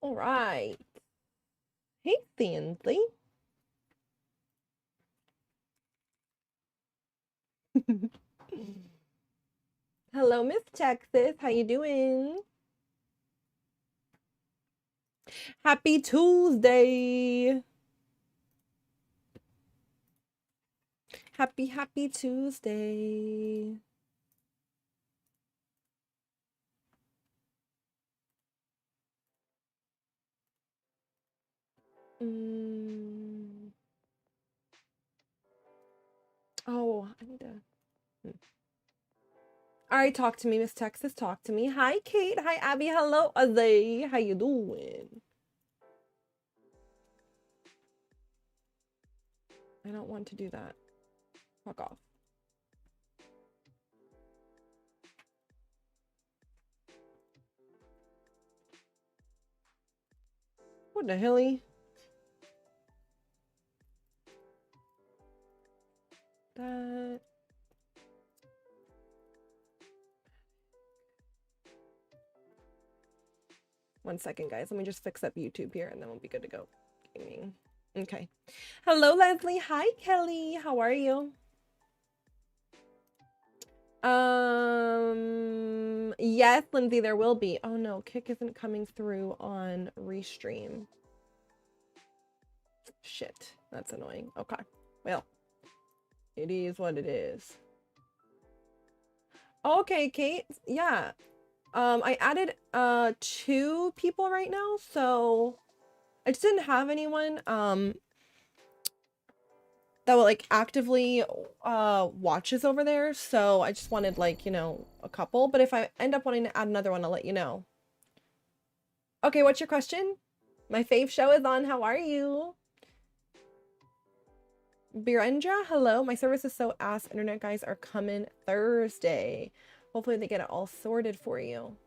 All right. Hey, Stanley. Hello, Miss Texas. How you doing? Happy Tuesday. Happy Tuesday. Mm. Oh, I need to. All right, talk to me, Miss Texas. Talk to me. Hi, Kate. Hi, Abby. Hello, Azay. How you doing? I don't want to do that. Fuck off. What the helly? That. One second, guys. Let me just fix up YouTube here and then we'll be good to go. Gaming. Okay. Hello, Leslie. Hi, Kelly. How are you? Yes, Lindsay, there will be. Oh no, Kick isn't coming through on Restream. Shit, that's annoying. Okay, well, it is what it is. Okay, Kate. Yeah. I added 2 people right now, so I just didn't have anyone that will like actively watches over there, so I just wanted like, you know, a couple, but if I end up wanting to add another one, I'll let you know. Okay, what's your question? My fave show is on. How are you? Birendra, hello. My service is so ass. Internet guys are coming Thursday. Hopefully they get it all sorted for you.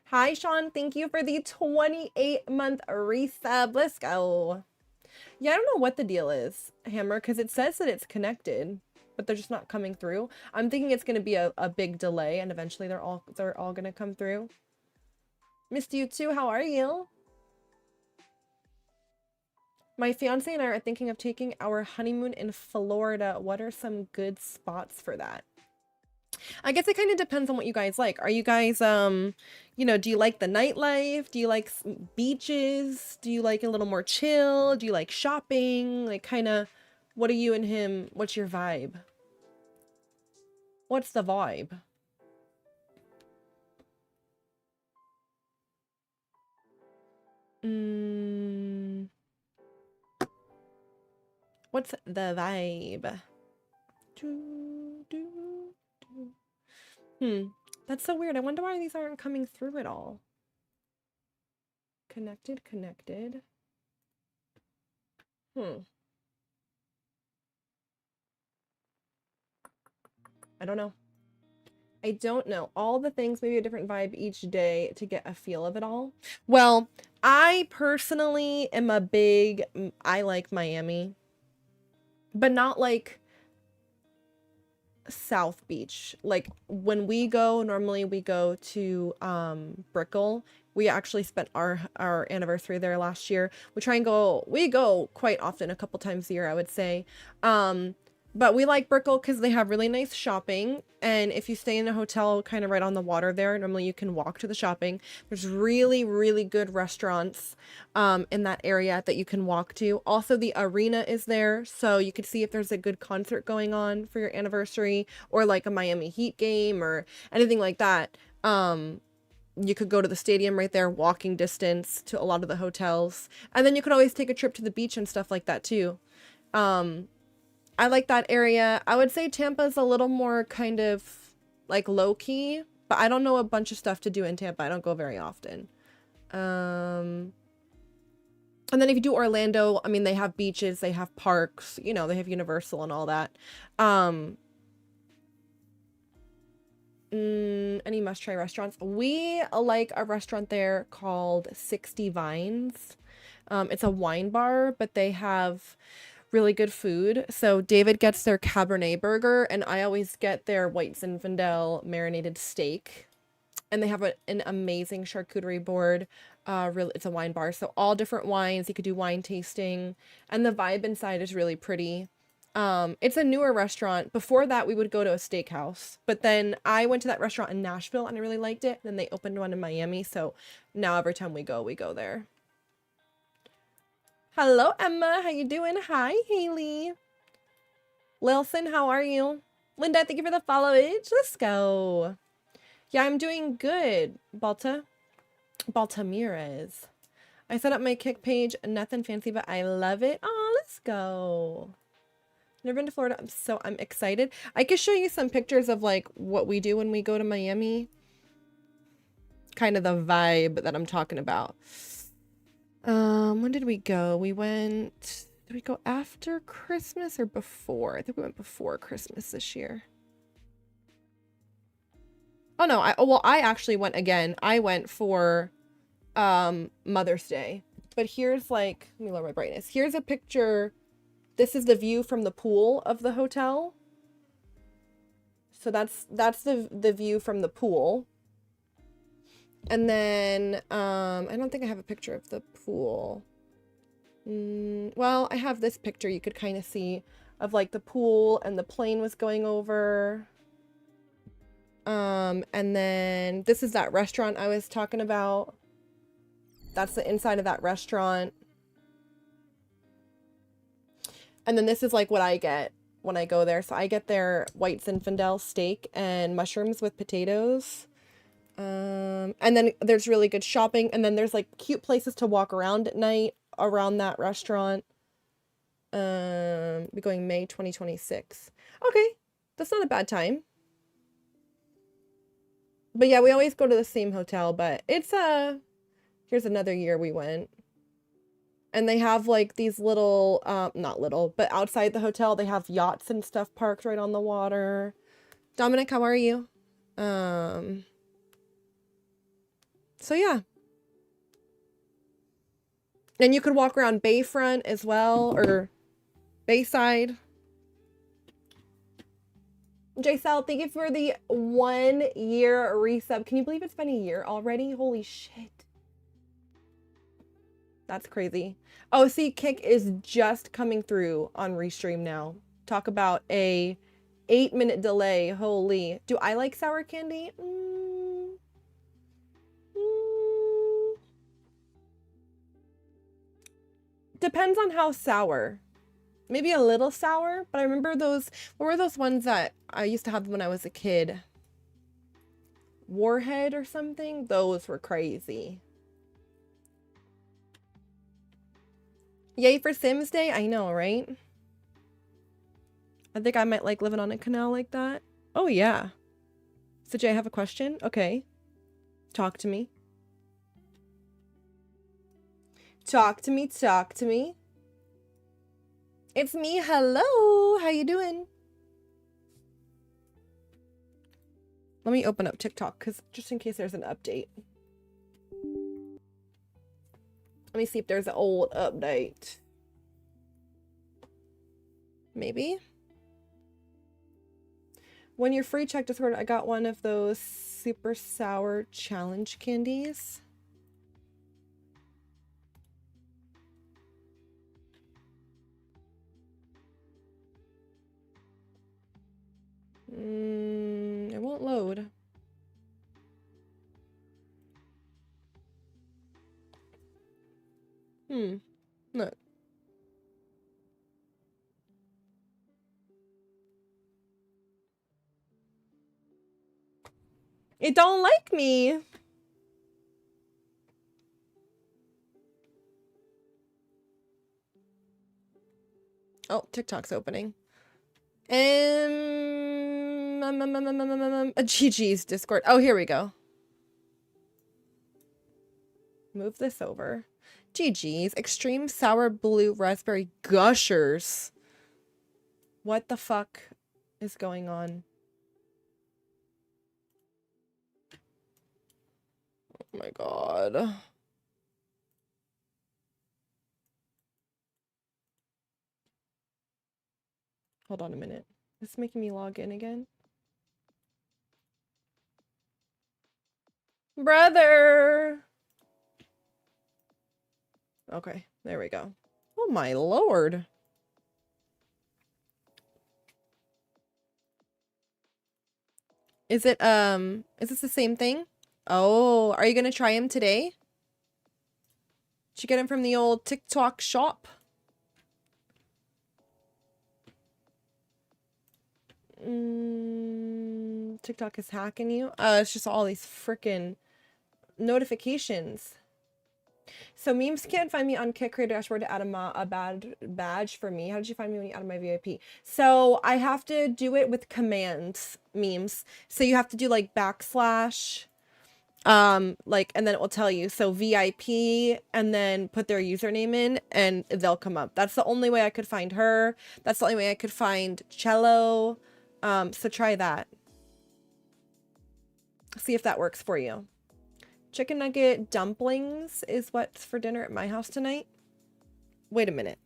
Hi, Sean. Thank you for the 28-month resub. Let's go. Yeah, I don't know what the deal is, Hammer, because it says that it's connected, but they're just not coming through. I'm thinking it's going to be a big delay, and eventually they're all going to come through. Missed you too. How are you? My fiance and I are thinking of taking our honeymoon in Florida. What are some good spots for that? I guess it kind of depends on what you guys like. Are you guys, you know, do you like the nightlife? Do you like beaches? Do you like a little more chill? Do you like shopping? Like, kind of, what are you and him? What's your vibe? What's the vibe? What's the vibe? That's so weird. I wonder why these aren't coming through at all. Connected. I don't know. I don't know. All the things, maybe a different vibe each day to get a feel of it all. Well, I personally am a big, I like Miami, but not like South Beach. Like when we go, normally we go to Brickell. We actually spent our anniversary there last year. We go quite often, a couple times a year, I would say. But we like Brickell because they have really nice shopping. And if you stay in a hotel kind of right on the water there, normally you can walk to the shopping. There's really, really good restaurants in that area that you can walk to. Also, the arena is there, so you could see if there's a good concert going on for your anniversary or like a Miami Heat game or anything like that. You could go to the stadium right there, walking distance to a lot of the hotels. And then you could always take a trip to the beach and stuff like that too. I like that area. I would say Tampa's a little more kind of like low key, but I don't know a bunch of stuff to do in Tampa. I don't go very often. And then if you do Orlando, I mean, they have beaches, they have parks, you know, they have Universal and all that. Any must-try restaurants? We like a restaurant there called 60 Vines. It's a wine bar, but they have really good food. So David gets their Cabernet burger, and I always get their white Zinfandel marinated steak. And they have an amazing charcuterie board. Really, it's a wine bar, so all different wines. You could do wine tasting, and the vibe inside is really pretty. It's a newer restaurant. Before that, we would go to a steakhouse, but then I went to that restaurant in Nashville and I really liked it. Then they opened one in Miami, so now every time we go there. Hello, Emma. How you doing? Hi, Haley. Lilson, how are you? Linda, thank you for the followage. Let's go. Yeah, I'm doing good, Baltamirez. I set up my Kick page. Nothing fancy, but I love it. Oh, let's go. Never been to Florida, I'm excited. I could show you some pictures of like what we do when we go to Miami. Kind of the vibe that I'm talking about. When did we go? Did we go after Christmas or before? I think we went before Christmas this year. Oh no, I actually went again. I went for Mother's Day. But here's like, let me lower my brightness. Here's a picture. This is the view from the pool of the hotel. So that's the view from the pool. And then I don't think I have a picture of the pool. Well, I have this picture you could kind of see of like the pool and the plane was going over. And then this is that restaurant I was talking about. That's the inside of that restaurant. And then this is like what I get when I go there. So I get their white Zinfandel steak and mushrooms with potatoes. And then there's really good shopping. And then there's like cute places to walk around at night around that restaurant. We're going May 2026. Okay, that's not a bad time. But yeah, we always go to the same hotel, but it's here's another year we went. And they have like these little, not little, but outside the hotel, they have yachts and stuff parked right on the water. Dominic, how are you? So yeah. And you could walk around Bayfront as well, or Bayside. JSL, thank you for the 1 year resub. Can you believe it's been a year already? Holy shit. That's crazy. Oh, see, Kick is just coming through on Restream now. Talk about a 8-minute delay. Holy. Do I like sour candy? Depends on how sour. Maybe a little sour, but I remember those, what were those ones that I used to have when I was a kid? Warhead or something? Those were crazy. Yay for Sims Day? I know, right? I think I might like living on a canal like that. Oh, yeah. So, Jay, I have a question. Okay. Talk to me. Talk to me. Talk to me. It's me. Hello. How you doing? Let me open up TikTok because just in case there's an update. Let me see if there's an old update. Maybe. When you're free, check Discord. I got one of those super sour challenge candies. It won't load. Look. It don't like me. Oh, TikTok's opening. GG's Discord. Oh, here we go. Move this over. GG's Extreme Sour Blue Raspberry Gushers. What the fuck is going on? Oh my god. Hold on a minute. It's making me log in again. Brother! Okay, there we go. Oh my lord. Is this the same thing? Oh, are you gonna try him today? Did you get him from the old TikTok shop? TikTok is hacking you? It's just all these freaking notifications. So memes can't find me on Kit Creator Dashboard to add a bad badge for me. How did you find me when you added my VIP? So I have to do it with commands, memes. So you have to do like backslash, like, and then it will tell you. So VIP, and then put their username in, and they'll come up. That's the only way I could find her. That's the only way I could find Cello. So try that. See if that works for you. Chicken nugget dumplings is what's for dinner at my house tonight. Wait a minute.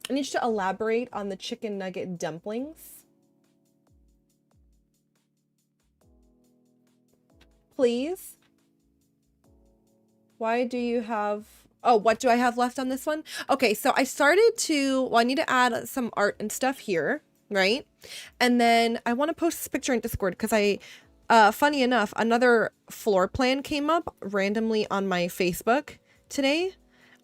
I need you to elaborate on the chicken nugget dumplings. Please. Why do you have... Oh, what do I have left on this one? Okay, so I started to... Well, I need to add some art and stuff here, right? And then I want to post this picture in Discord because I... funny enough, another floor plan came up randomly on my Facebook today.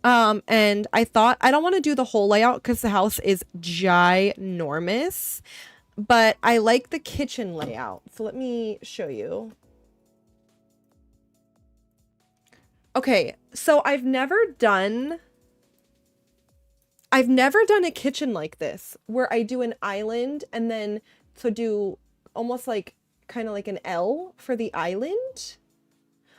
And I thought I don't want to do the whole layout because the house is ginormous, but I like the kitchen layout. So let me show you. Okay, so I've never done a kitchen like this where I do an island and then so do almost like kind of like an L for the island.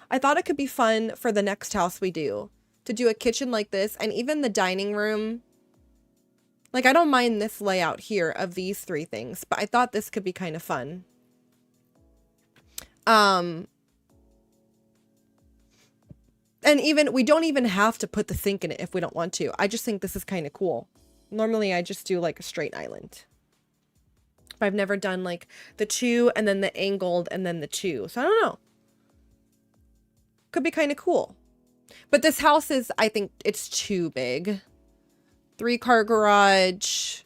I thought it could be fun for the next house we do to do a kitchen like this, and even the dining room. Like, I don't mind this layout here of these three things, but I thought this could be kind of fun. And even we don't even have to put the sink in it if we don't want to. I just think this is kind of cool. Normally I just do like a straight island. But I've never done like the two and then the angled and then the two. So I don't know. Could be kind of cool. But this house is, I think it's too big. 3-car garage,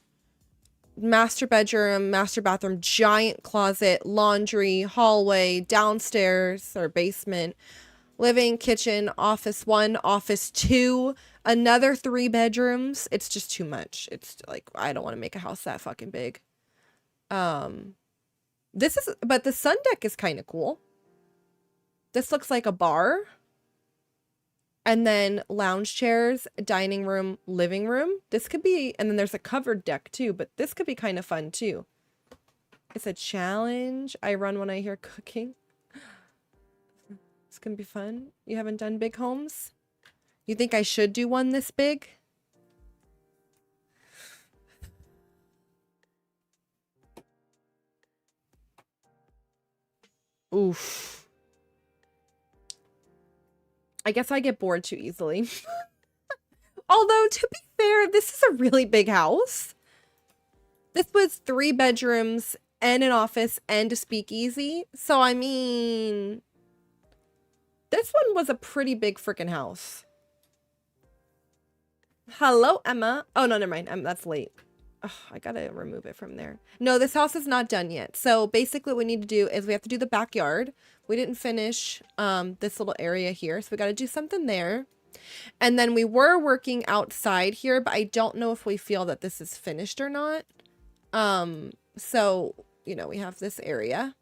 master bedroom, master bathroom, giant closet, laundry, hallway, downstairs or basement, living, kitchen, office 1, office 2, another 3 bedrooms. It's just too much. It's like, I don't want to make a house that fucking big. This is, but the sun deck is kind of cool. This looks like a bar. And then lounge chairs, dining room, living room. This could be, and then there's a covered deck too, but this could be kind of fun too. It's a challenge I run when I hear cooking. It's gonna be fun. You haven't done big homes? You think I should do one this big? Oof. I guess I get bored too easily. Although, to be fair, this is a really big house. This was 3 bedrooms and an office and a speakeasy. So, I mean, this one was a pretty big freaking house. Hello, Emma. Oh, no, never mind. That's late. Oh, I gotta remove it from there. No, this house is not done yet. So basically what we need to do is we have to do the backyard. We didn't finish this little area here. So we got to do something there. And then we were working outside here, but I don't know if we feel that this is finished or not. So, you know, we have this area.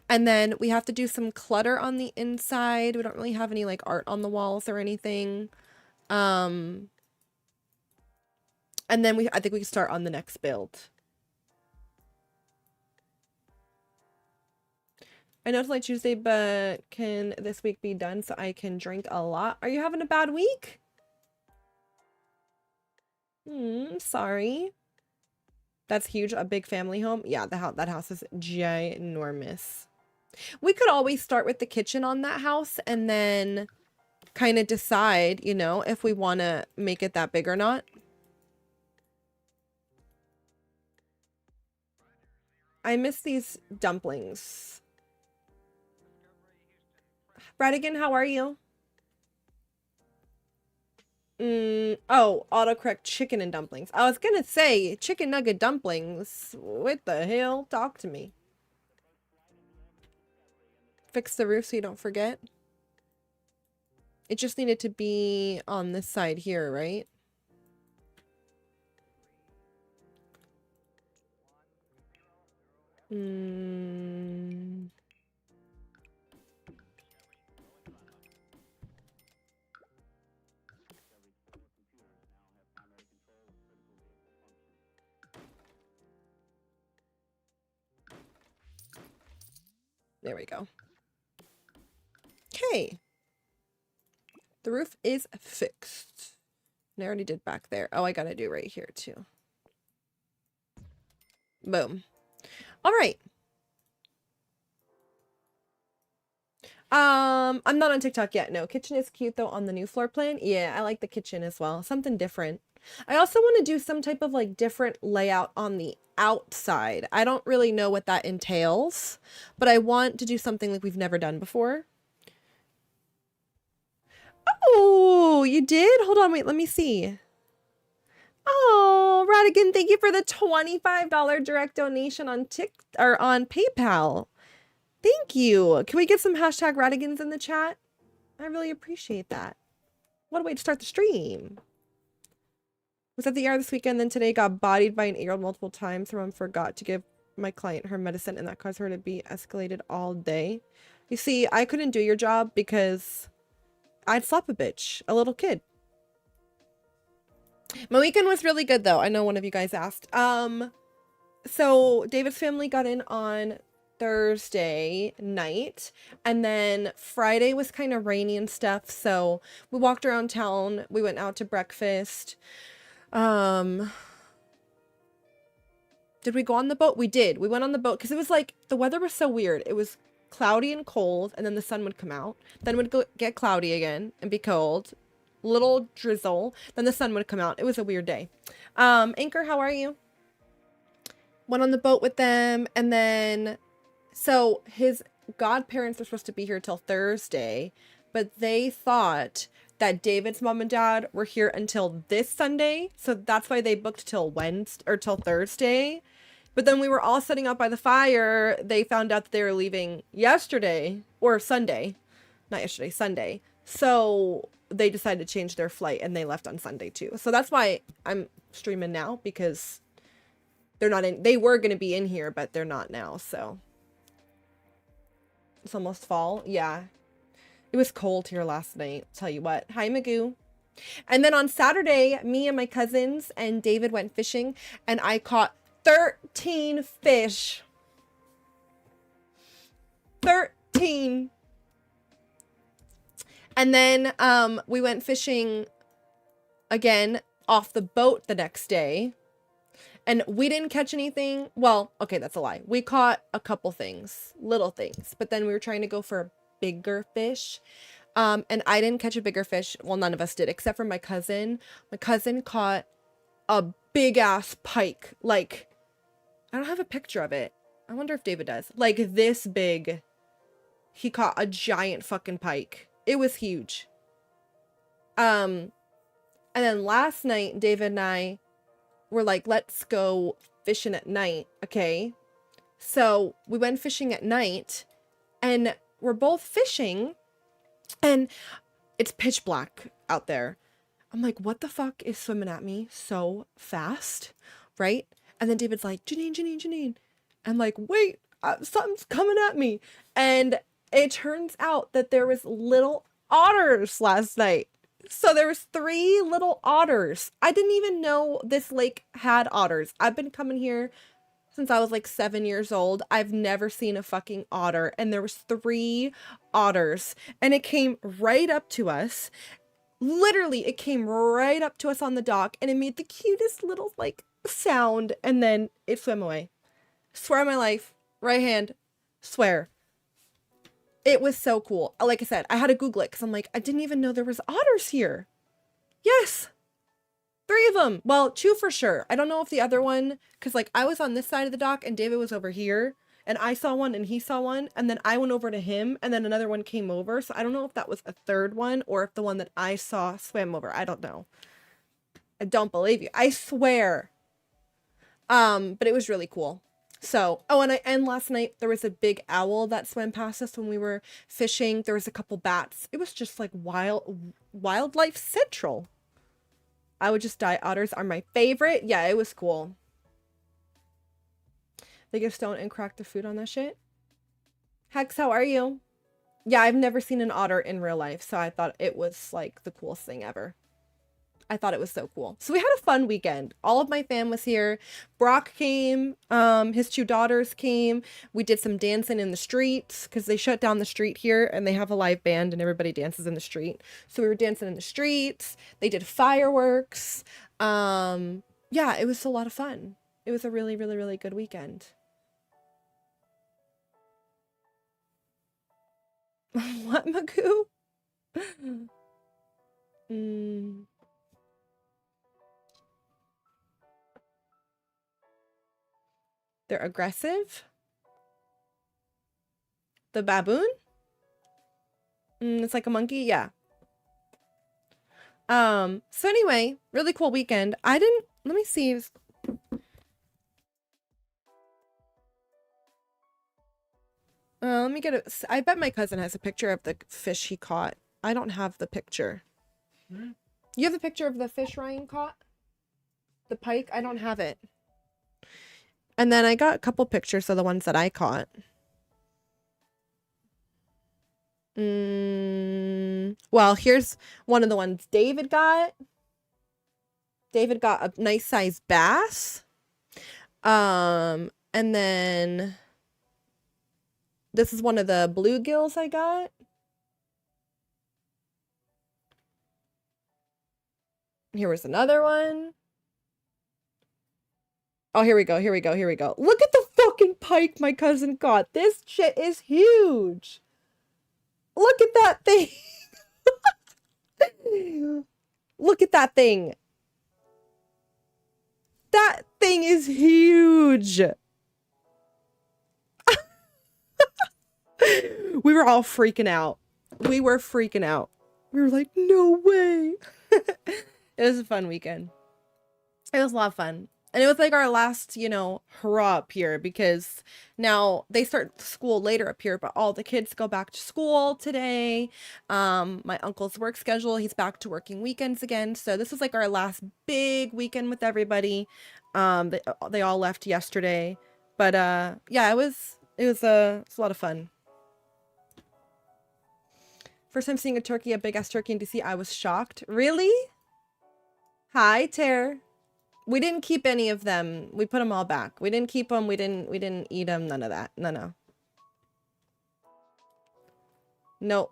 And then we have to do some clutter on the inside. We don't really have any like art on the walls or anything. And then I think we can start on the next build. I know it's like Tuesday, but can this week be done so I can drink a lot? Are you having a bad week? Sorry. That's huge. A big family home. Yeah, that house is ginormous. We could always start with the kitchen on that house and then kind of decide, you know, if we want to make it that big or not. I miss these dumplings. Bradigan, how are you? Oh, autocorrect chicken and dumplings. I was gonna say chicken nugget dumplings. What the hell? Talk to me. Fix the roof so you don't forget. It just needed to be on this side here, right? There we go. Okay. The roof is fixed. And I already did back there. Oh, I gotta do right here too. Boom. All right. I'm not on TikTok yet. No, kitchen is cute though on the new floor plan. Yeah, I like the kitchen as well. Something different. I also want to do some type of like different layout on the outside. I don't really know what that entails, but I want to do something like we've never done before. Oh, you did? Hold on, wait, let me see. Oh, Radigan, thank you for the $25 direct donation on on PayPal. Thank you. Can we get some hashtag Radigans in the chat? I really appreciate that. What a way to start the stream. Was at the ER this weekend, then today got bodied by an 8-year-old multiple times. Someone forgot to give my client her medicine, and that caused her to be escalated all day. You see, I couldn't do your job because I'd slap a bitch, a little kid. My weekend was really good though. I know one of you guys asked. So David's family got in on Thursday night, and then Friday was kind of rainy and stuff, so we walked around town. We went out to breakfast. Did we go on the boat? We did. We went on the boat because it was like the weather was so weird. It was cloudy and cold, and then the sun would come out, then would get cloudy again and be cold, little drizzle, then the sun would come out. It was a weird day. Anchor, how are you? Went on the boat with them, and then so his godparents were supposed to be here till Thursday, but they thought that David's mom and dad were here until this Sunday, so that's why they booked till Wednesday or till Thursday. But then we were all sitting out by the fire. They found out that they were leaving yesterday or Sunday, not yesterday, Sunday. So they decided to change their flight and they left on Sunday too. So that's why I'm streaming now, because they're not in. They were going to be in here, but they're not now. So it's almost fall. Yeah. It was cold here last night. I'll tell you what. Hi, Magoo. And then on Saturday, me and my cousins and David went fishing, and I caught 13 fish. 13. And then we went fishing again off the boat the next day, and we didn't catch anything. Well, okay, that's a lie. We caught a couple things, little things, but then we were trying to go for bigger fish. And I didn't catch a bigger fish. Well, none of us did, except for my cousin. My cousin caught a big ass pike. Like, I don't have a picture of it. I wonder if David does. Like this big. He caught a giant fucking pike. It was huge. And then last night, David and I were like, let's go fishing at night. Okay. So we went fishing at night, and we're both fishing, and it's pitch black out there. I'm like, what the fuck is swimming at me so fast? Right? And then David's like, Janine. I'm like, wait, something's coming at me. And it turns out that there was little otters last night. So there was 3 little otters. I didn't even know this lake had otters. I've been coming here since I was like 7 years old. I've never seen a fucking otter, and there was 3 otters, and it came right up to us. Literally, it came right up to us on the dock, and it made the cutest little like sound, and then it swam away. Swear on my life, right hand, swear. It was so cool. Like I said, I had to Google it because I'm like, I didn't even know there was otters here. Yes. 3 of them. Well, 2 for sure. I don't know if the other one, because like I was on this side of the dock and David was over here. And I saw one and he saw one, and then I went over to him and then another one came over. So I don't know if that was a third one or if the one that I saw swam over. I don't know. I don't believe you. I swear. But it was really cool. So, oh, and last night there was a big owl that swam past us when we were fishing. There was a couple bats. It was just like wildlife central. I would just die. Otters are my favorite. Yeah, it was cool. They give stone and crack the food on that shit. Hex, how are you? Yeah, I've never seen an otter in real life, so I thought it was like the coolest thing ever. I thought it was so cool. So we had a fun weekend. All of my fam was here. Brock came. His two daughters came. We did some dancing in the streets because they shut down the street here and they have a live band and everybody dances in the street. So we were dancing in the streets. They did fireworks. Yeah, it was a lot of fun. It was a really, really, really good weekend. What, Magoo? They're aggressive. The baboon? It's like a monkey. Yeah. So anyway, really cool weekend. Let me see. Let me get it. I bet my cousin has a picture of the fish he caught. I don't have the picture. You have a picture of the fish Ryan caught? The pike? I don't have it. And then I got a couple pictures of the ones that I caught. Well, here's one of the ones David got. David got a nice sized bass. And then this is one of the bluegills I got. Here was another one. Oh, here we go. Here we go. Here we go. Look at the fucking pike my cousin got. This shit is huge. Look at that thing. Look at that thing. That thing is huge. We were all freaking out. We were freaking out. We were like, no way. It was a fun weekend. It was a lot of fun. And it was like our last, hurrah up here because now they start school later up here, but all the kids go back to school today. My uncle's work schedule, he's back to working weekends again. So this was like our last big weekend with everybody. They all left yesterday, but yeah, it was a lot of fun. First time seeing a turkey, a big ass turkey in DC, I was shocked. Really? Hi, Tare. We didn't keep any of them. We put them all back. We didn't keep them. We didn't eat them. None of that. No. Nope.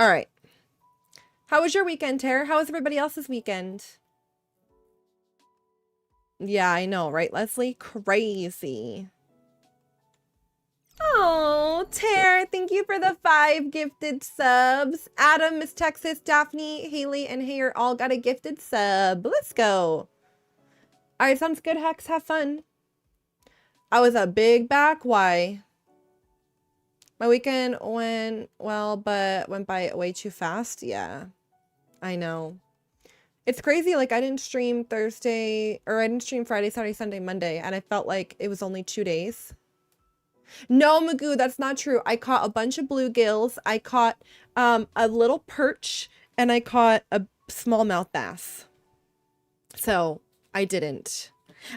All right. How was your weekend, Tare? How was everybody else's weekend? Yeah, I know, right, Leslie? Crazy. Oh, Tare, thank you for the 5 gifted subs. Adam, Miss Texas, Daphne, Haley, and Hayer all got a gifted sub. Let's go. All right, sounds good, Hex. Have fun. I was a big back. Why? My weekend went well, but went by way too fast. Yeah, I know. It's crazy. Like, I didn't stream Thursday, or I didn't stream Friday, Saturday, Sunday, Monday, and I felt like it was only 2 days. No, Magoo, that's not true. I caught a bunch of bluegills. I caught a little perch, and I caught a smallmouth bass. So I didn't.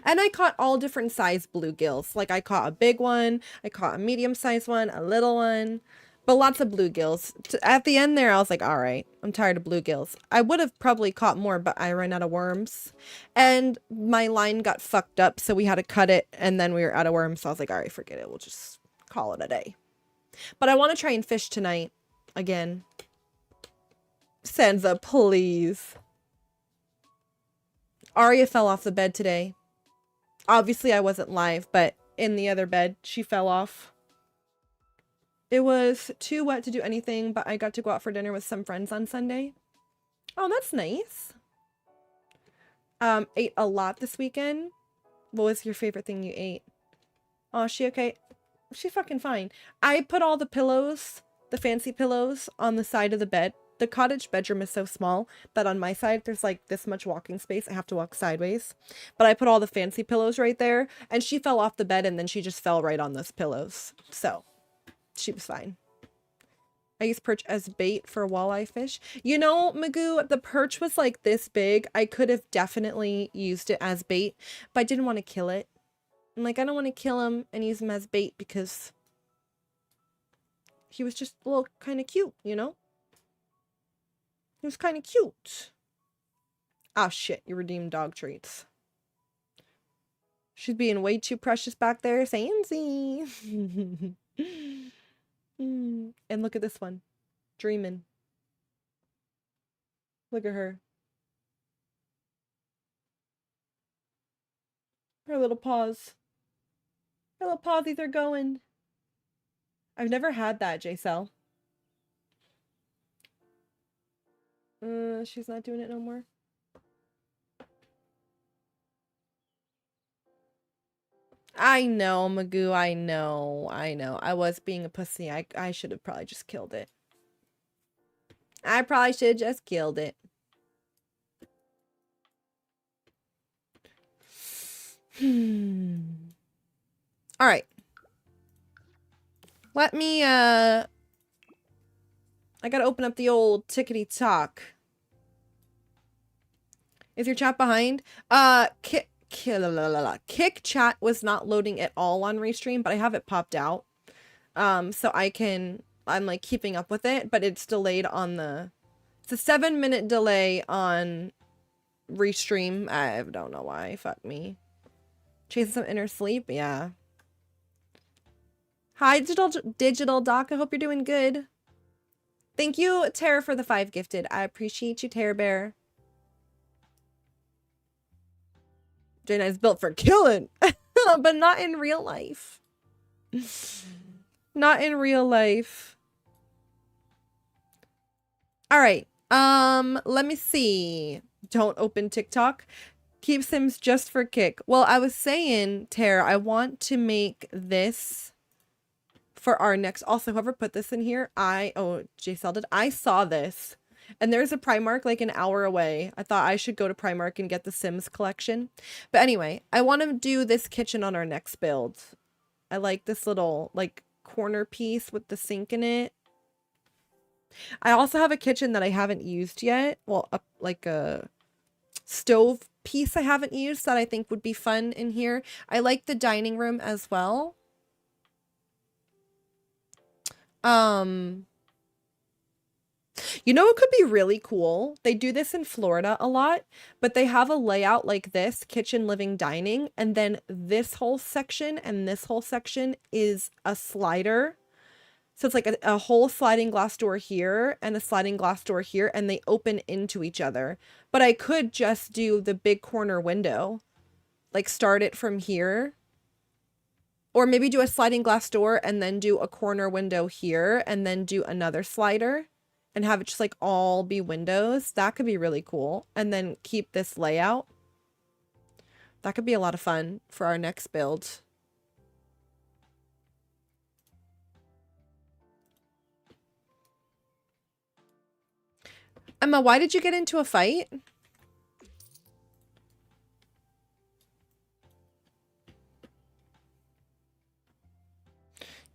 And I caught all different size bluegills. Like, I caught a big one, I caught a medium-sized one, a little one, but lots of bluegills. At the end there, I was like, all right, I'm tired of bluegills. I would have probably caught more, but I ran out of worms. And my line got fucked up, so we had to cut it, and then we were out of worms. So I was like, all right, forget it. We'll just call it a day. But I want to try and fish tonight again. Sansa, please. Arya fell off the bed today. Obviously, I wasn't live, but in the other bed, she fell off. It was too wet to do anything, but I got to go out for dinner with some friends on Sunday. Oh, that's nice. Ate a lot this weekend. What was your favorite thing you ate? Oh, is she okay? She's fucking fine. I put all the pillows, the fancy pillows, on the side of the bed. The cottage bedroom is so small that on my side, there's like this much walking space. I have to walk sideways. But I put all the fancy pillows right there, and she fell off the bed, and then she just fell right on those pillows. So, she was fine. I use perch as bait for walleye fish. You know, Magoo, the perch was like this big. I could have definitely used it as bait, but I didn't want to kill it. I'm like, I don't want to kill him and use him as bait because he was just a little kind of cute, you know? He was kind of cute. Ah, shit, you redeemed dog treats. She's being way too precious back there, Samsy. And look at this one. Dreaming. Look at her. Her little paws. Her little pawsies are going. I've never had that, J-Cell. She's not doing it no more. I know, Magoo, I know. I was being a pussy. I should have probably just killed it. I probably should have just killed it. Alright. Let me, I gotta open up the old tickety talk. Is your chat behind? Kick chat was not loading at all on Restream, but I have it popped out. So I'm like keeping up with it, but it's delayed on it's a 7-minute delay on Restream. I don't know why. Fuck me. Chasing some inner sleep? Yeah. Hi, Digital Doc. I hope you're doing good. Thank you, Tara, for the 5 gifted. I appreciate you, Tara Bear. Jaina is built for killing, but not in real life. Not in real life. All right. Let me see. Don't open TikTok. Keep Sims just for kick. Well, I was saying, Tara, I want to make this for our next. Also, whoever put this in here, J-Cell did. I saw this. And there's a Primark like an hour away. I thought I should go to Primark and get the Sims collection. But anyway, I want to do this kitchen on our next build. I like this little like corner piece with the sink in it. I also have a kitchen that I haven't used yet. Well, like a stove piece I haven't used that I think would be fun in here. I like the dining room as well. You know, it could be really cool. They do this in Florida a lot, but they have a layout like this, kitchen, living, dining, and then this whole section and this whole section is a slider. So it's like a whole sliding glass door here and a sliding glass door here, and they open into each other. But I could just do the big corner window, like start it from here. Or maybe do a sliding glass door and then do a corner window here and then do another slider and have it just like all be windows. That could be really cool. And then keep this layout. That could be a lot of fun for our next build. Emma, why did you get into a fight?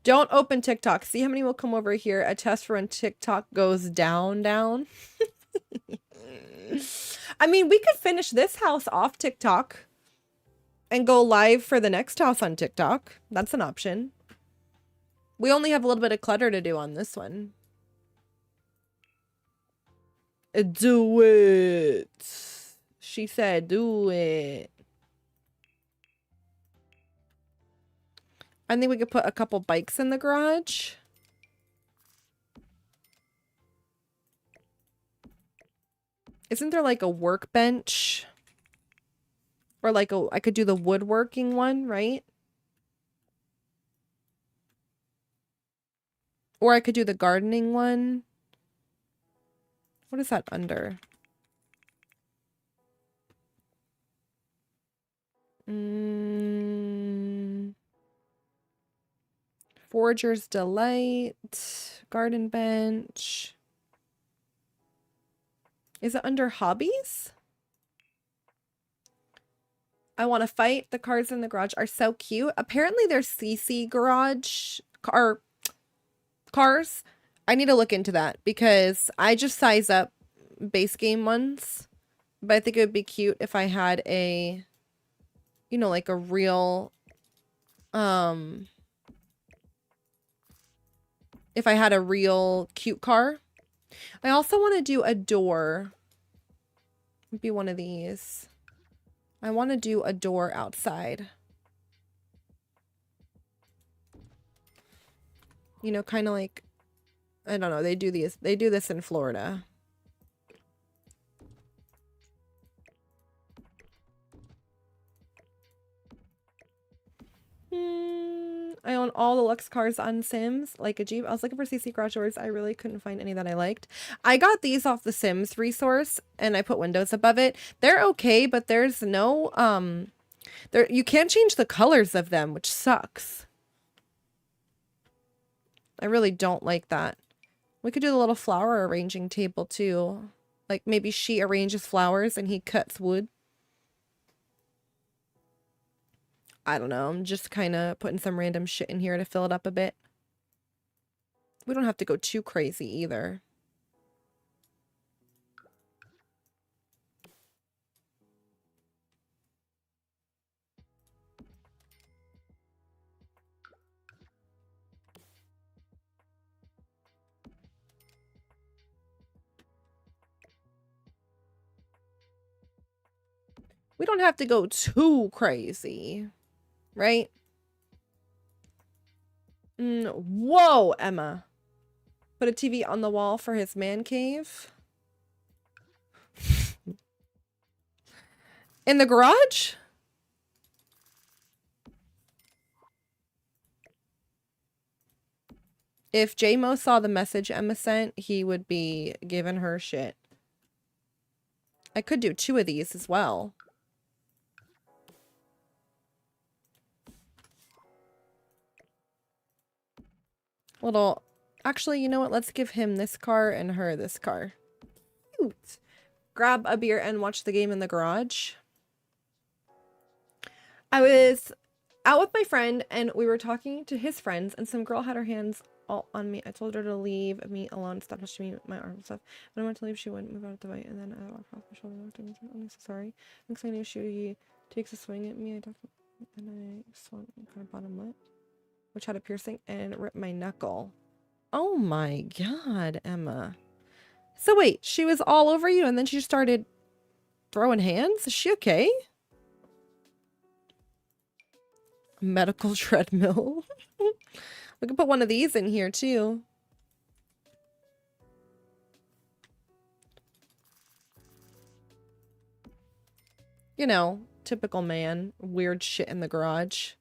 Don't open TikTok. See how many will come over here. A test for when TikTok goes down. I mean, we could finish this house off TikTok and go live for the next house on TikTok. That's an option. We only have a little bit of clutter to do on this one. Do it. She said, do it. I think we could put a couple bikes in the garage. Isn't there like a workbench? Or like I could do the woodworking one, right? Or I could do the gardening one. What is that under? Forager's Delight. Garden bench. Is it under hobbies? I want to fight. The cars in the garage are so cute. Apparently they're CC garage cars. I need to look into that because I just size up base game ones. But I think it would be cute if I had a, you know, like a real, if I had a real cute car. I also want to do a door. It'd be one of these. I want to do a door outside. You know, kind of like, I don't know, they do this in Florida. I own all the Lux cars on Sims, like a Jeep. I was looking for CC garage doors. I really couldn't find any that I liked. I got these off the Sims resource and I put windows above it. They're okay, but there's no, you can't change the colors of them, which sucks. I really don't like that. We could do the little flower arranging table too. Like maybe she arranges flowers and he cuts wood. I don't know. I'm just kind of putting some random shit in here to fill it up a bit. We don't have to go too crazy either. We don't have to go too crazy, right? Whoa, Emma. Put a TV on the wall for his man cave. In the garage? If J-Mo saw the message Emma sent, he would be giving her shit. I could do 2 of these as well. Little, actually, you know what? Let's give him this car and her this car. Cute. Grab a beer and watch the game in the garage. I was out with my friend and we were talking to his friends and some girl had her hands all on me. I told her to leave me alone, stop touching me with my arm and stuff. When I went to leave, she wouldn't move out of the way and then I walked off my shoulder. I'm so sorry. Next time I knew he takes a swing at me, I talked and I swung kind of bottom lip, which had a piercing and ripped my knuckle. Oh my god, Emma. So wait, she was all over you and then she started throwing hands? Is she okay? Medical treadmill. We can put one of these in here too. You know, typical man. Weird shit in the garage.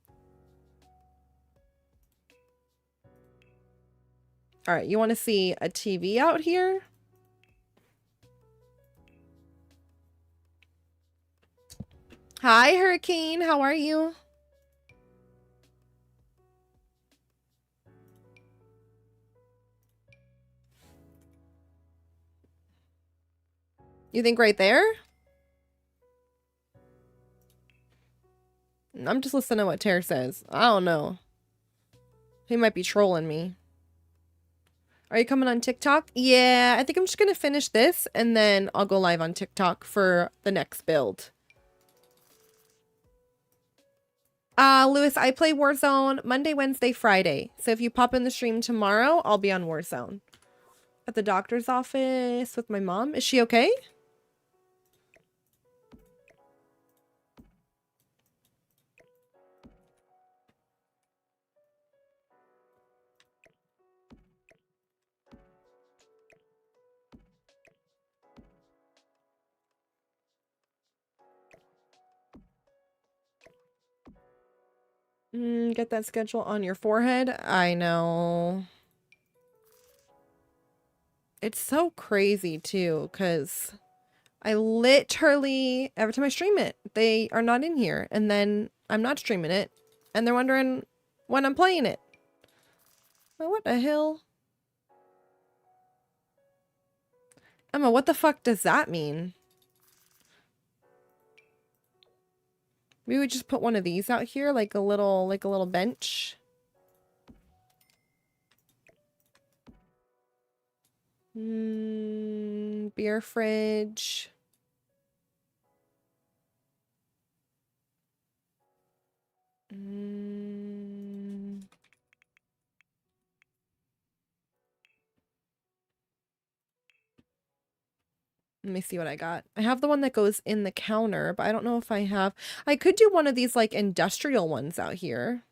All right, you want to see a TV out here? Hi, Hurricane. How are you? You think right there? I'm just listening to what Tara says. I don't know. He might be trolling me. Are you coming on TikTok? Yeah, I think I'm just going to finish this and then I'll go live on TikTok for the next build. Lewis, I play Warzone Monday, Wednesday, Friday. So if you pop in the stream tomorrow, I'll be on Warzone. At the doctor's office with my mom. Is she okay? Get that schedule on your forehead. I know. It's so crazy too, because I literally, every time I stream it, they are not in here. And then I'm not streaming it. And they're wondering when I'm playing it. Oh, what the hell? Emma, what the fuck does that mean? Maybe we just put one of these out here, like a little bench. Beer fridge. Let me see what I got. I have the one that goes in the counter, but I don't know if I have... I could do one of these, like, industrial ones out here.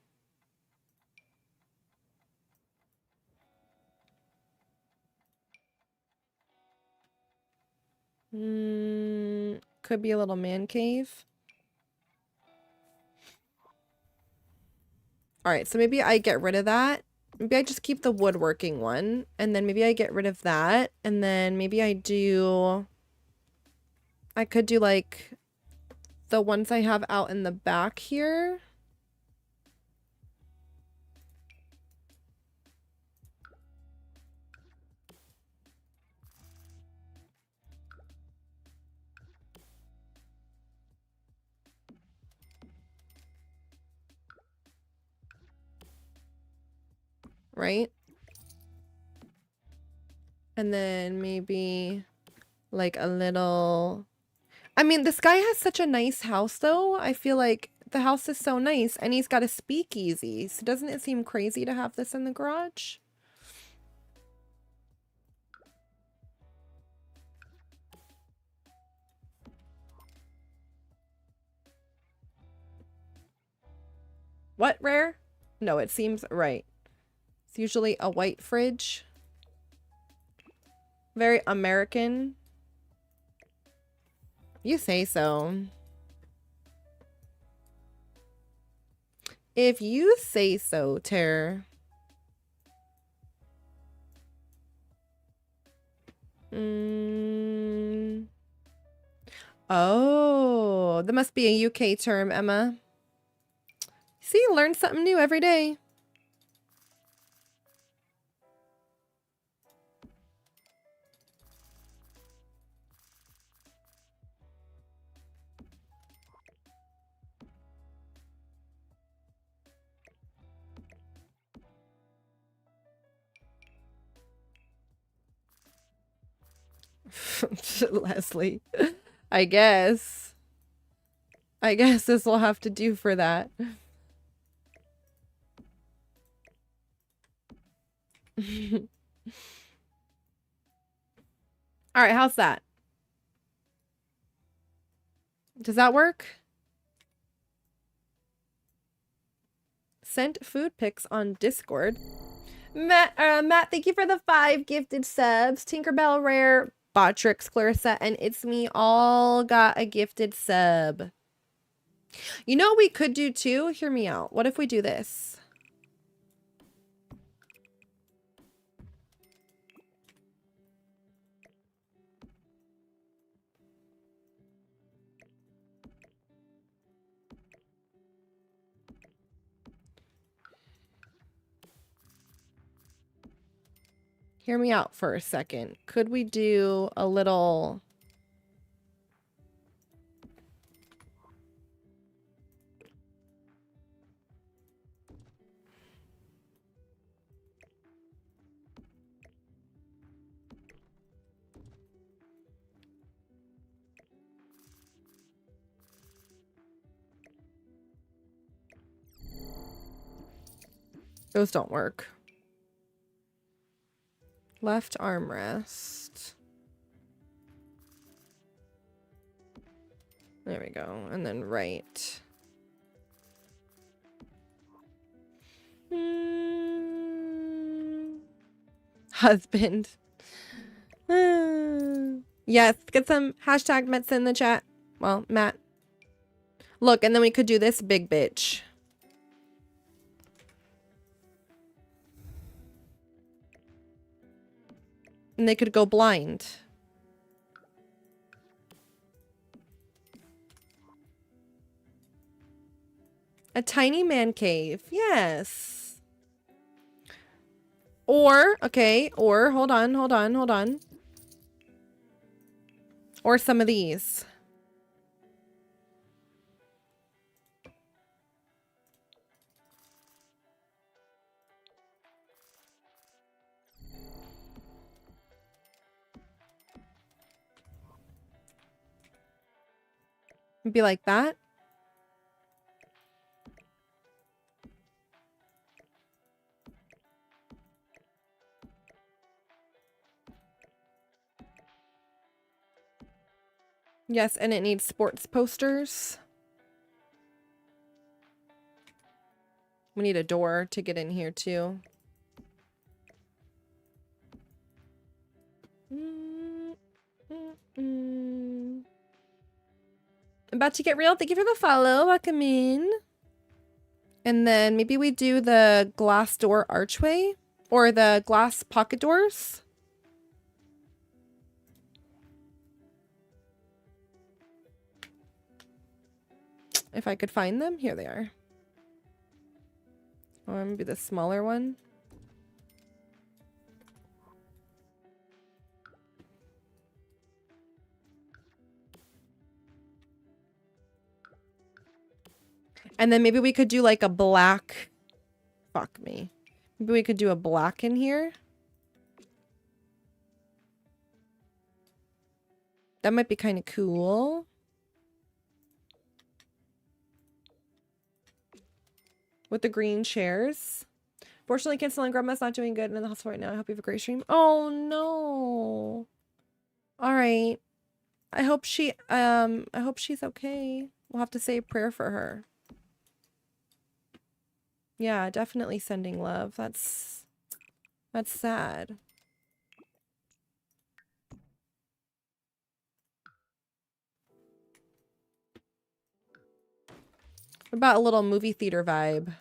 Could be a little man cave. Alright, so maybe I get rid of that. Maybe I just keep the woodworking one. And then maybe I get rid of that. And then maybe I do... I could do, like, the ones I have out in the back here. Right? And then maybe, like, a little... I mean, this guy has such a nice house, though. I feel like the house is so nice, and he's got a speakeasy. So doesn't it seem crazy to have this in the garage? What, rare? No, it seems right. It's usually a white fridge. Very American. You say so. If you say so, Terror. Oh, that must be a UK term, Emma. See, learn something new every day. Leslie, I guess this will have to do for that. All right, how's that? Does that work? Sent food pics on Discord. Matt, thank you for the 5 gifted subs. Tinkerbell Rare, Botrix, Clarissa, and It's Me all got a gifted sub. You know what we could do too? Hear me out. What if we do this? Hear me out for a second. Could we do a little... Those don't work. Left armrest. There we go. And then right. Husband. Yes, get some hashtag Mets in the chat. Well, Matt. Look, and then we could do this big bitch. And they could go blind. A tiny man cave. Yes. Or, okay, or hold on. Or some of these. Be like that. Yes, and it needs sports posters. We need a door to get in here too. About to get real. Thank you for the follow. Welcome in. And then maybe we do the glass door archway or the glass pocket doors. If I could find them. Here they are. Or maybe the smaller one. And then maybe we could do like a black. Fuck me. Maybe we could do a black in here. That might be kind of cool. With the green chairs. Fortunately, canceling grandma's not doing good in the hospital right now. I hope you have a great stream. Oh no. All right. I hope she's okay. We'll have to say a prayer for her. Yeah, definitely sending love. That's sad. What about a little movie theater vibe?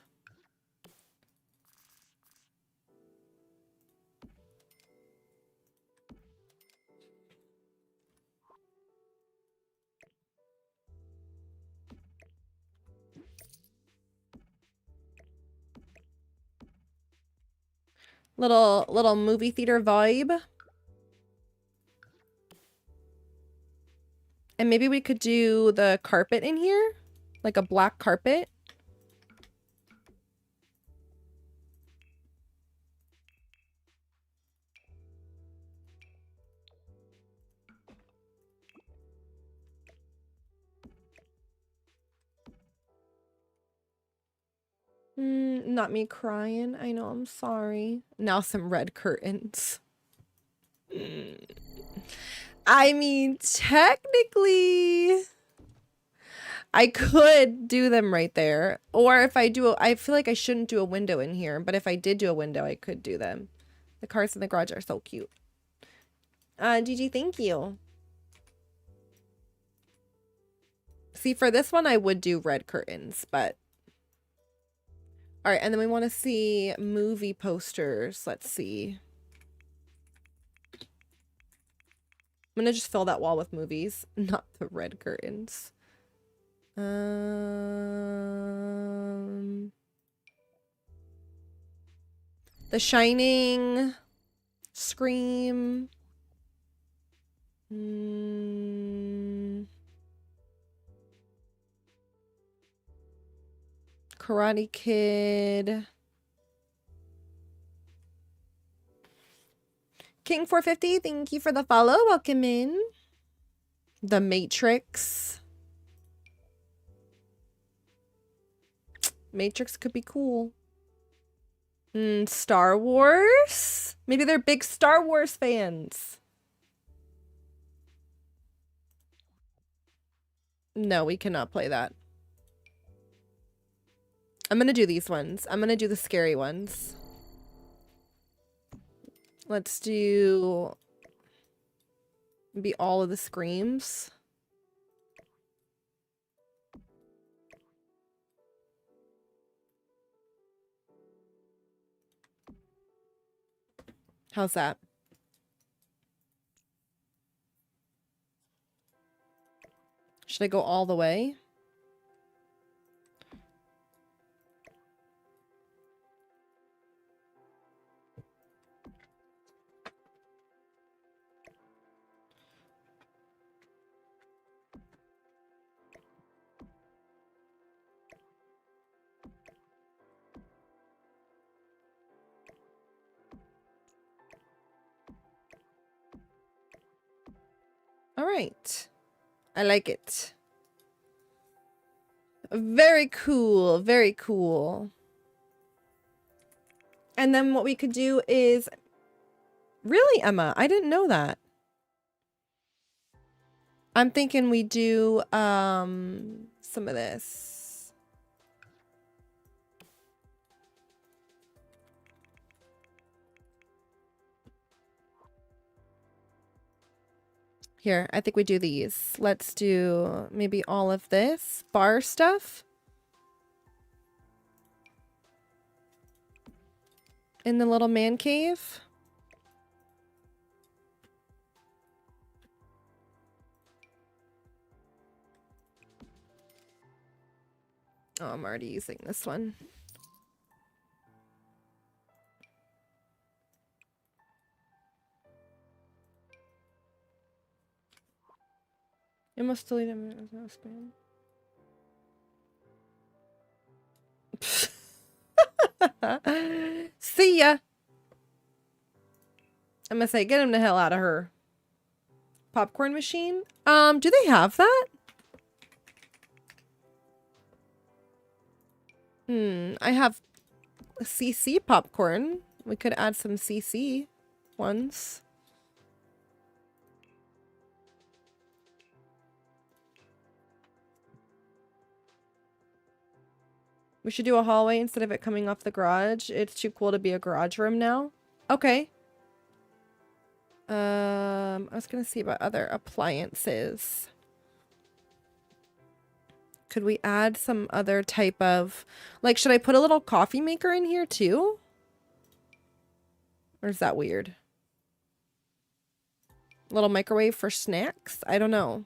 Little movie theater vibe. And maybe we could do the carpet in here, like a black carpet. Not me crying. I know, I'm sorry. Now some red curtains. I mean, technically, I could do them right there. Or if I do, I feel like I shouldn't do a window in here. But if I did do a window, I could do them. The cars in the garage are so cute. Gigi, thank you. See, for this one, I would do red curtains, but... All right, and then we want to see movie posters. Let's see. I'm going to just fill that wall with movies, not the red curtains. The Shining, Scream. Karate Kid. King 450, thank you for the follow. Welcome in. The Matrix. Matrix could be cool. Star Wars? Maybe they're big Star Wars fans. No, we cannot play that. I'm gonna do these ones. I'm gonna do the scary ones. Let's do maybe all of the screams. How's that? Should I go all the way? All right. I like it. Very cool. Very cool. And then what we could do is... Really, Emma? I didn't know that. I'm thinking we do some of this. Here, I think we do these. Let's do maybe all of this bar stuff in the little man cave. Oh, I'm already using this one. You must delete him. No spam. See ya. I'm gonna say, get him the hell out of her. Popcorn machine? Do they have that? I have CC popcorn. We could add some CC ones. We should do a hallway instead of it coming off the garage. It's too cool to be a garage room now. Okay. I was gonna see about other appliances. Could we add some other type of... Like, should I put a little coffee maker in here too? Or is that weird? Little microwave for snacks? I don't know.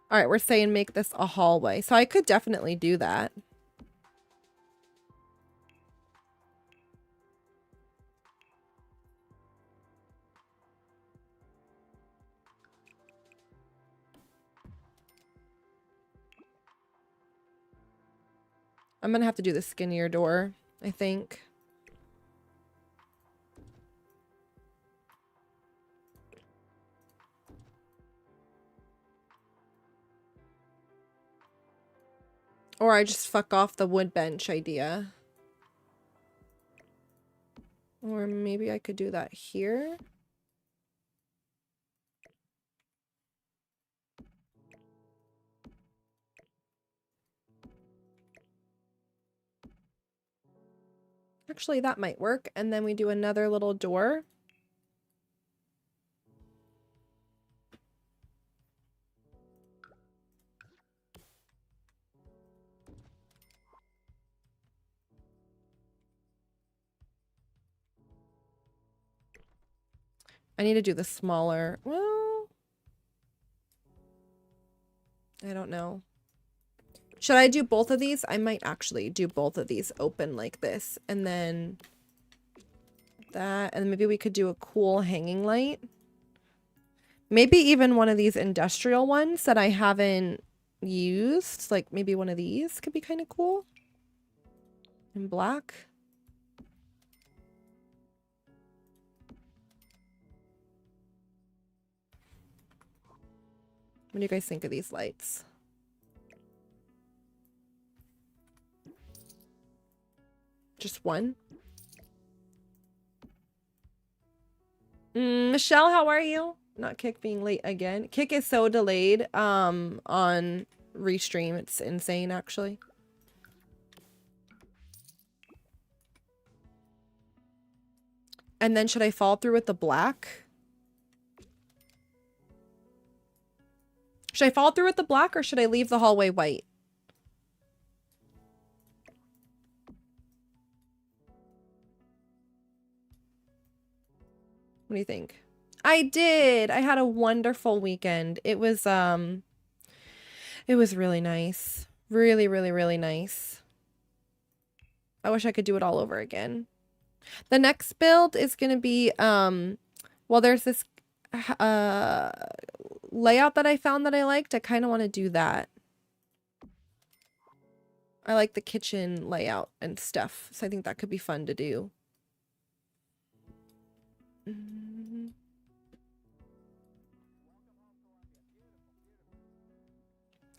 All right, we're saying make this a hallway. So I could definitely do that. I'm gonna have to do the skinnier door, I think. Or I just fuck off the wood bench idea. Or maybe I could do that here. Actually, that might work. And then we do another little door. I need to do the smaller. Well, I don't know. Should I do both of these? I might actually do both of these open like this. And then that. And maybe we could do a cool hanging light. Maybe even one of these industrial ones that I haven't used. Like maybe one of these could be kind of cool. In black. What do you guys think of these lights? Just one? Michelle, how are you? Not Kick being late again. Kick is so delayed on Restream. It's insane, actually. And then should I fall through with the black? Should I follow through with the black or should I leave the hallway white? What do you think? I did. I had a wonderful weekend. It was really nice. Really, really, really nice. I wish I could do it all over again. The next build is going to be well, there's this layout that I found that I liked. I kind of want to do that. I like the kitchen layout and stuff, so I think that could be fun to do.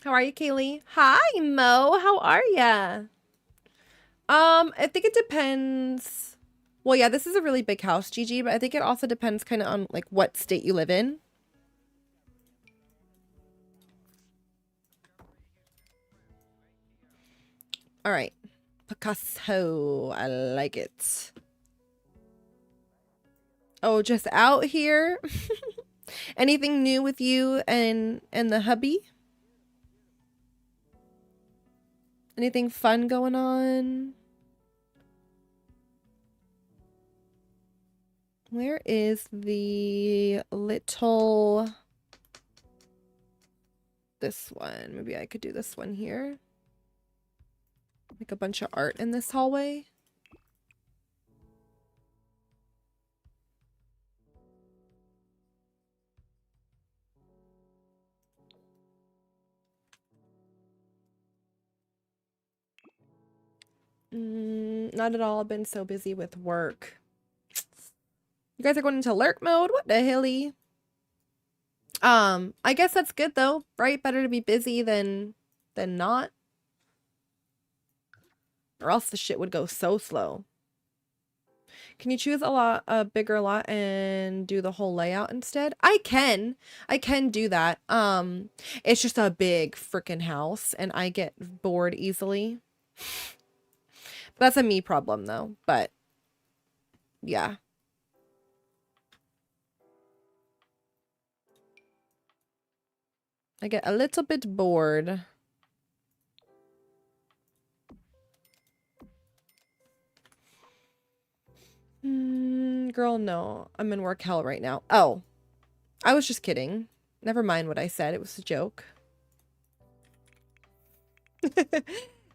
How are you, Kaylee? Hi, Mo. How are ya? I think it depends. Well, yeah, this is a really big house, Gigi, but I think it also depends kind of on like what state you live in. All right. Picasso. I like it. Oh, just out here? Anything new with you and the hubby? Anything fun going on? Where is the little... This one. Maybe I could do this one here. Like a bunch of art in this hallway. Not at all. I've been so busy with work. You guys are going into lurk mode? What the helly? I guess that's good though, right? Better to be busy than not. Or else the shit would go so slow. Can you choose a bigger lot and do the whole layout instead? I can do that. It's just a big freaking house and I get bored easily. That's a me problem though, but yeah. I get a little bit bored. Girl, no. I'm in work hell right now. Oh, I was just kidding. Never mind what I said. It was a joke.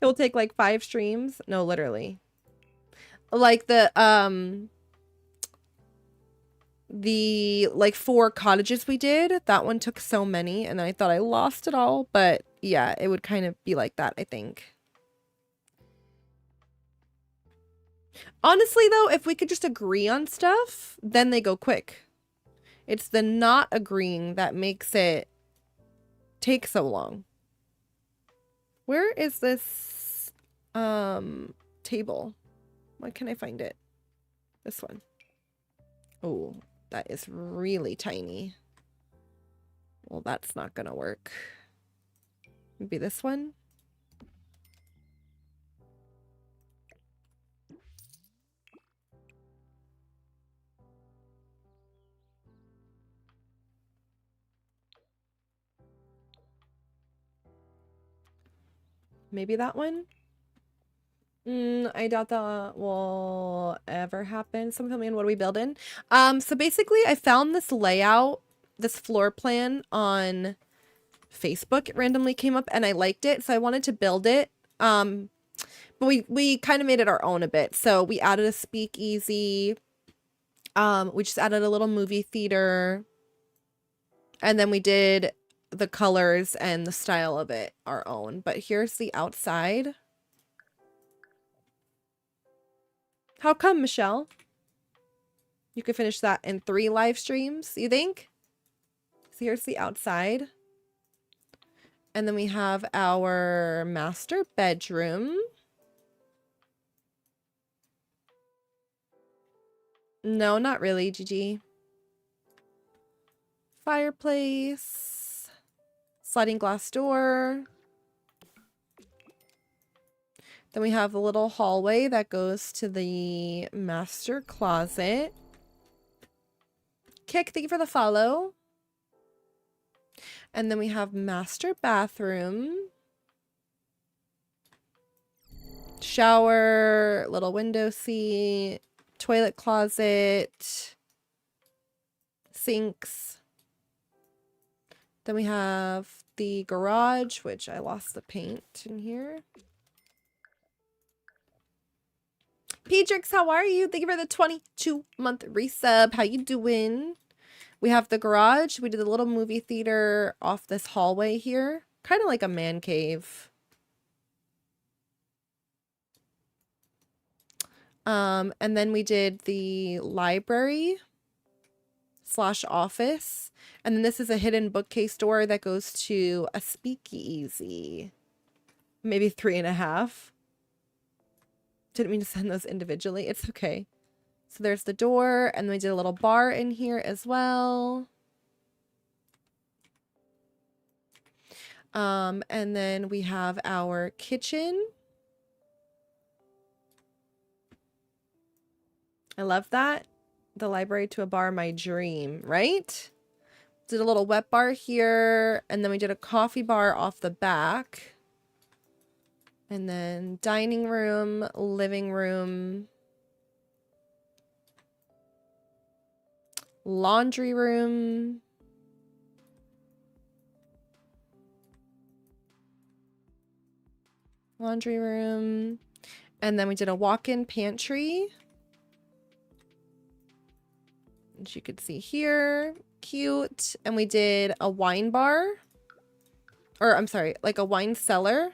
It'll take like 5 streams. No, literally. Like the like 4 cottages we did. That one took so many and I thought I lost it all. But yeah, it would kind of be like that, I think. Honestly, though, if we could just agree on stuff, then they go quick. It's the not agreeing that makes it take so long. Where is this table? Why can't I find it? This one. Oh, that is really tiny. Well, that's not gonna work. Maybe this one? Maybe that one? I doubt that will ever happen. Someone tell me, what are we building? So basically I found this layout, this floor plan on Facebook. It randomly came up and I liked it, so I wanted to build it. But we kind of made it our own a bit. So we added a speakeasy. We just added a little movie theater. And then we did the colors and the style of it our own. But here's the outside. How come, Michelle? You could finish that in 3 live streams, you think? So here's the outside. And then we have our master bedroom. No, not really, Gigi. Fireplace. Sliding glass door. Then we have a little hallway that goes to the master closet. Kick, thank you for the follow. And then we have master bathroom. Shower, little window seat, toilet closet, sinks. Then we have the garage, which I lost the paint in here. Pedrix, how are you? Thank you for the 22-month resub. How you doing? We have the garage. We did a little movie theater off this hallway here. Kind of like a man cave. And then we did the library / office. And then this is a hidden bookcase door that goes to a speakeasy. Maybe 3.5. Didn't mean to send those individually. It's okay. So there's the door, and then we did a little bar in here as well. And then we have our kitchen. I love that. The library to a bar, my dream, right? Did a little wet bar here, and then we did a coffee bar off the back. And then dining room, living room, laundry room, and then we did a walk-in pantry. As you could see here, cute. And we did a wine bar, or I'm sorry, like a wine cellar.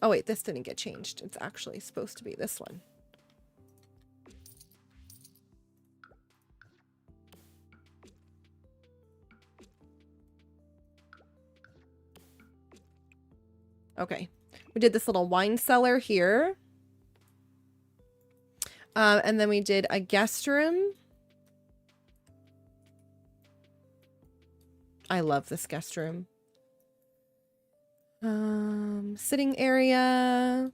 Oh wait, this didn't get changed. It's actually supposed to be this one. Okay, we did this little wine cellar here. And then we did a guest room. I love this guest room. Sitting area,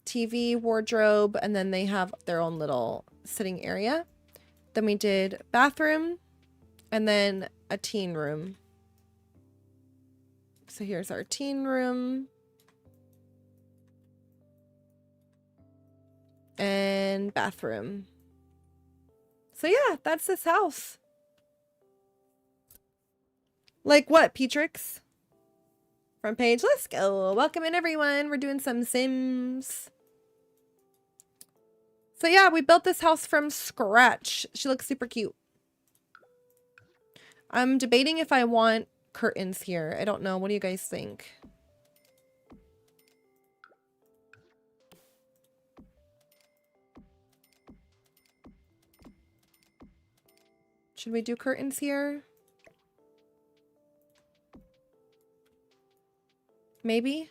TV, wardrobe, and then they have their own little sitting area. Then we did bathroom, and then a teen room. So here's our teen room. And bathroom. So yeah, that's this house. Like what, Petrix? Front page, let's go. Welcome in, everyone. We're doing some Sims. So yeah, we built this house from scratch. She looks super cute. I'm debating if I want curtains here. I don't know. What do you guys think? Should we do curtains here? Maybe?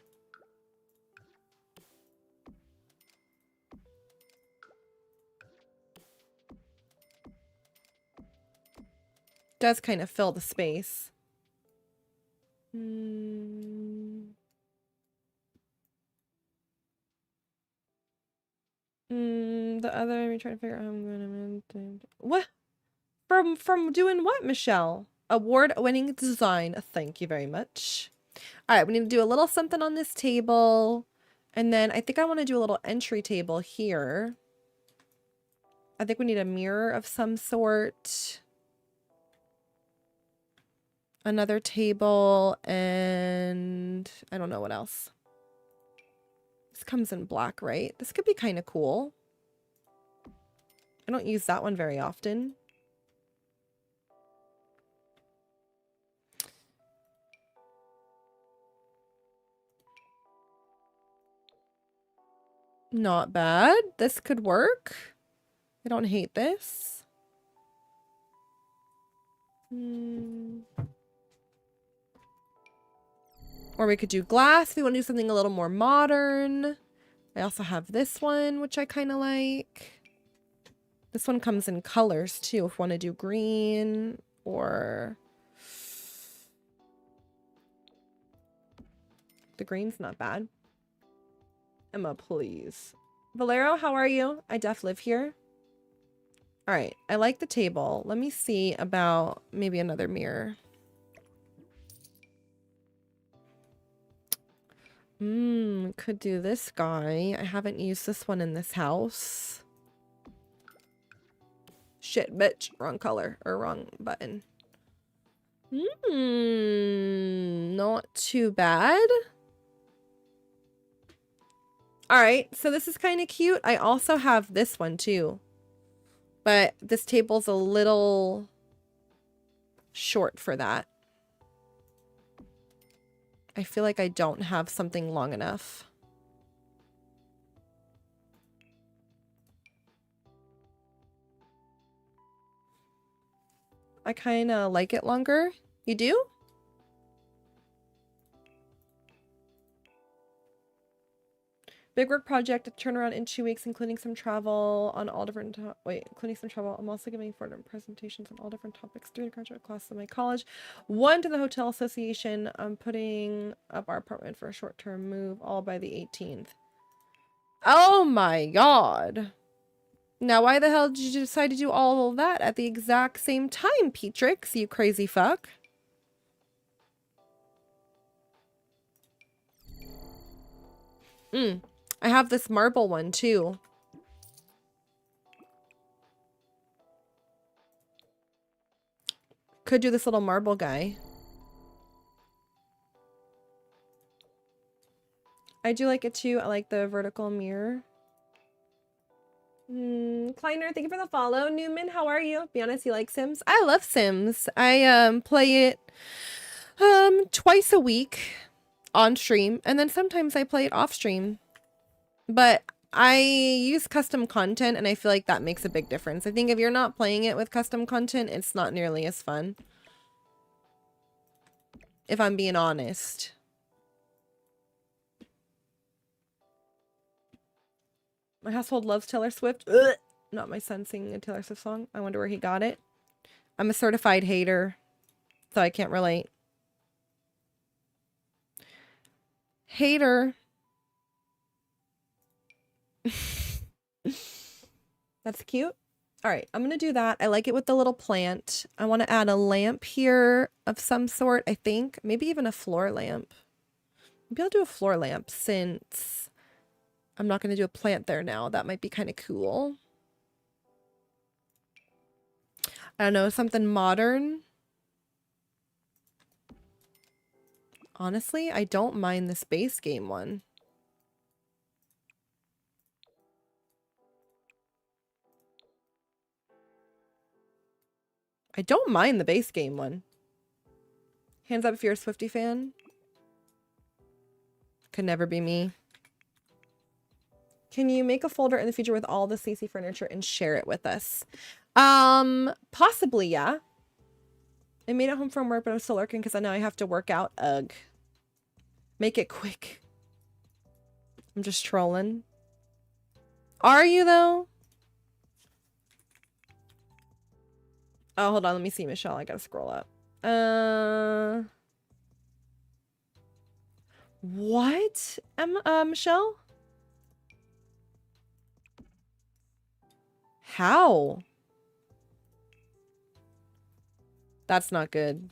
Does kind of fill the space. The other, I'm trying to figure out how I'm gonna... What? From doing what, Michelle? Award-winning design. Thank you very much. All right, we need to do a little something on this table. And then I think I want to do a little entry table here. I think we need a mirror of some sort. Another table, and I don't know what else. This comes in black, right? This could be kind of cool. I don't use that one very often. Not bad. This could work. I don't hate this. Or we could do glass. We want to do something a little more modern. I also have this one, which I kind of like. This one comes in colors too, if we want to do green or... The green's not bad. Emma, please. Valero, how are you? I def live here. All right, I like the table. Let me see about maybe another mirror. Could do this guy. I haven't used this one in this house. Shit, bitch. Wrong color or wrong button. Not too bad. All right, so this is kind of cute. I also have this one too. But this table's a little short for that. I feel like I don't have something long enough. I kind of like it longer. You do? Big work project, a turnaround in 2 weeks, including some travel on all different including some travel. I'm also giving 4 different presentations on all different topics, 3 graduate classes in my college, 1 to the hotel association. I'm putting up our apartment for a short-term move, all by the 18th. Oh my god. Now why the hell did you decide to do all of that at the exact same time, Petrix, you crazy fuck? I have this marble one too. Could do this little marble guy. I do like it too. I like the vertical mirror. Kleiner, thank you for the follow. Newman, how are you? Be honest, you like Sims? I love Sims. I play it twice a week on stream, and then sometimes I play it off stream. But I use custom content, and I feel like that makes a big difference. I think if you're not playing it with custom content, it's not nearly as fun. If I'm being honest. My household loves Taylor Swift. Ugh. Not my son singing a Taylor Swift song. I wonder where he got it. I'm a certified hater, so I can't relate. Hater. That's cute. All right, I'm going to do that. I like it with the little plant. I want to add a lamp here of some sort, I think. Maybe even a floor lamp. Maybe I'll do a floor lamp since I'm not going to do a plant there now. That might be kind of cool. I don't know, something modern. Honestly, I don't mind this base game one. I don't mind the base game one. Hands up if you're a Swiftie fan. Could never be me. Can you make a folder in the future with all the CC furniture and share it with us? Possibly, yeah. I made it home from work, but I'm still lurking because I know I have to work out. Ugh. Make it quick. I'm just trolling. Are you, though? Oh, hold on. Let me see, Michelle. I gotta scroll up. What? Michelle? How? That's not good.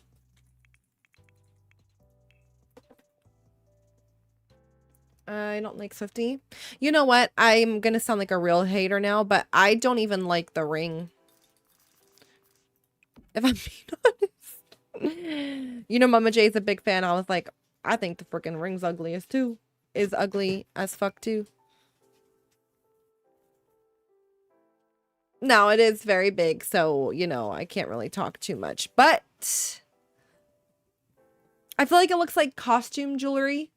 I don't like Swiftie. You know what? I'm gonna sound like a real hater now, but I don't even like the ring. If I'm being honest. You know, Mama J's a big fan. I was like, I think the freaking ring's ugliest too. Is ugly as fuck too. No, it is very big, so, you know, I can't really talk too much. But I feel like it looks like costume jewelry.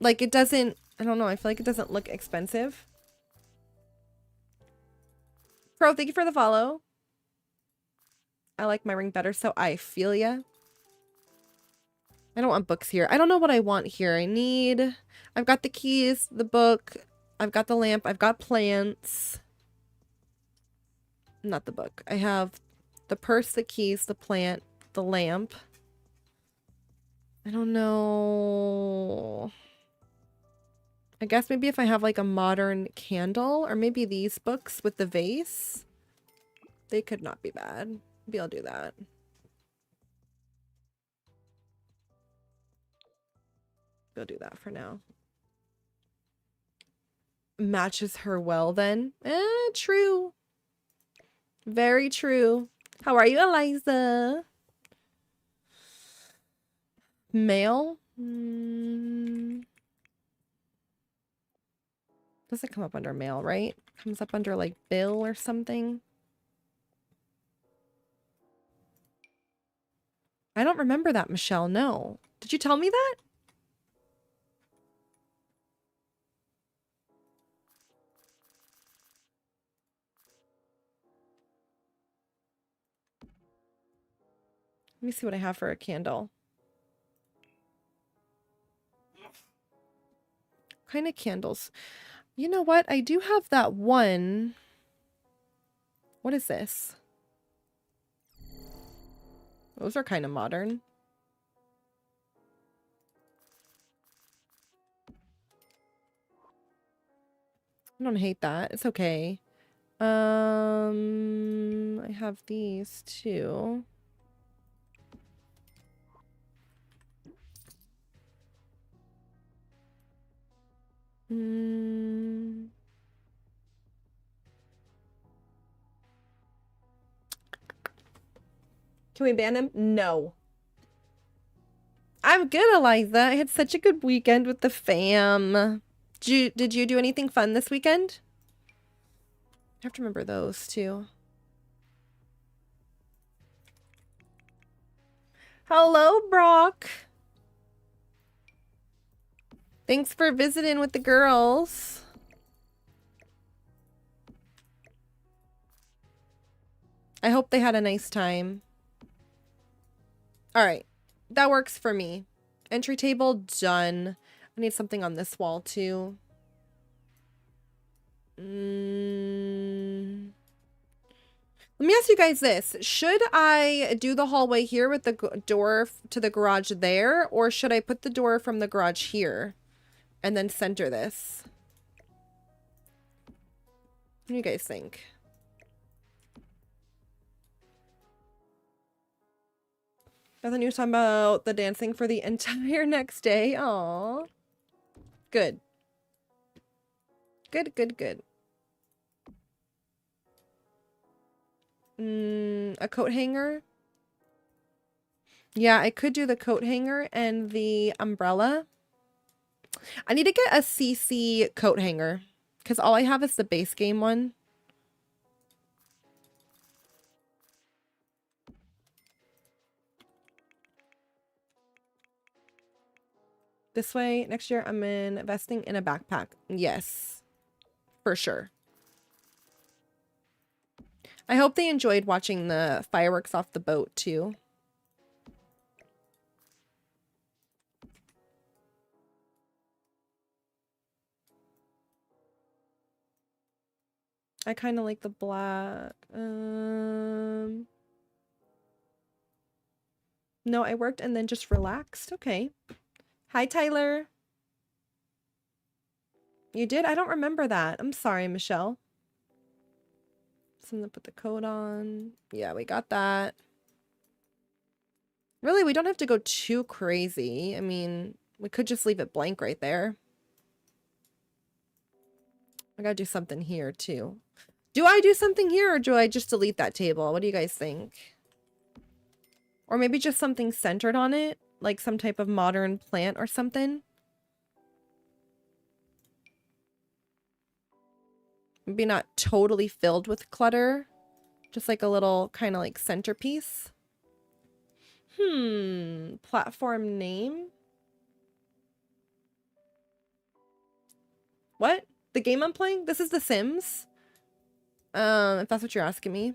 Like, it doesn't, I don't know, I feel like it doesn't look expensive. Pro, thank you for the follow. I like my ring better, so I feel ya. I don't want books here. I don't know what I want here. I've got the keys, the book, I've got the lamp, I've got plants. Not the book. I have the purse, the keys, the plant, the lamp. I don't know. I guess maybe if I have like a modern candle, or maybe these books with the vase, they could not be bad. Maybe I'll do that. Go do that for now. Matches her well then. True. Very true. How are you, Eliza? Male? Doesn't come up under mail, right? Comes up under like bill or something. I don't remember that, Michelle. No. Did you tell me that? Let me see what I have for a candle. What kind of candles? You know what? I do have that one. What is this? Those are kind of modern. I don't hate that. It's okay. I have these too. Can we ban him? No. I'm good, Eliza. I had such a good weekend with the fam. Did you do anything fun this weekend? I have to remember those too. Hello, Brock. Thanks for visiting with the girls. I hope they had a nice time. All right. That works for me. Entry table done. I need something on this wall too. Let me ask you guys this. Should I do the hallway here with the door to the garage there? Or should I put the door from the garage here and then center this? What do you guys think? Nothing new talking about the dancing for the entire next day. Aw. Good. Good, good, good. A coat hanger? Yeah, I could do the coat hanger and the umbrella. I need to get a CC coat hanger because all I have is the base game one. This way, next year I'm investing in a backpack. Yes, for sure. I hope they enjoyed watching the fireworks off the boat too. I kind of like the black. No, I worked and then just relaxed. Okay. Hi, Tyler. You did? I don't remember that. I'm sorry, Michelle. Something to put the coat on. Yeah, we got that. Really, we don't have to go too crazy. I mean, we could just leave it blank right there. I gotta do something here too. Do I do something here or do I just delete that table? What do you guys think? Or maybe just something centered on it, like some type of modern plant or something. Maybe not totally filled with clutter, just like a little kind of like centerpiece. Platform name? What? The game I'm playing? This is The Sims. If that's what you're asking me.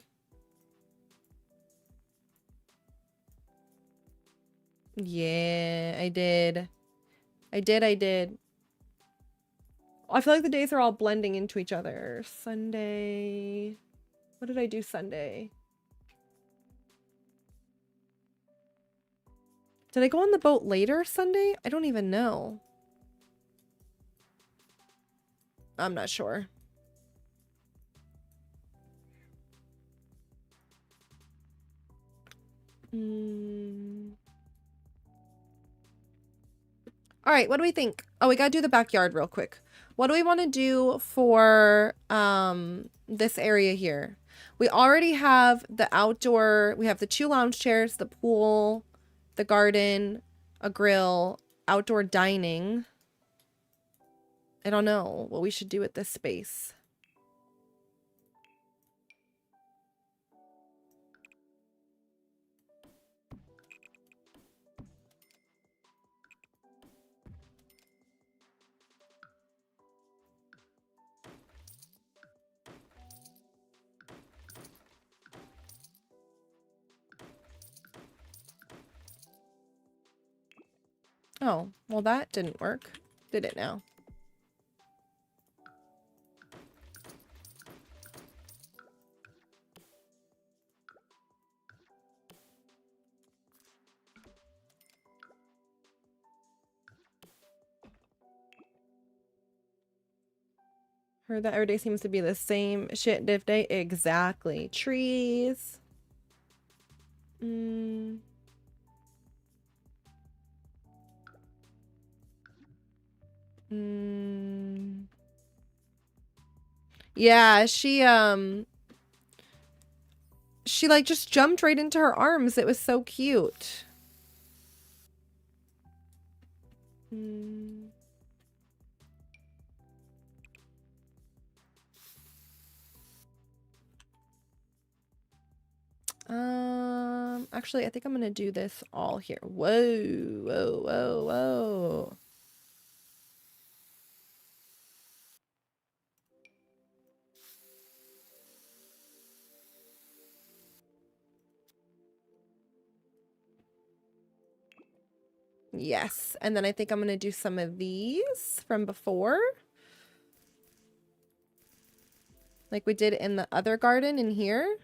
Yeah, I did. I did. I feel like the days are all blending into each other. Sunday. What did I do Sunday? Did I go on the boat later Sunday? I don't even know. I'm not sure. All right, what do we think? Oh, we gotta do the backyard real quick. What do we want to do for this area here? We already have the outdoor, we have the 2 lounge chairs, the pool, the garden, a grill, outdoor dining. I don't know what we should do with this space. Oh, well that didn't work. Did it now? Heard that every day seems to be the same shit diff day. Exactly. Trees. Mm. Mm. Yeah, she like just jumped right into her arms. It was so cute. Mm. Actually, I think I'm gonna do this all here. Whoa, whoa, whoa, whoa. Yes, and then I think I'm gonna do some of these from before. Like we did in the other garden in here.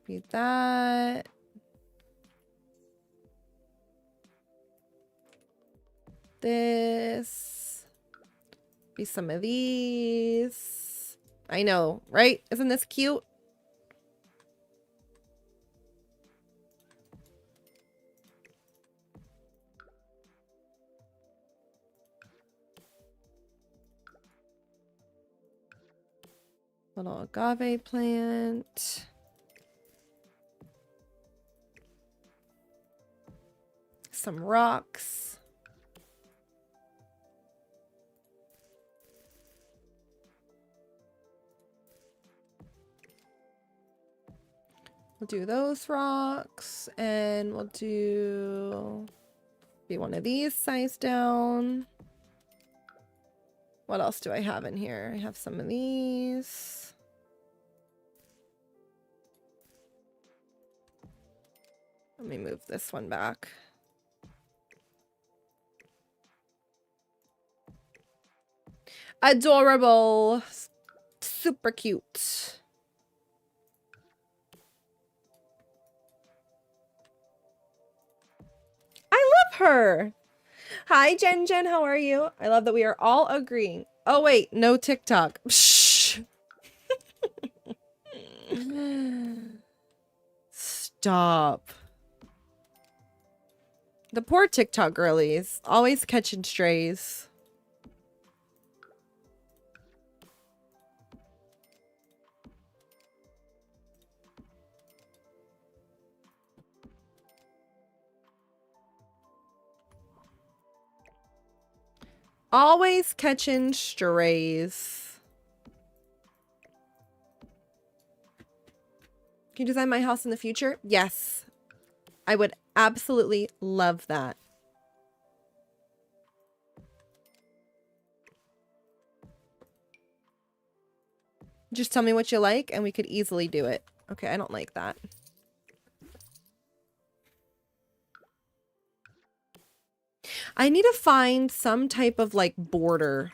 Be that. This. Be some of these. I know, right? Isn't this cute? Little agave plant. Some rocks. We'll do those rocks, and we'll do be one of these size down. What else do I have in here? I have some of these. Let me move this one back. Adorable. Super cute. I love her. Hi, Jen Jen. How are you? I love that we are all agreeing. Oh, wait. No TikTok. Shh. Stop. The poor TikTok girlies. Always catching strays. Always catching strays. Can you design my house in the future? Yes. I would absolutely love that. Just tell me what you like and we could easily do it. Okay, I don't like that. I need to find some type of like border.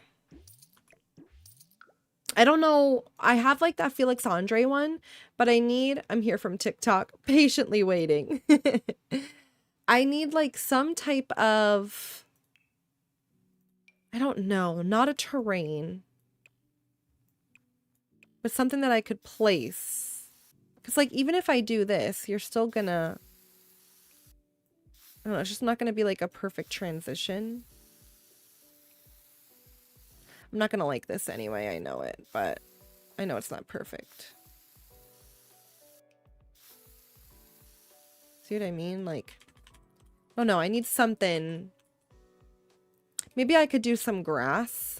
I don't know. I have like that Felix Andre one, but I'm here from TikTok, patiently waiting. I need like some type of, I don't know, not a terrain, but something that I could place. Because like, even if I do this, you're still gonna, I don't know, it's just not gonna be like a perfect transition. I'm not gonna like this anyway, I know it, but I know it's not perfect. See what I mean? Like, oh no, I need something Maybe I could do some grass.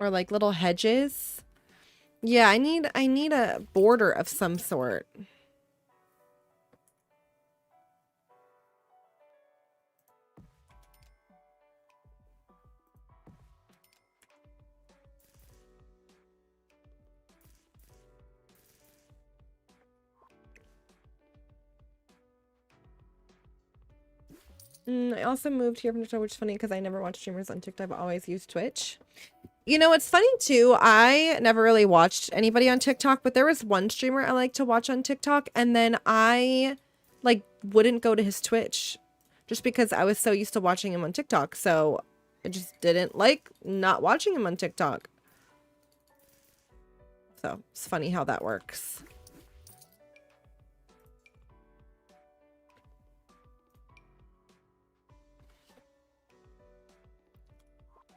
Or like little hedges. Yeah, I need a border of some sort. I also moved here from TikTok, which is funny because I never watch streamers on TikTok. I've always used Twitch. You know, it's funny too. I never really watched anybody on TikTok, but there was one streamer I like to watch on TikTok, and then I like wouldn't go to his Twitch just because I was so used to watching him on TikTok. So I just didn't like not watching him on TikTok. So it's funny how that works.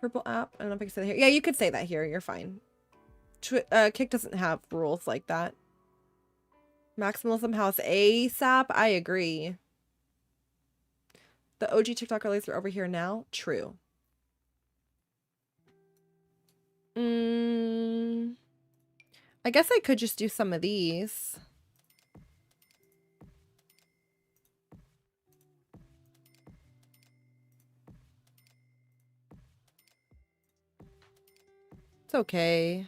Purple app. I don't know if I can say that here. Yeah, you could say that here. You're fine. Kick doesn't have rules like that. Maximalism House ASAP. I agree. The OG TikTok girlies are over here now. True. I guess I could just do some of these. It's okay.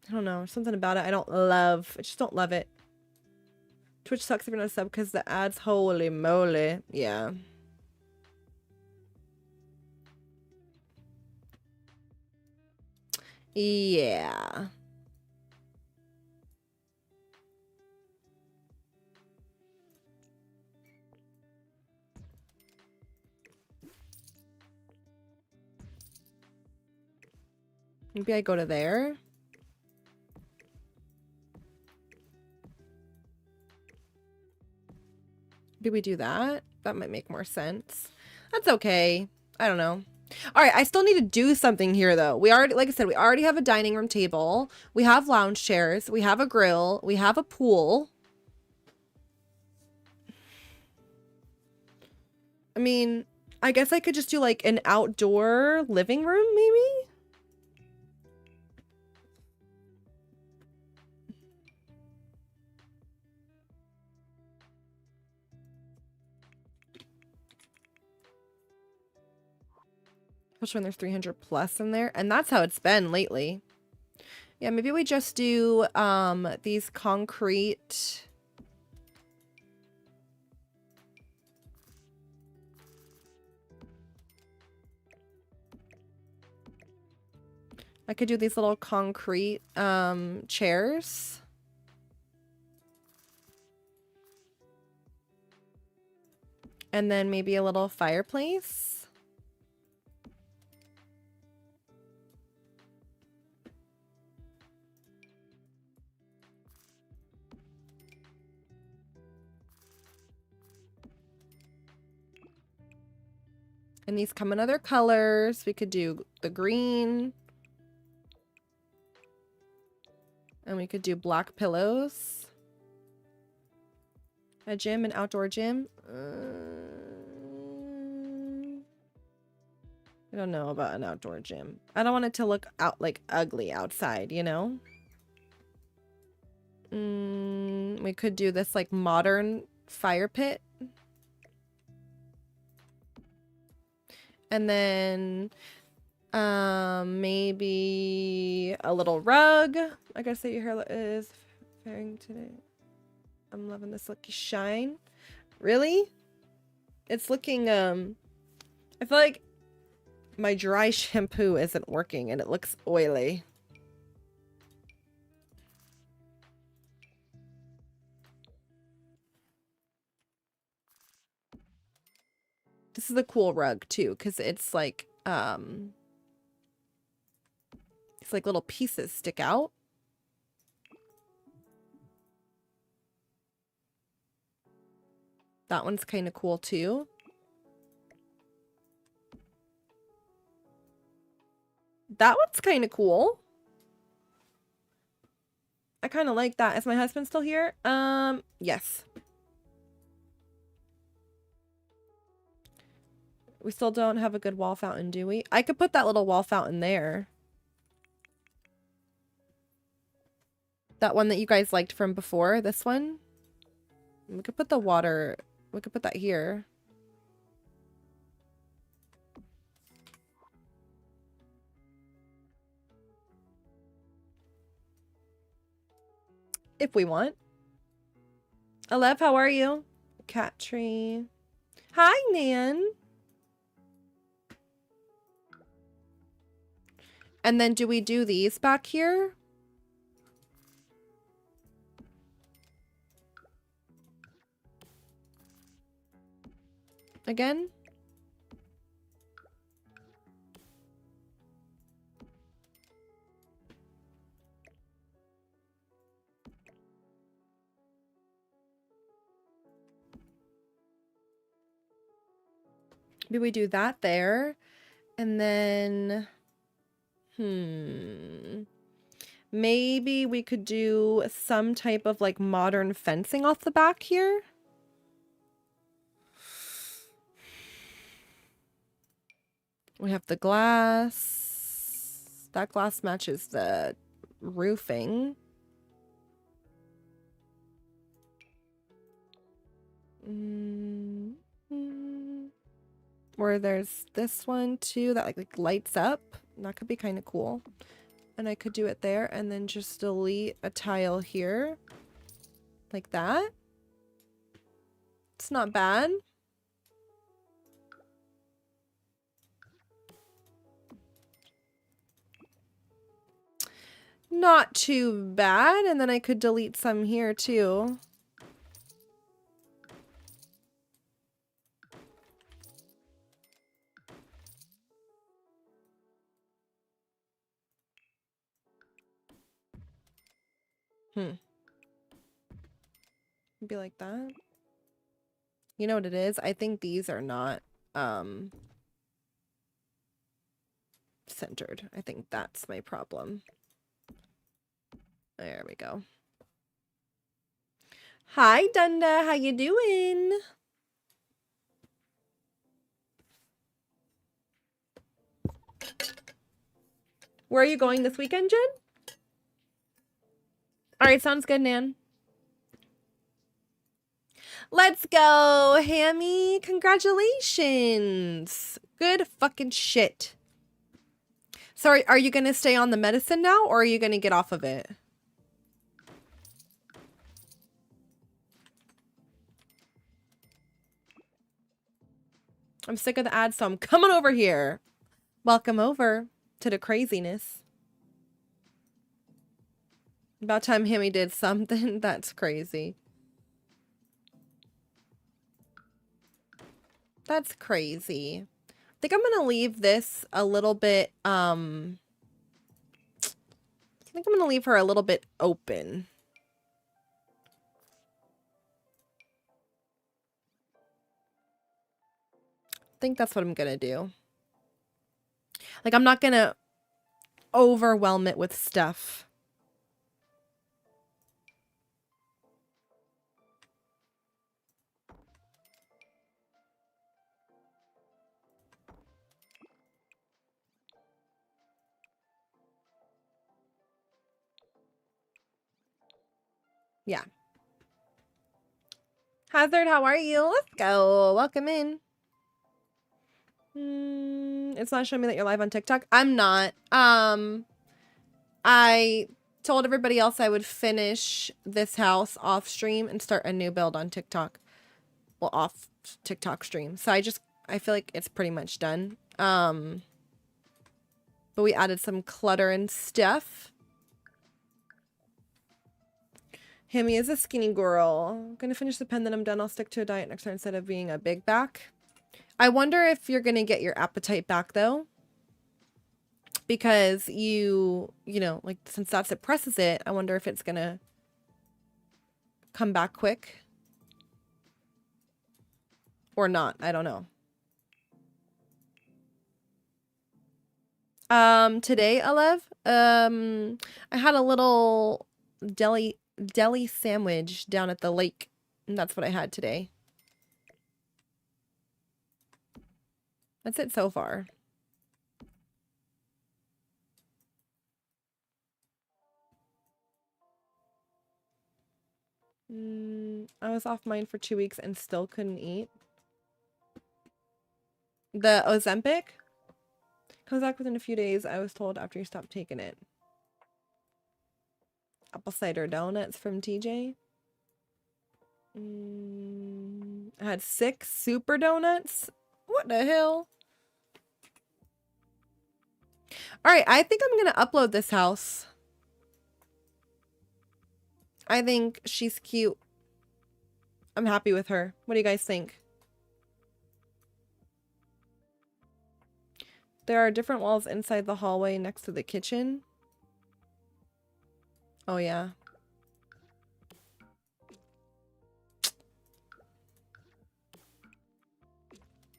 I don't know. Something about it I don't love. I just don't love it. Twitch sucks if you're not a sub because the ads, holy moly. Yeah. Yeah. Maybe I go to there. Do we do that? That might make more sense. That's okay. I don't know. All right, I still need to do something here though. We already, like I said, we already have a dining room table. We have lounge chairs. We have a grill. We have a pool. I mean, I guess I could just do like an outdoor living room maybe? Especially when there's 300 plus in there. And that's how it's been lately. Yeah, maybe we just do these concrete... I could do these little concrete chairs. And then maybe a little fireplace. And these come in other colors. We could do the green. And we could do black pillows. A gym, an outdoor gym. I don't know about an outdoor gym. I don't want it to look out like ugly outside, you know? We could do this like modern fire pit. And then maybe a little rug. I gotta say your hair is fairing today. I'm loving this lucky shine. Really? It's looking I feel like my dry shampoo isn't working and it looks oily. This is a cool rug too, because it's like little pieces stick out. That one's kind of cool too. That one's kind of cool. I kind of like that. Is my husband still here? Yes. We still don't have a good wall fountain, do we? I could put that little wall fountain there. That one that you guys liked from before, this one. We could put the water, we could put that here. If we want. Alev, how are you? Cat tree. Hi, Nan. And then do we do these back here? Again? Maybe we do that there. And then... Maybe we could do some type of like modern fencing off the back here. We have the glass. That glass matches the roofing. Where there's this one too that like lights up. That could be kind of cool. And I could do it there and then just delete a tile here. Like that. It's not bad. Not too bad. And then I could delete some here too. Be like that. You know what it is? I think these are not centered. I think that's my problem. There we go. Hi, Dunda. How you doing? Where are you going this weekend, Jen? All right, sounds good, Nan. Let's go, Hammy. Congratulations. Good fucking shit. Sorry, are you going to stay on the medicine now or are you going to get off of it? I'm sick of the ads, so I'm coming over here. Welcome over to the craziness. About time Hammy did something. That's crazy. That's crazy. I think I'm gonna leave this a little bit, I think I'm gonna leave her a little bit open. I think that's what I'm gonna do. Like, I'm not gonna overwhelm it with stuff. Yeah. Hazard, how are you? Let's go. Welcome in. It's not showing me that you're live on TikTok. I'm not. I told everybody else I would finish this house off stream and start a new build on TikTok. Well, off TikTok stream. So I feel like it's pretty much done. But we added some clutter and stuff. Hammy is a skinny girl. I'm gonna finish the pen, then I'm done. I'll stick to a diet next time instead of being a big back. I wonder if you're gonna get your appetite back though. Because you know, like since that suppresses it, I wonder if it's gonna come back quick. Or not. I don't know. Today, Alev, I had a little deli sandwich down at the lake, and that's what I had today. That's it so far. I was off mine for 2 weeks and still couldn't eat. The Ozempic comes back within a few days. I was told after you stopped taking it. Apple cider donuts from TJ. I had 6 super donuts. What the hell? All right, I think I'm gonna upload this house. I think she's cute. I'm happy with her. What do you guys think? There are different walls inside the hallway next to the kitchen. Oh, yeah.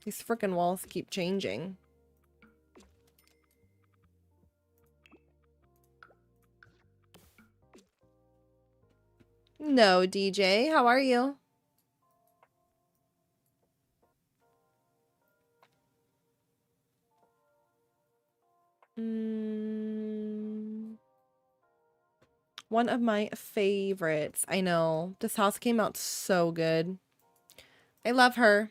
These frickin' walls keep changing. No, DJ. How are you? One of my favorites. I know. This house came out so good. I love her.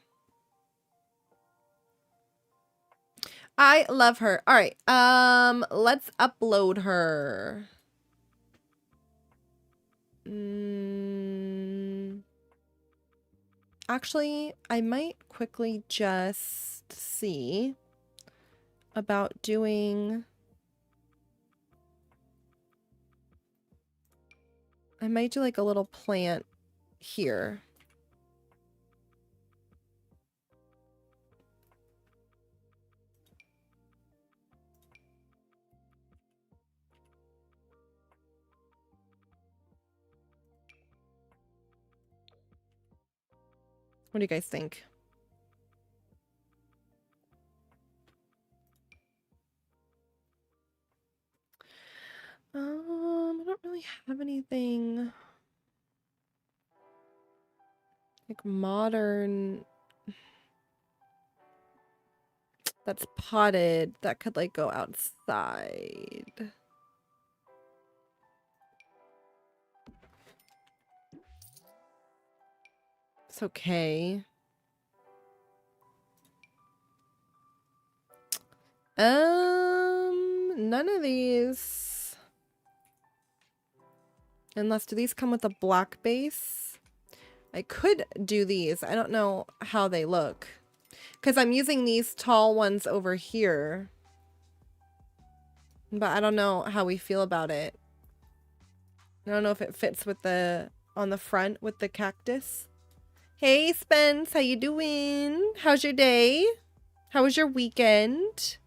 I love her. All right. Let's upload her. Actually, I might quickly just see about doing... I might do like a little plant here. What do you guys think? I don't really have anything like modern that's potted that could like go outside. It's okay. None of these. Unless, do these come with a black base? I could do these. I don't know how they look. Because I'm using these tall ones over here. But I don't know how we feel about it. I don't know if it fits with the, on the front with the cactus. Hey, Spence, how you doing? How's your day? How was your weekend?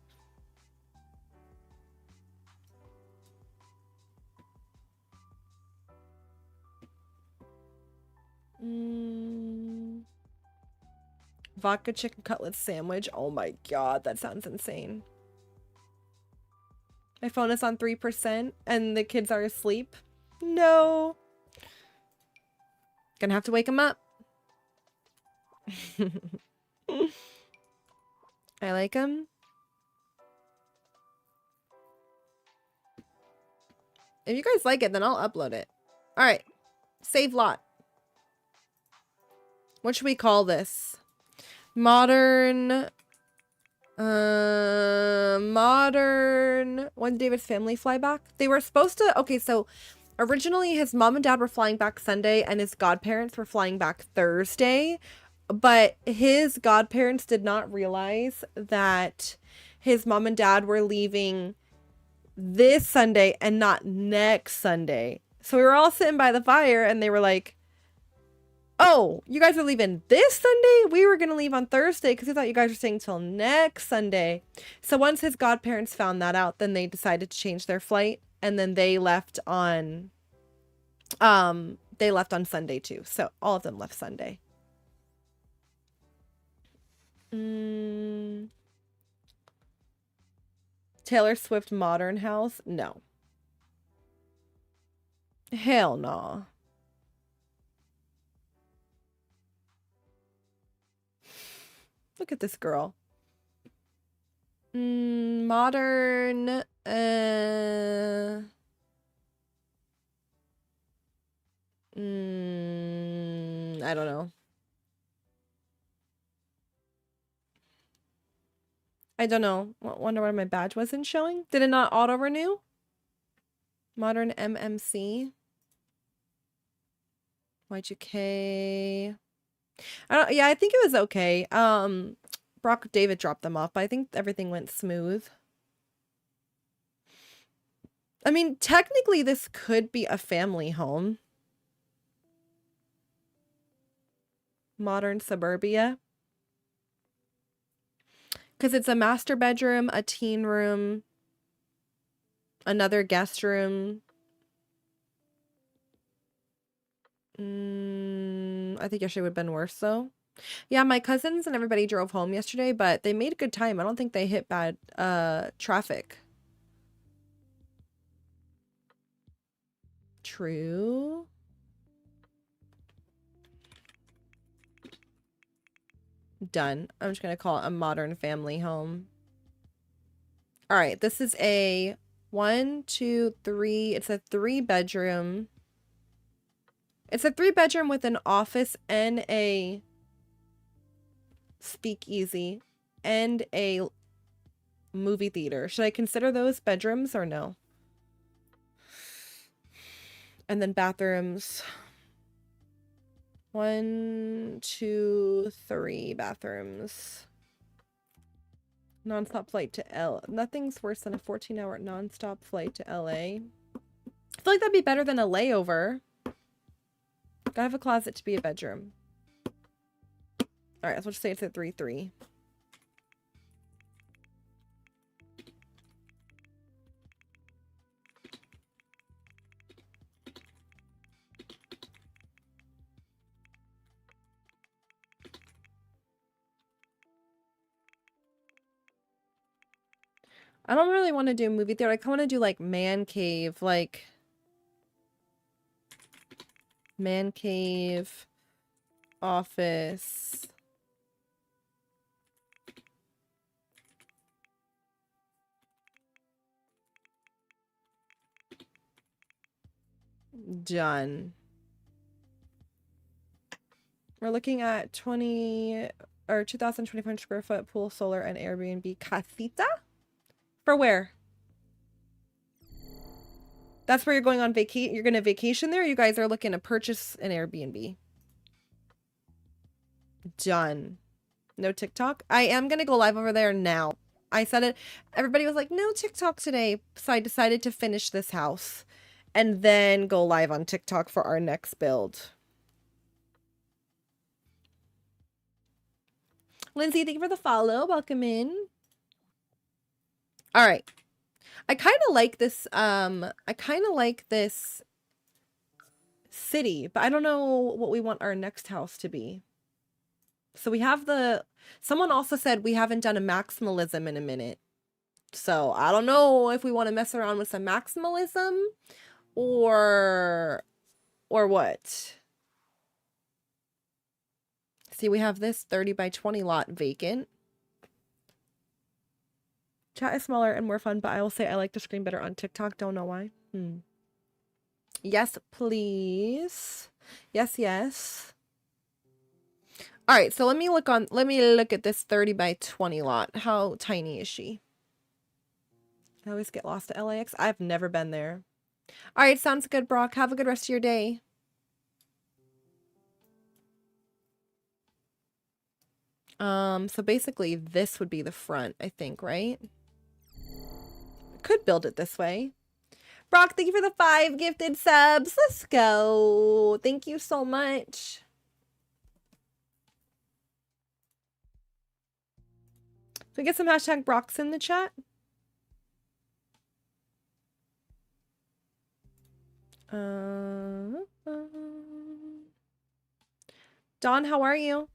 Vodka chicken cutlet sandwich. Oh my god, that sounds insane. My phone is on 3% and the kids are asleep. No. Gonna have to wake them up. I like them. If you guys like it, then I'll upload it. All right. Save lot. What should we call this? Modern. Modern. When David's family fly back? They were supposed to. Okay, so originally his mom and dad were flying back Sunday and his godparents were flying back Thursday. But his godparents did not realize that his mom and dad were leaving this Sunday and not next Sunday. So we were all sitting by the fire and they were like, oh, you guys are leaving this Sunday? We were going to leave on Thursday because we thought you guys were staying till next Sunday. So once his godparents found that out, then they decided to change their flight and then they left on Sunday too. So all of them left Sunday. Mm, Taylor Swift modern house? No. Hell no. Look at this girl. Modern. I don't know. I don't know. Wonder why my badge wasn't showing. Did it not auto renew? Modern MMC. Y2K. Yeah, I think it was okay. Brock David dropped them off, but I think everything went smooth. I mean, technically this could be a family home. Modern suburbia. Because it's a master bedroom, a teen room, another guest room. I think yesterday would have been worse though. Yeah, my cousins and everybody drove home yesterday, but they made a good time. I don't think they hit bad traffic. True. Done. I'm just gonna call it a modern family home. All right, this is a 1, 2, 3. It's a 3-bedroom. It's a 3-bedroom with an office and a speakeasy and a movie theater. Should I consider those bedrooms or no? And then bathrooms. 1, 2, 3 bathrooms. Non-stop flight to L. Nothing's worse than a 14-hour non-stop flight to LA. I feel like that'd be better than a layover. Gotta have a closet to be a bedroom. All right, so we'll just say it's a 3-3. I don't really want to do a movie theater. I kind of want to do like man cave, office. Done. We're looking at 2,025 square foot pool, solar, and Airbnb casita. For where? That's where you're going on vacation. You're going to vacation there? You guys are looking to purchase an Airbnb. Done. No TikTok? I am going to go live over there now. I said it. Everybody was like, no TikTok today. So I decided to finish this house and then go live on TikTok for our next build. Lindsay, thank you for the follow. Welcome in. All right. I kind of like this city, but I don't know what we want our next house to be. So we have someone also said we haven't done a maximalism in a minute. So I don't know if we want to mess around with some maximalism or what. See, we have this 30 by 20 lot vacant. Chat is smaller and more fun, but I will say I like the screen better on TikTok. Don't know why. Yes, please. Yes, yes. All right, so let me look at this 30 by 20 lot. How tiny is she? I always get lost at LAX. I've never been there. All right, sounds good, Brock. Have a good rest of your day. So basically this would be the front, I think, right? Could build it this way. Brock, thank you for the 5 gifted subs. Let's go. Thank you so much. Can we get some hashtag Brocks in the chat? Dawn, how are you?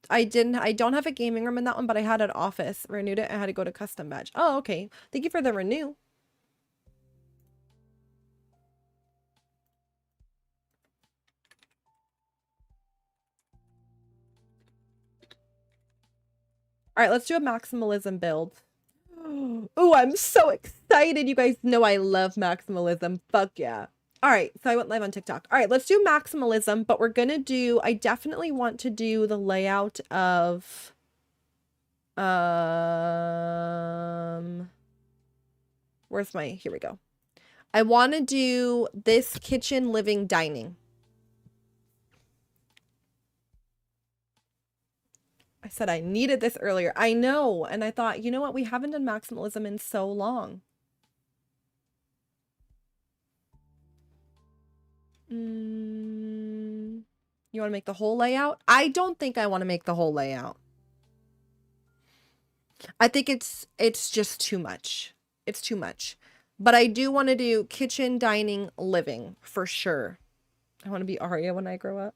I don't have a gaming room in that one, but I had an office. Renewed it. I had to go to custom badge. Oh, okay. Thank you for the renew. All right, let's do a maximalism build. Oh, I'm so excited. You guys know I love maximalism. Fuck yeah. All right, so I went live on TikTok. All right, let's do maximalism, but we're gonna do, I definitely want to do the layout of, where's my, here we go. I want to do this kitchen, living, dining. I said I needed this earlier. I know. And I thought, you know what? We haven't done maximalism in so long. You want to make the whole layout? I don't think I want to make the whole layout. I think it's just too much. It's too much. But I do want to do kitchen, dining, living for sure. I want to be Arya when I grow up.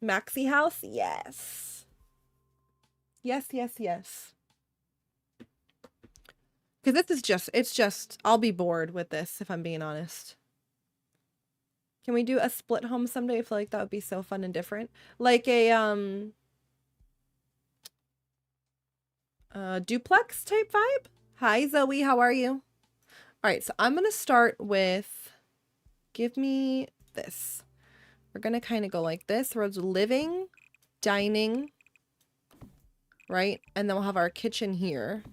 Maxi house? Yes. Yes, yes, yes. Because this is just, it's just, I'll be bored with this if I'm being honest. Can we do a split home someday? I feel like that would be so fun and different. Like a duplex type vibe. Hi, Zoe. How are you? All right, so I'm going to start with, give me this. We're going to kind of go like this. We're living, dining, right? And then we'll have our kitchen here.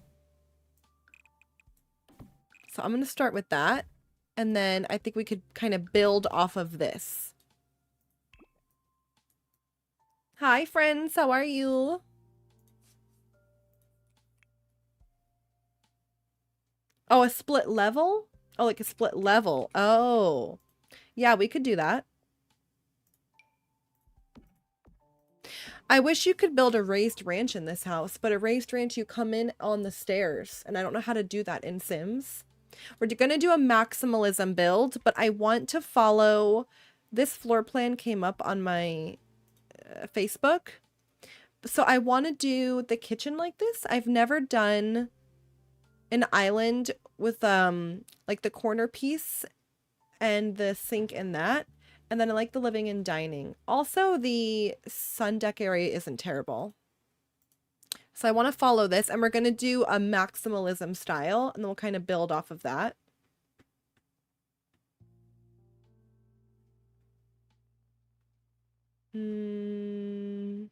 So I'm going to start with that. And then I think we could kind of build off of this. Hi, friends. How are you? Oh, a split level? Oh, like a split level. Oh, yeah, we could do that. I wish you could build a raised ranch in this house, but a raised ranch, you come in on the stairs, and I don't know how to do that in Sims. We're going to do a maximalism build, but I want to follow, this floor plan came up on my Facebook. So I want to do the kitchen like this. I've never done an island with like the corner piece and the sink in that. And then I like the living and dining. Also, the sun deck area isn't terrible. So I want to follow this, and we're going to do a maximalism style, and then we'll kind of build off of that. The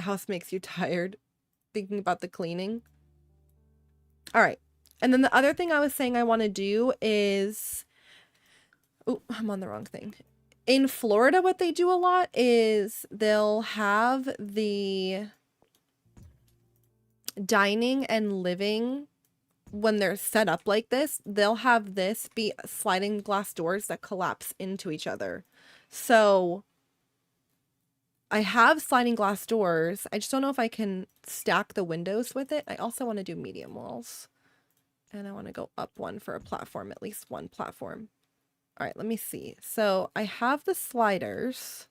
house makes you tired thinking about the cleaning. All right. And then the other thing I was saying I want to do is, oh, I'm on the wrong thing. In Florida, what they do a lot is they'll have the dining and living, when they're set up like this, they'll have this be sliding glass doors that collapse into each other. So I have sliding glass doors. I just don't know if I can stack the windows with it. I also want to do medium walls. And I want to go up one for a platform, at least one platform. All right, let me see. So I have the sliders.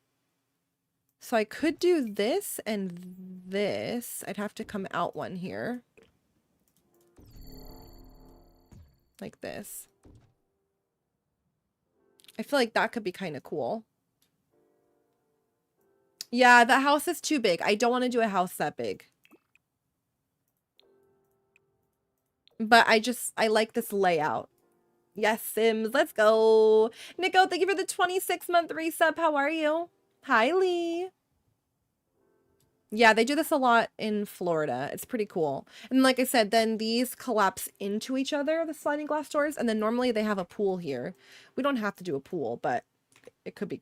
So I could do this and this. I'd have to come out one here. Like this. I feel like that could be kind of cool. Yeah, the house is too big. I don't want to do a house that big. But I like this layout. Yes, Sims, let's go. Nico, thank you for the 26-month resub. How are you? Hi, Lee. Yeah, they do this a lot in Florida. It's pretty cool. And like I said, then these collapse into each other, the sliding glass doors, and then normally they have a pool here. We don't have to do a pool, but it could be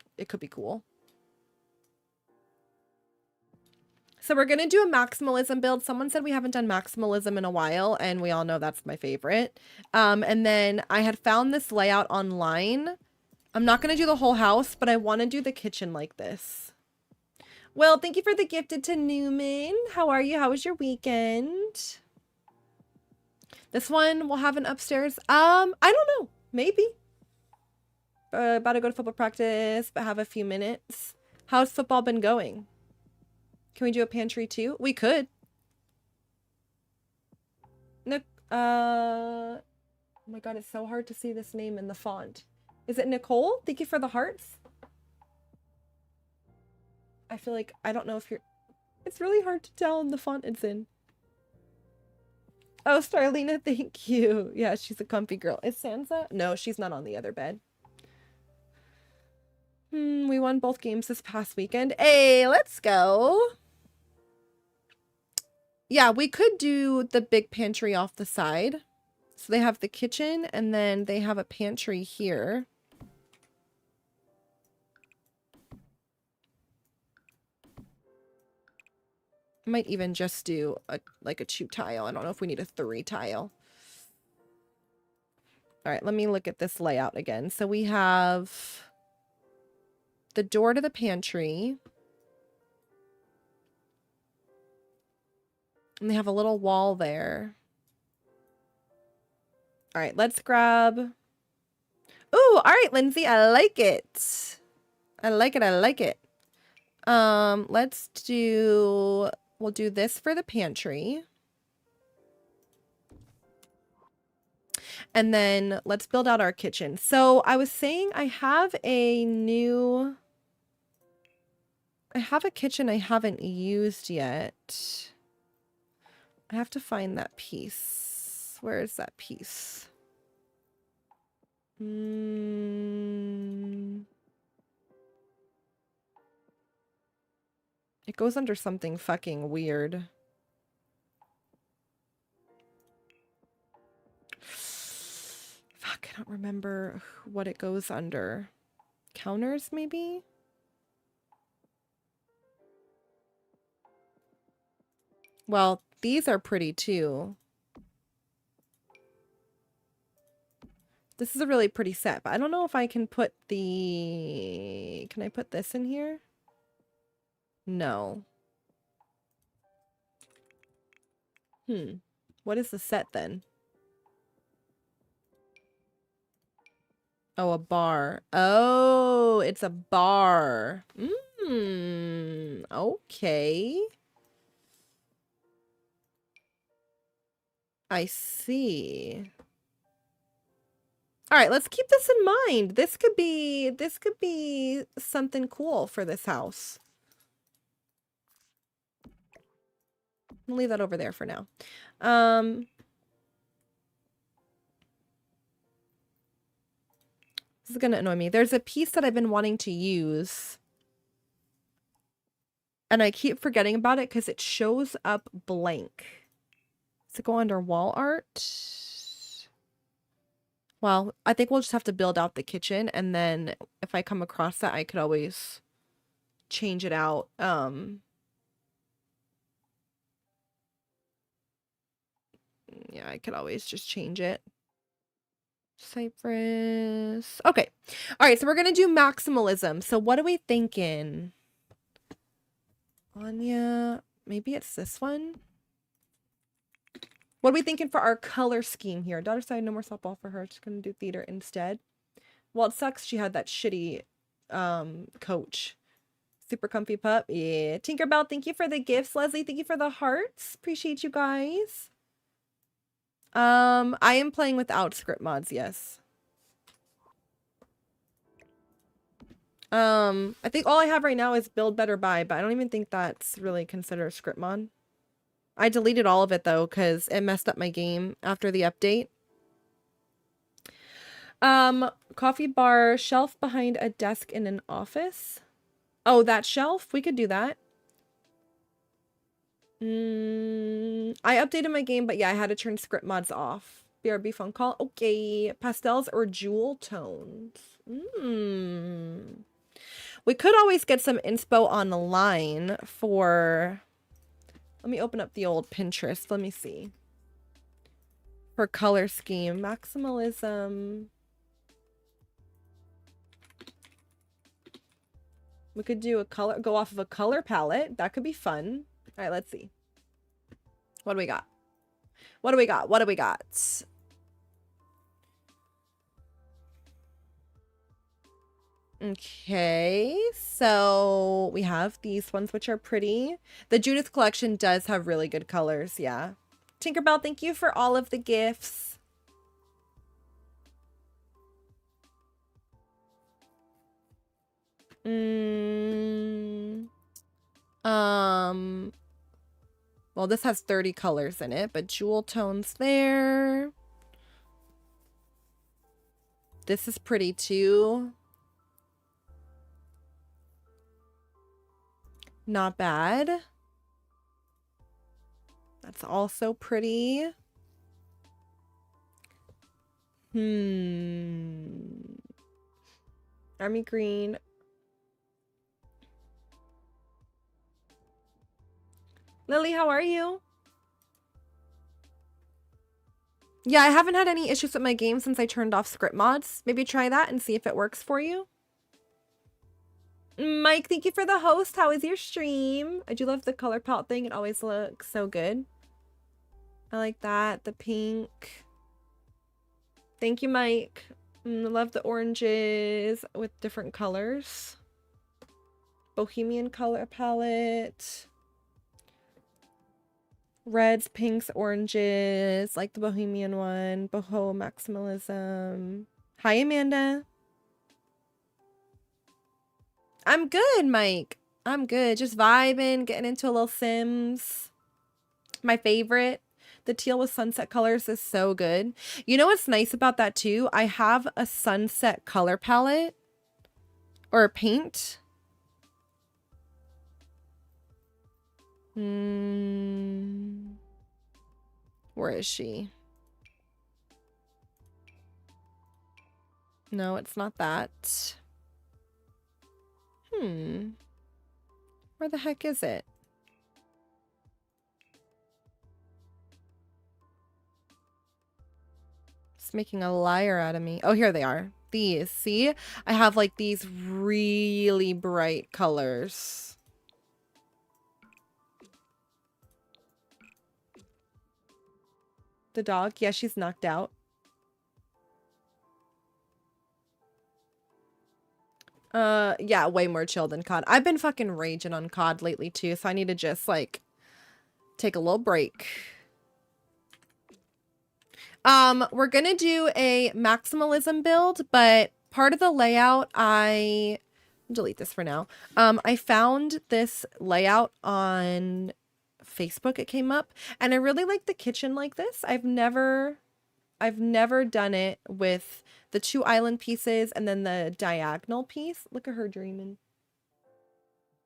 cool. So we're going to do a maximalism build. Someone said we haven't done maximalism in a while, and we all know that's my favorite. And then I had found this layout online. I'm not going to do the whole house, but I want to do the kitchen like this. Well, thank you for the gifted to Newman. How are you? How was your weekend? This one will have an upstairs. I don't know. Maybe. about to go to football practice, but have a few minutes. How's football been going? Can we do a pantry too? We could. Oh my god, it's so hard to see this name in the font. Is it Nicole? Thank you for the hearts. I feel like I don't know if you're... It's really hard to tell in the font it's in. Oh, Starlina, thank you. Yeah, she's a comfy girl. Is Sansa? No, she's not on the other bed. We won both games this past weekend. Hey, let's go. Yeah, we could do the big pantry off the side. So they have the kitchen and then they have a pantry here. I might even just do a 2 tile. I don't know if we need a 3 tile. All right, let me look at this layout again. So we have the door to the pantry. And they have a little wall there. All right, let's grab... Ooh, all right, Lindsay, I like it. I like it, I like it. Let's do... We'll do this for the pantry. And then let's build out our kitchen. So I was saying I have a kitchen I haven't used yet. I have to find that piece. Where is that piece? It goes under something fucking weird. Fuck, I don't remember what it goes under. Counters, maybe? Well, these are pretty too. This is a really pretty set, but I don't know if I can put the... Can I put this in here? No. What is the set then? Oh, a bar. Oh, it's a bar. Okay. I see. All right, let's keep this in mind. This could be something cool for this house. I'll leave that over there for now. This is gonna annoy me. There's a piece that I've been wanting to use. And I keep forgetting about it because it shows up blank. Does it go under wall art? Well, I think we'll just have to build out the kitchen. And then if I come across that, I could always change it out. Yeah, I could always just change it. Cypress. Okay. All right, so we're going to do maximalism. So what are we thinking? Anya, maybe it's this one. What are we thinking for our color scheme here? Daughter side, no more softball for her. She's going to do theater instead. Well, it sucks she had that shitty coach. Super comfy pup. Yeah. Tinkerbell, thank you for the gifts. Leslie, thank you for the hearts. Appreciate you guys. I am playing without script mods, yes. I think all I have right now is build better buy, but I don't even think that's really considered a script mod. I deleted all of it though, because it messed up my game after the update. Coffee bar, shelf behind a desk in an office. Oh, that shelf? We could do that. I updated my game, but yeah, I had to turn script mods off. BRB phone call. Okay. Pastels or jewel tones. We could always get some inspo online for... Let me open up the old Pinterest. Let me see. For color scheme. Maximalism. We could do a color... Go off of a color palette. That could be fun. All right, let's see. What do we got? What do we got? What do we got? Okay, so we have these ones, which are pretty. The Judith collection does have really good colors, yeah. Tinkerbell, thank you for all of the gifts. Well, this has 30 colors in it, but jewel tones there. This is pretty too. Not bad. That's also pretty. Army green. Lily, how are you? Yeah, I haven't had any issues with my game since I turned off script mods. Maybe try that and see if it works for you. Mike, thank you for the host. How is your stream? I do love the color palette thing. It always looks so good. I like that. The pink. Thank you, Mike. I love the oranges with different colors. Bohemian color palette. Reds, pinks, oranges. Like the Bohemian one. Boho maximalism. Hi, Amanda. I'm good, Mike. I'm good. Just vibing, getting into a little Sims. My favorite. The teal with sunset colors is so good. You know what's nice about that too? I have a sunset color palette or a paint. Where is she? No, it's not that. Where the heck is it? It's making a liar out of me. Oh, here they are. These, see? I have like these really bright colors. The dog? Yeah, she's knocked out. Yeah, way more chill than COD. I've been fucking raging on COD lately too, so I need to just like take a little break. We're gonna do a maximalism build, but part of the layout, delete this for now. I found this layout on Facebook. It came up, and I really like the kitchen like this. I've never done it with the 2 island pieces and then the diagonal piece. Look at her dreaming.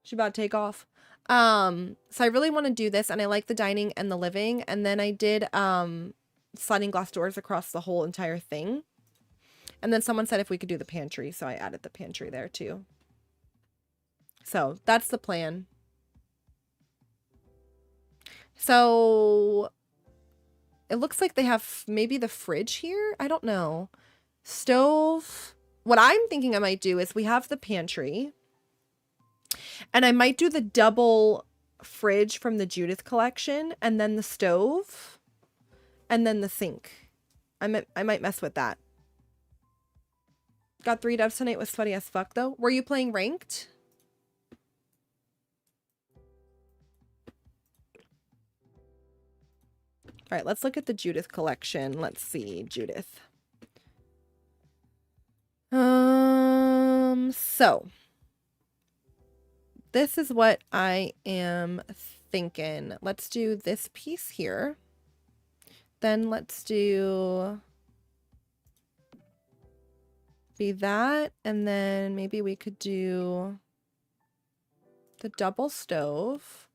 She's about to take off. So I really want to do this, and I like the dining and the living. And then I did sliding glass doors across the whole entire thing. And then someone said if we could do the pantry, so I added the pantry there too. So that's the plan. So it looks like they have maybe the fridge here. I don't know. Stove. What I'm thinking I might do is we have the pantry. And I might do the double fridge from the Judith collection. And then the stove. And then the sink. I might mess with that. Got 3 devs tonight. Was sweaty as fuck though. Were you playing ranked? All right, let's look at the Judith collection. Let's see, Judith. So this is what I am thinking. Let's do this piece here. Then let's do be that, and then maybe we could do the double stove.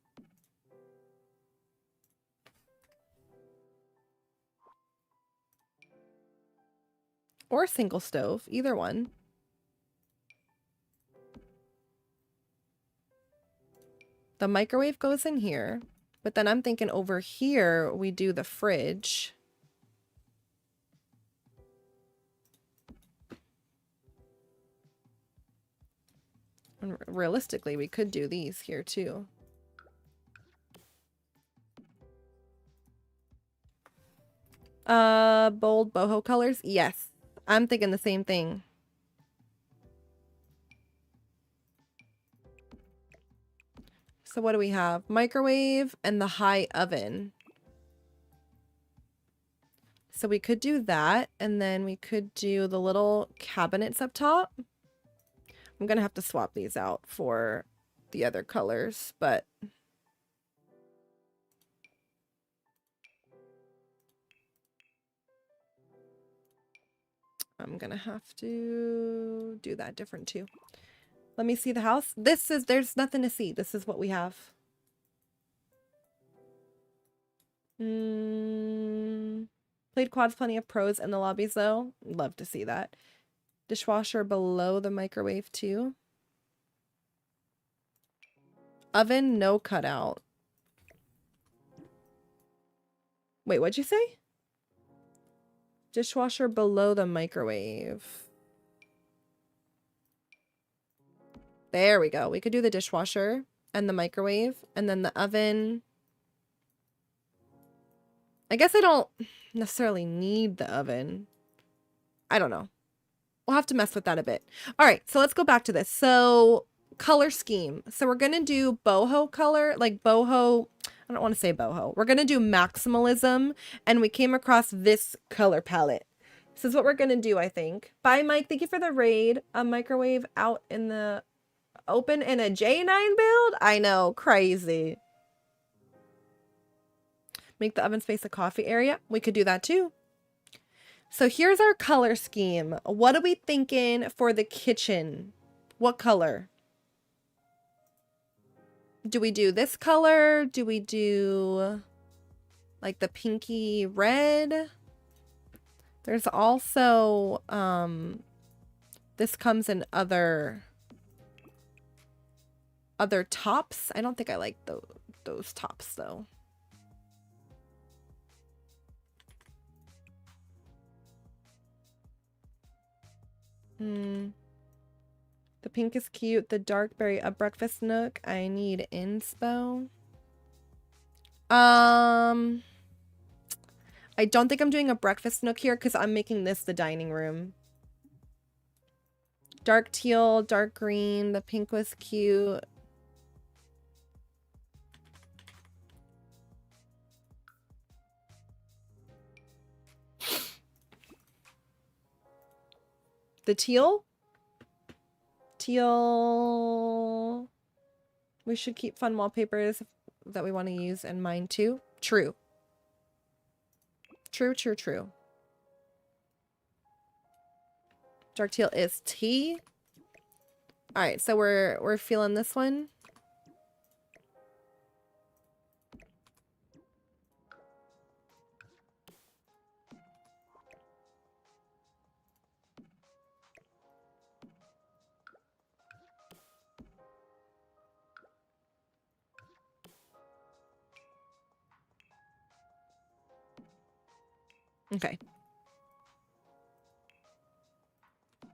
Or single stove, either one. The microwave goes in here, but then I'm thinking over here we do the fridge. And realistically, we could do these here too. Bold boho colors? Yes. I'm thinking the same thing. So what do we have? Microwave and the high oven. So we could do that, and then we could do the little cabinets up top. I'm gonna have to swap these out for the other colors, but I'm gonna have to do that different too. Let me see the house. There's nothing to see. This is what we have. Played quads, plenty of pros in the lobbies though. Love to see that. Dishwasher below the microwave too. Oven, no cutout. Wait, what'd you say? Dishwasher below the microwave. There we go. We could do the dishwasher and the microwave, and then the oven. I guess I don't necessarily need the oven. I don't know. We'll have to mess with that a bit. All right, so let's go back to this. So color scheme. So we're going to do boho color, like boho. I don't want to say boho. We're going to do maximalism, and we came across this color palette. This is what we're going to do, I think. Bye, Mike. Thank you for the raid. A microwave out in the open in a J9 build? I know, crazy. Make the oven space a coffee area. We could do that too. So here's our color scheme. What are we thinking for the kitchen? What color? Do we do this color? Do we do like the pinky red? There's also, this comes in other tops. I don't think I like those tops though. The pink is cute. The dark berry, a breakfast nook. I need inspo. I don't think I'm doing a breakfast nook here because I'm making this the dining room. Dark teal, dark green. The pink was cute. The teal? Teal. We should keep fun wallpapers that we want to use in mind too. True. True, true, true. Dark teal is tea. All right, so we're feeling this one. Okay. All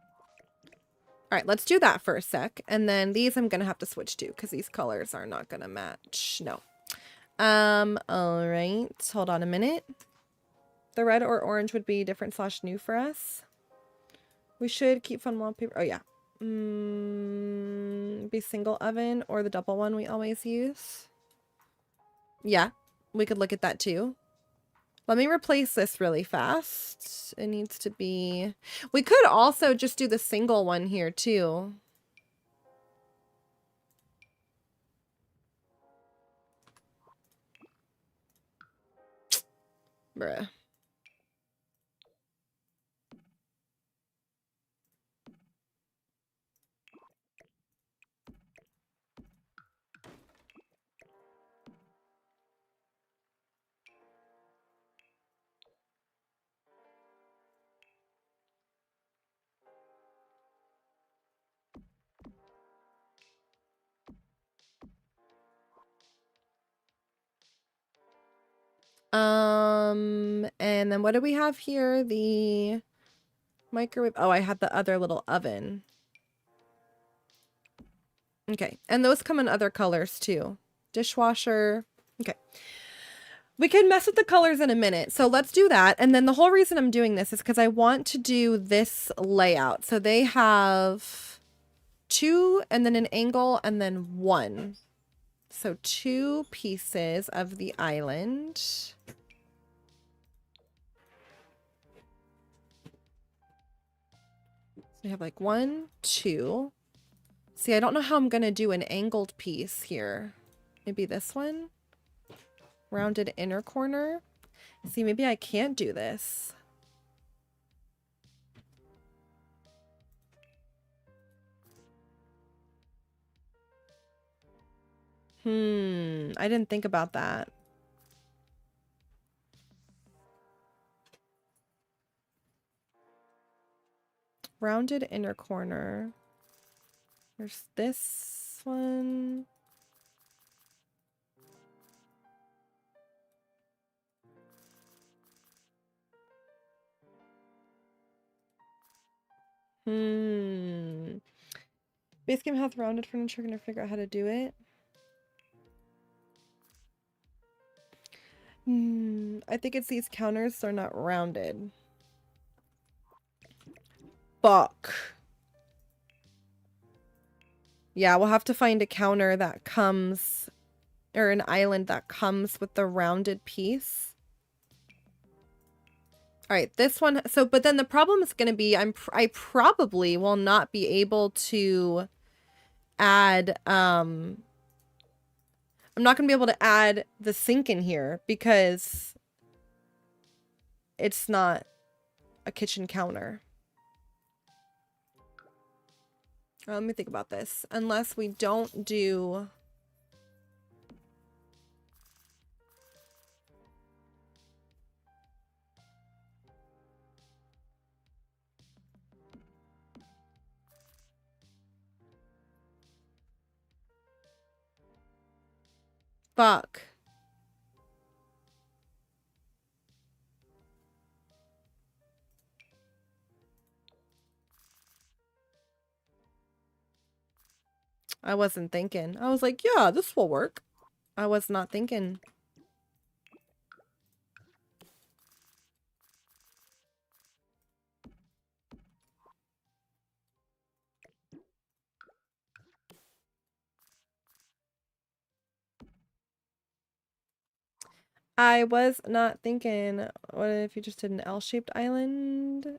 right, let's do that for a sec. And then these I'm going to have to switch to because these colors are not going to match. No. All right. Hold on a minute. The red or orange would be different / new for us. We should keep fun wallpaper. Oh, yeah. Be single oven or the double one we always use. Yeah, we could look at that too. Let me replace this really fast. It needs to be... We could also just do the single one here too. Bruh. And then what do we have here? The microwave. Oh, I had the other little oven. Okay. And those come in other colors too. Dishwasher. Okay. We can mess with the colors in a minute. So let's do that. And then the whole reason I'm doing this is because I want to do this layout. So they have 2 and then an angle and then 1. So 2 pieces of the island. So we have like 1, 2. See, I don't know how I'm going to do an angled piece here. Maybe this one? Rounded inner corner. See, maybe I can't do this. I didn't think about that. Rounded inner corner. There's this one. Base game has rounded furniture. Gonna figure out how to do it. I think it's these counters. They're not rounded. Fuck. Yeah, we'll have to find a counter that comes, or an island that comes with the rounded piece. All right, this one. So, but then the problem is going to be I probably will not be able to add, I'm not going to be able to add the sink in here because it's not a kitchen counter. Let me think about this. Unless we don't do... Fuck. I wasn't thinking. I was like, yeah, this will work. I was not thinking. I was not thinking. What if you just did an L-shaped island?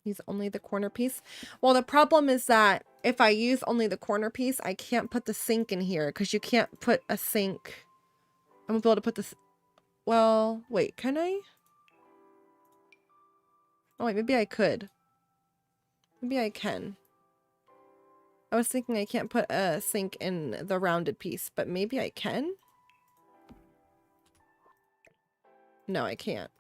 Use only the corner piece. Well, the problem is that if I use only the corner piece, I can't put the sink in here because you can't put a sink. I won't be able to put this. Well, wait, can I? Oh, wait, maybe I could. Maybe I can. I was thinking I can't put a sink in the rounded piece, but maybe I can? No, I can't.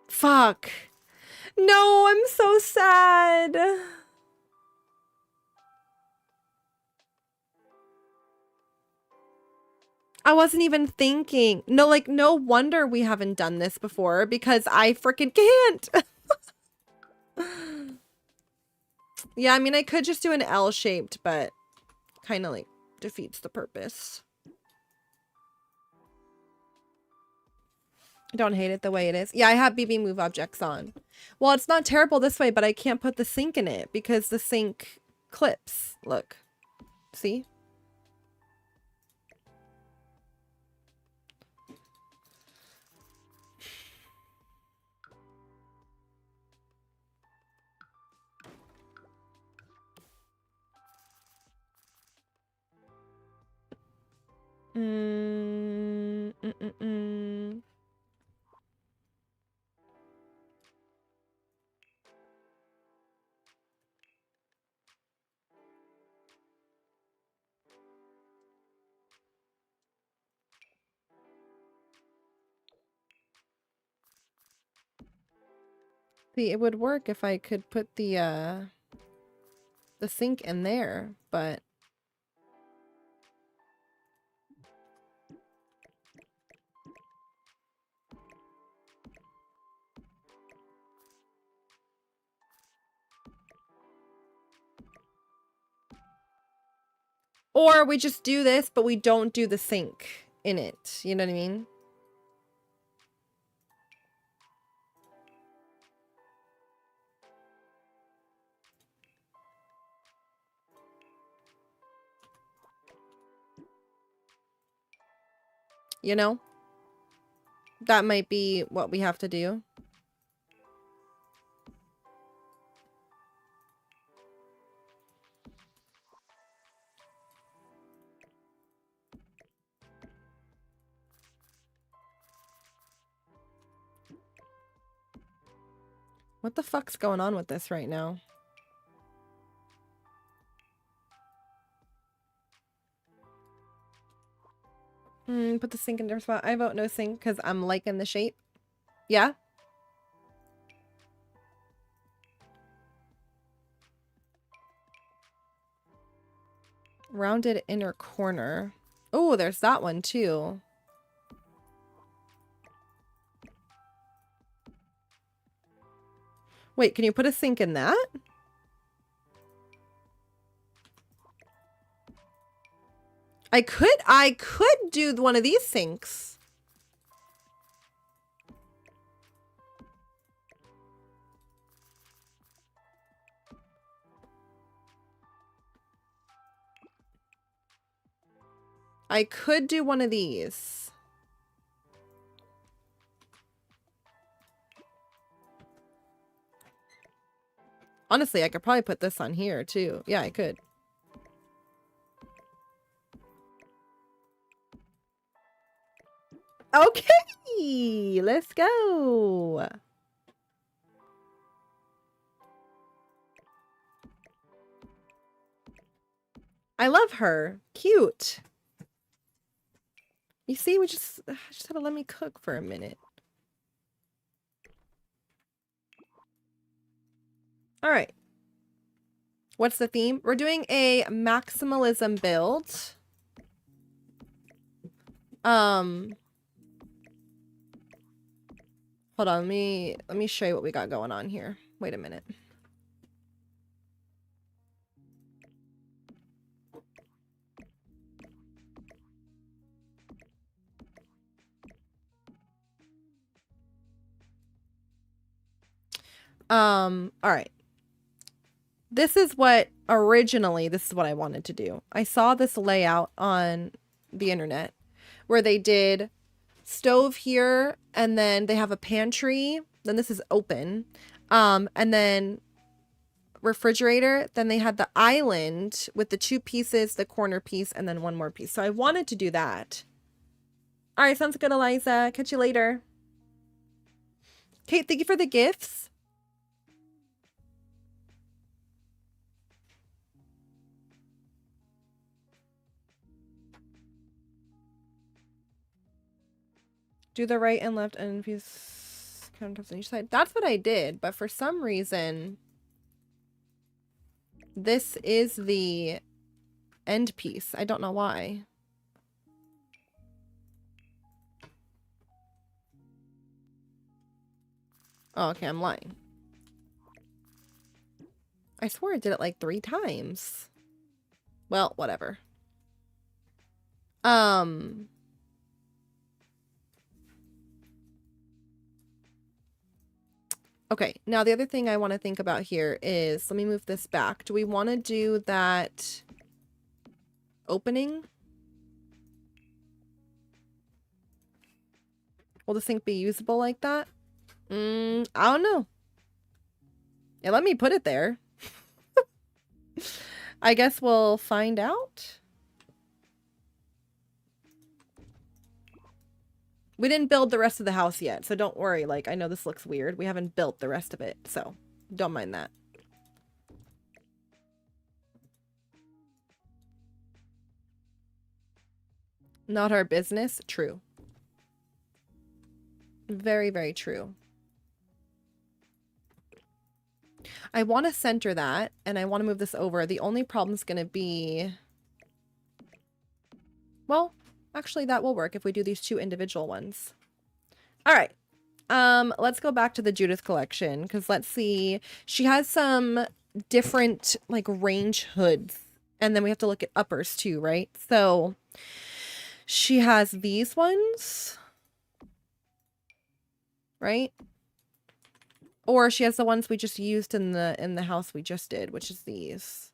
Fuck. No, I'm so sad. I wasn't even thinking. No, like, no wonder we haven't done this before because I freaking can't. Yeah, I mean, I could just do an L-shaped, but kind of like defeats the purpose. I don't hate it the way it is. Yeah, I have BB move objects on. Well, it's not terrible this way, but I can't put the sink in it because the sink clips. Look. See? See, it would work if I could put the sink in there, but or we just do this, but we don't do the sink in it. You know what I mean? You know? That might be what we have to do. What the fuck's going on with this right now? Put the sink in a different spot. I vote no sink because I'm liking the shape. Yeah? Rounded inner corner. Oh, there's that one too. Wait, can you put a sink in that? I could do one of these sinks. I could do one of these. Honestly, I could probably put this on here too. Yeah, I could. Okay, let's go. I love her. Cute. You see, we just had to let me cook for a minute. All right. What's the theme? We're doing a maximalism build. Hold on, let me show you what we got going on here. Wait a minute. All right. This is what I wanted to do. I saw this layout on the internet where they did stove here and then they have a pantry. Then this is open. And then refrigerator. Then they had the island with the 2 pieces, the corner piece, and then 1 more piece. So I wanted to do that. All right, sounds good, Eliza. Catch you later. Kate, thank you for the gifts. Do the right and left and infuse countertops on each side. That's what I did, but for some reason, this is the end piece. I don't know why. Oh, okay, I'm lying. I swore I did it like 3 times. Well, whatever. Okay, now the other thing I want to think about here is, let me move this back. Do we want to do that opening? Will the sink be usable like that? I don't know. Yeah, let me put it there. I guess we'll find out. We didn't build the rest of the house yet, so don't worry. Like, I know this looks weird. We haven't built the rest of it, so don't mind that. Not our business. True. Very, very true. I want to center that, and I want to move this over. The only problem is going to be... Well, actually, that will work if we do these 2 individual ones. All right. Let's go back to the Judith collection, because let's see. She has some different, like, range hoods, and then we have to look at uppers, too, right? So, she has these ones, right? Or she has the ones we just used in the house we just did, which is these.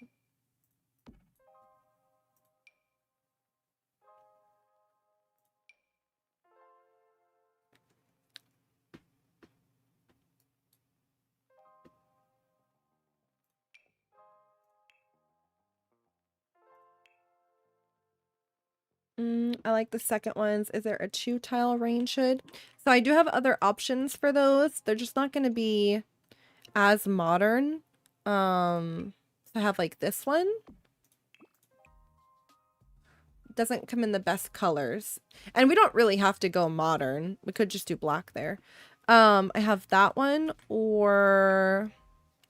I like the second ones. Is there a 2-tile rain hood? So I do have other options for those. They're just not going to be as modern. So I have like this one. Doesn't come in the best colors. And we don't really have to go modern. We could just do black there. I have that one, or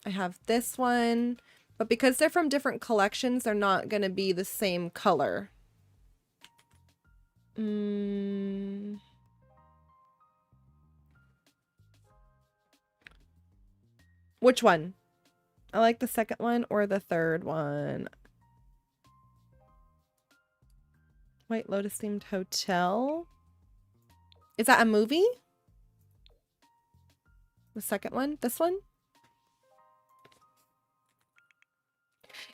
I have this one. But because they're from different collections, they're not going to be the same color. Which one? I like the second one or the third one. White Lotus themed hotel. Is that a movie? The second one? This one?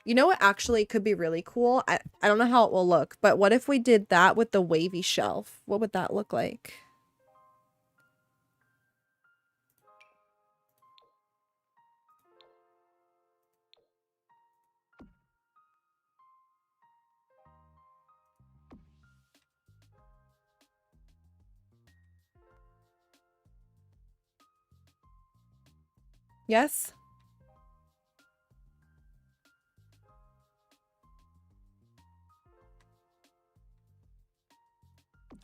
You know what actually could be really cool? I don't know how it will look, but what if we did that with the wavy shelf? What would that look like? Yes?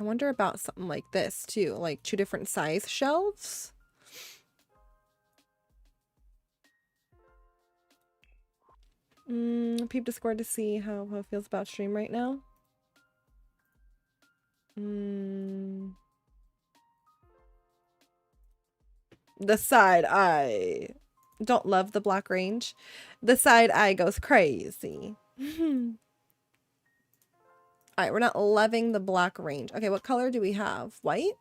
I wonder about something like this too, like 2 different size shelves. Peep Discord to see how it feels about stream right now. The side eye. Don't love the black range. The side eye goes crazy. Alright, we're not loving the black range. Okay, what color do we have? White?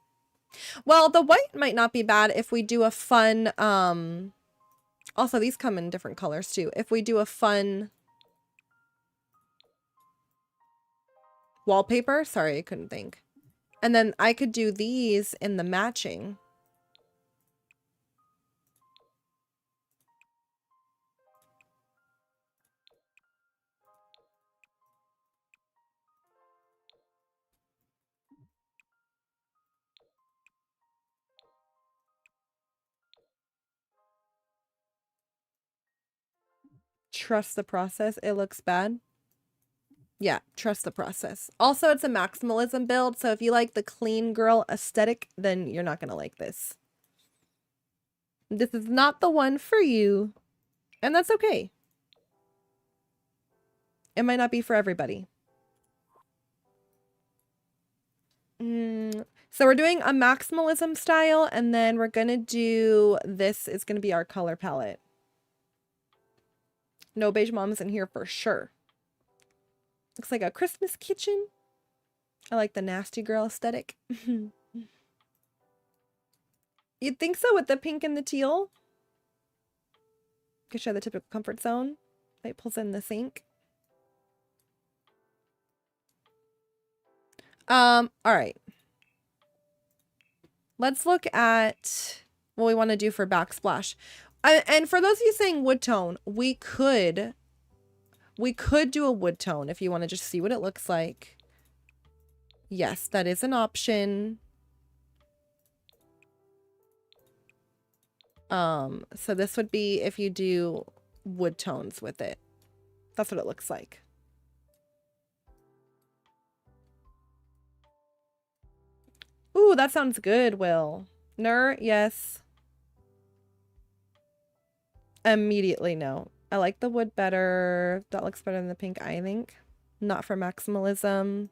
Well, the white might not be bad if we do a fun, also these come in different colors too. If we do a fun wallpaper, sorry, I couldn't think. And then I could do these in the matching. Trust the process. It looks bad. Yeah, trust the process. Also, it's a maximalism build, so if you like the clean girl aesthetic, then you're not going to like this. This is not the one for you, and that's okay. It might not be for everybody. So we're doing a maximalism style, and then we're going to do, this is going to be our color palette. No beige moms in here for sure. Looks like a Christmas kitchen. I like the nasty girl aesthetic. You'd think so with the pink and the teal. Could show the typical comfort zone. It pulls in the sink. All right. Let's look at what we want to do for backsplash. And for those of you saying wood tone, we could do a wood tone if you want to just see what it looks like. Yes, that is an option. So this would be if you do wood tones with it. That's what it looks like. Ooh, that sounds good, Will. Yes. Immediately no. I like the wood better. That looks better than the pink, I think. Not for maximalism.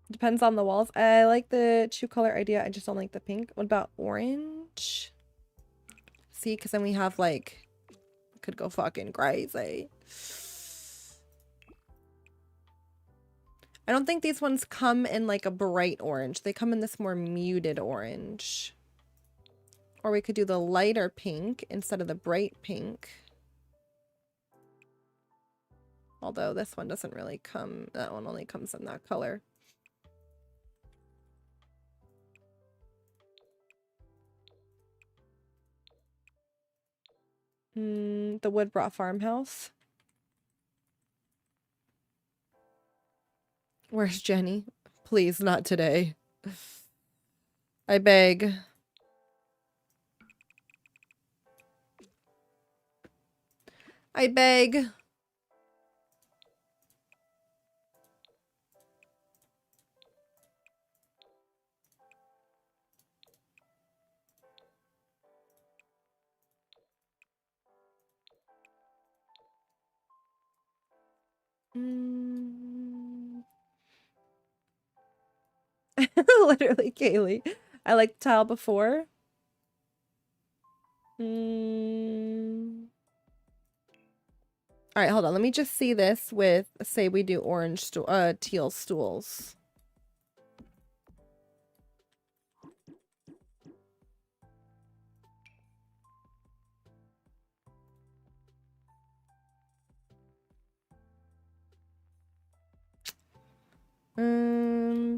Depends on the walls. I like the 2-color idea. I just don't like the pink. What about orange? See, because then we have like, could go fucking crazy. I don't think these ones come in like a bright orange. They come in this more muted orange. Or we could do the lighter pink instead of the bright pink. Although this one doesn't really come, that one only comes in that color. The Woodbrought Farmhouse. Where's Jenny? Please, not today. I beg. I beg. Literally, Kaylee. I liked the tile before. All right, hold on. Let me just see this with, say we do orange, teal stools.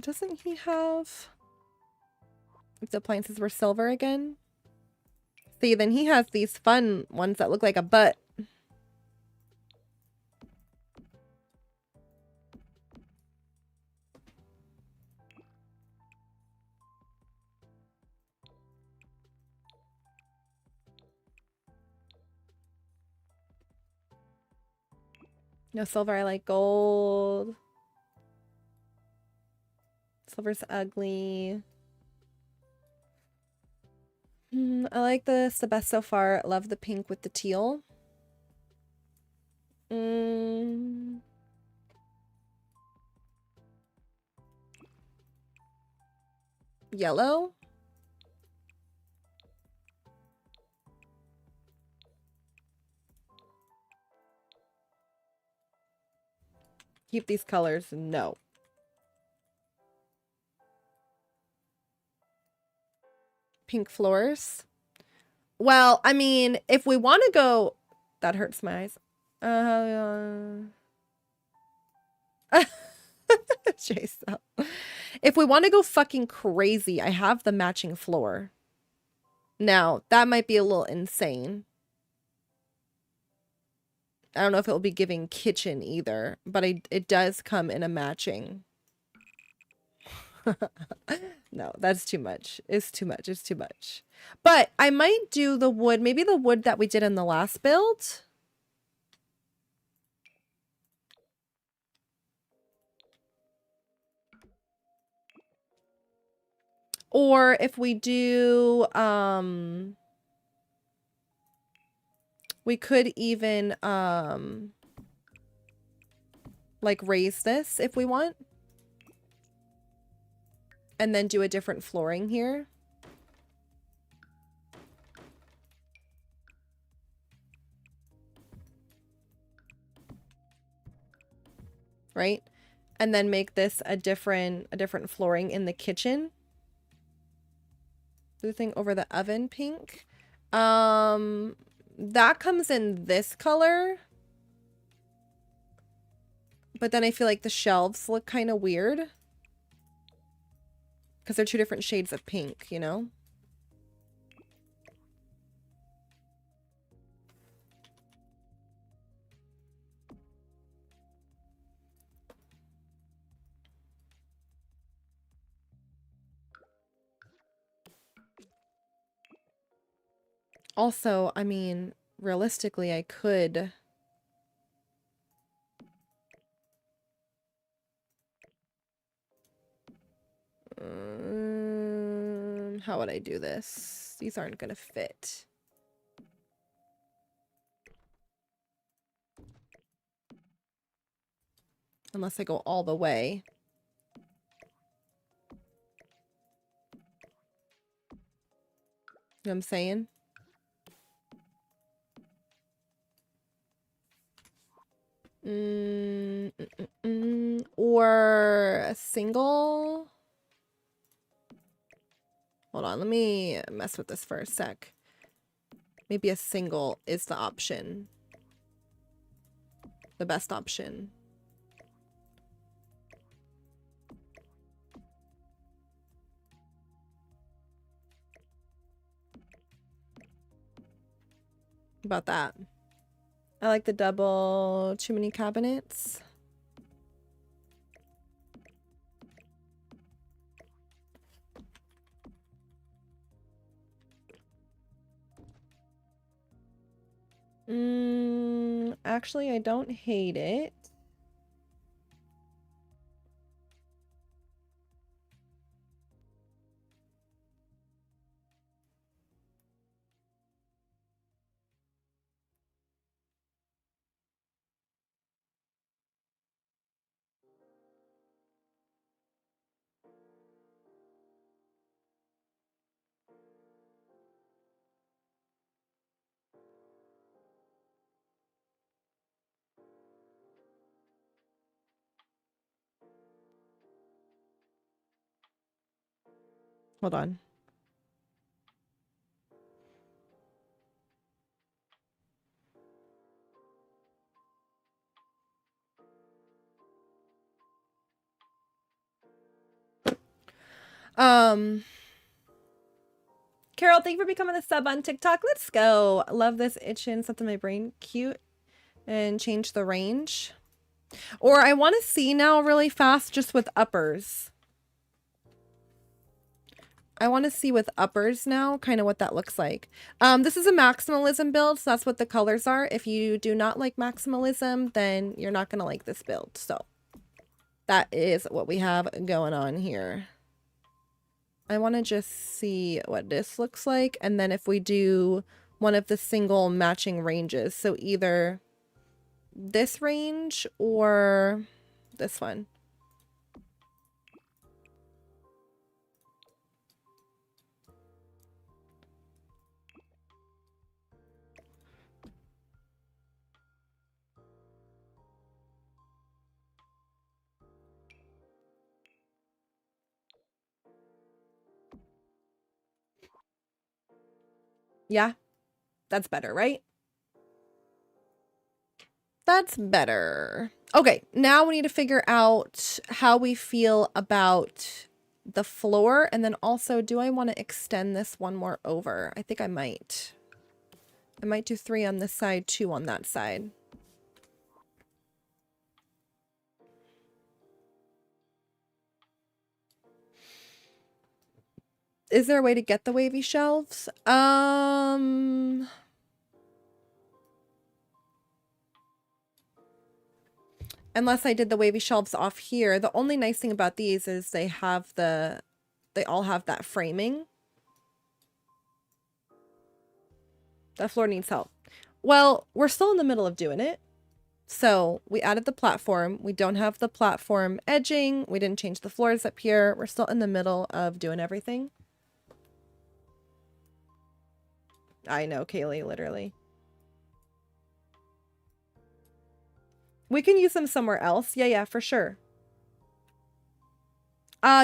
Doesn't he have... If the appliances were silver again? See, then he has these fun ones that look like a butt. No silver, I like gold. Silver's ugly. I like this the best so far. Love the pink with the teal. Yellow. Keep these colors. No. Pink floors. Well, I mean, if we want to go... That hurts my eyes. Chase up. If we want to go fucking crazy, I have the matching floor. Now, that might be a little insane. I don't know if it will be giving kitchen either, but it does come in a matching. No, that's too much. It's too much. It's too much. But I might do the wood, maybe the wood that we did in the last build. Or if we do, we could even, like raise this if we want. And then do a different flooring here. Right? And then make this a different flooring in the kitchen. The thing over the oven pink. That comes in this color. But then I feel like the shelves look kind of weird. Because they're two different shades of pink, you know? Also, I mean, realistically, I could... how would I do this? These aren't going to fit. Unless I go all the way. You know what I'm saying? Or a single. Hold on, let me mess with this for a sec. Maybe a single is the option. The best option. About that. I like the double chimney cabinets. Actually, I don't hate it. Hold on. Carol, thank you for becoming a sub on TikTok. Let's go. Love this itching stuff in my brain. Cute. And change the range. Or I want to see now really fast just with uppers. I want to see with uppers now kind of what that looks like. This is a maximalism build, so that's what the colors are. If you do not like maximalism, then you're not going to like this build. So that is what we have going on here. I want to just see what this looks like. And then if we do one of the single matching ranges, so either this range or this one. Yeah, that's better, right? That's better. Okay, now we need to figure out how we feel about the floor. And then also, do I want to extend this one more over? I think I might. I might do 3 on this side, 2 on that side. Is there a way to get the wavy shelves? Unless I did the wavy shelves off here. The only nice thing about these is they all have that framing. That floor needs help. Well, we're still in the middle of doing it. So we added the platform. We don't have the platform edging. We didn't change the floors up here. We're still in the middle of doing everything. I know, Kaylee, literally. We can use them somewhere else. Yeah, for sure.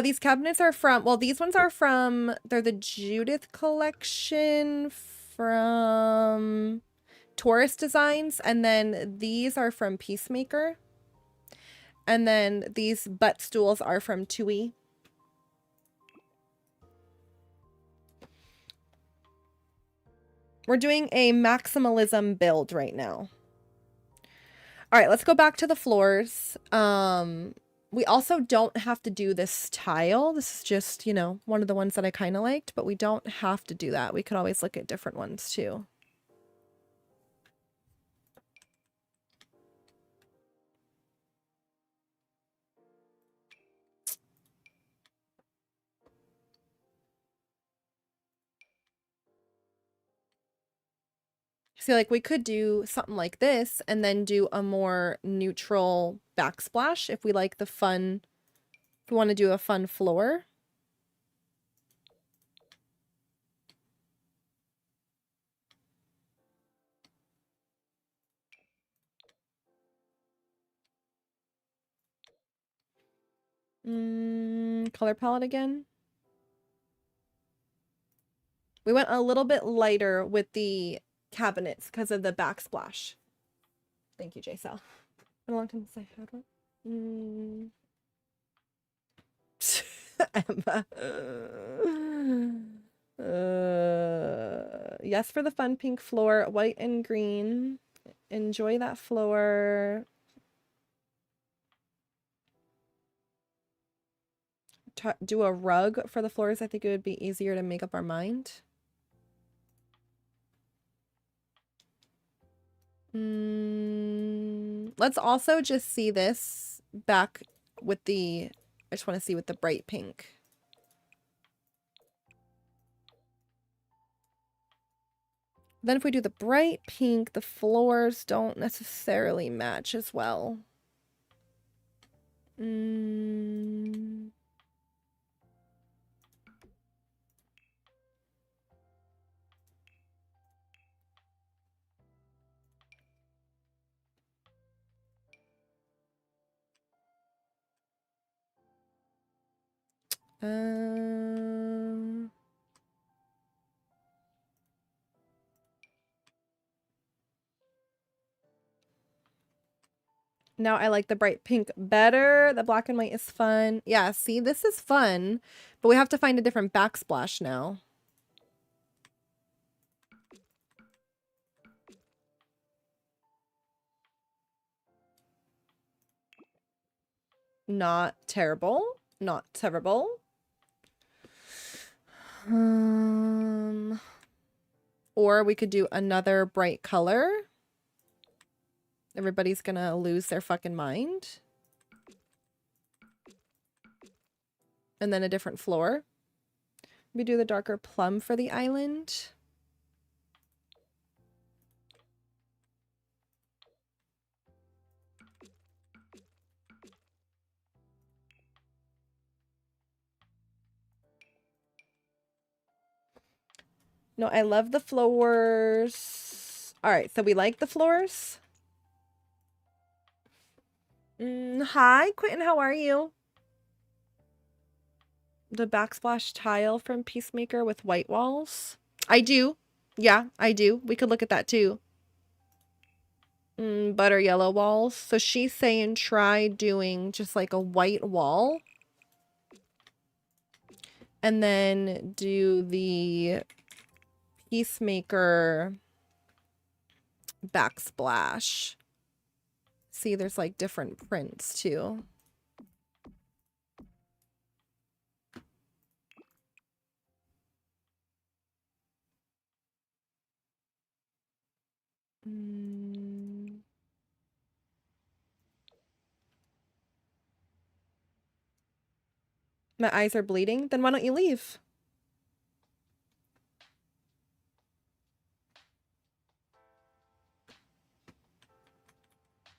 These cabinets are from, well, these ones are from, they're the Judith collection from Taurus Designs. And then these are from Peacemaker. And then these butt stools are from Tui. We're doing a maximalism build right now. All right, let's go back to the floors. We also don't have to do this tile. This is just, you know, one of the ones that I kind of liked, but we don't have to do that. We could always look at different ones too. So like we could do something like this and then do a more neutral backsplash if we like the fun, if we want to do a fun floor. Color palette again. We went a little bit lighter with the cabinets because of the backsplash. Thank you, J-Cell. Been a long time since I had one. Emma. Yes for the fun pink floor, white and green. Enjoy that floor. Do a rug for the floors. I think it would be easier to make up our mind. Let's also just see this back with the, I just want to see with the bright pink. Then if we do the bright pink, the floors don't necessarily match as well. Now I like the bright pink better. The black and white is fun. Yeah, see, this is fun, but we have to find a different backsplash now. Not terrible. Not terrible. Or we could do another bright color. Everybody's gonna lose their fucking mind. And then a different floor. We do the darker plum for the island. No, I love the floors. All right, so we like the floors. Hi, Quentin, how are you? The backsplash tile from Peacemaker with white walls. I do. Yeah, I do. We could look at that too. Butter yellow walls. So she's saying try doing just like a white wall. And then do the Peacemaker backsplash. See, there's like different prints too. My eyes are bleeding. Then why don't you leave?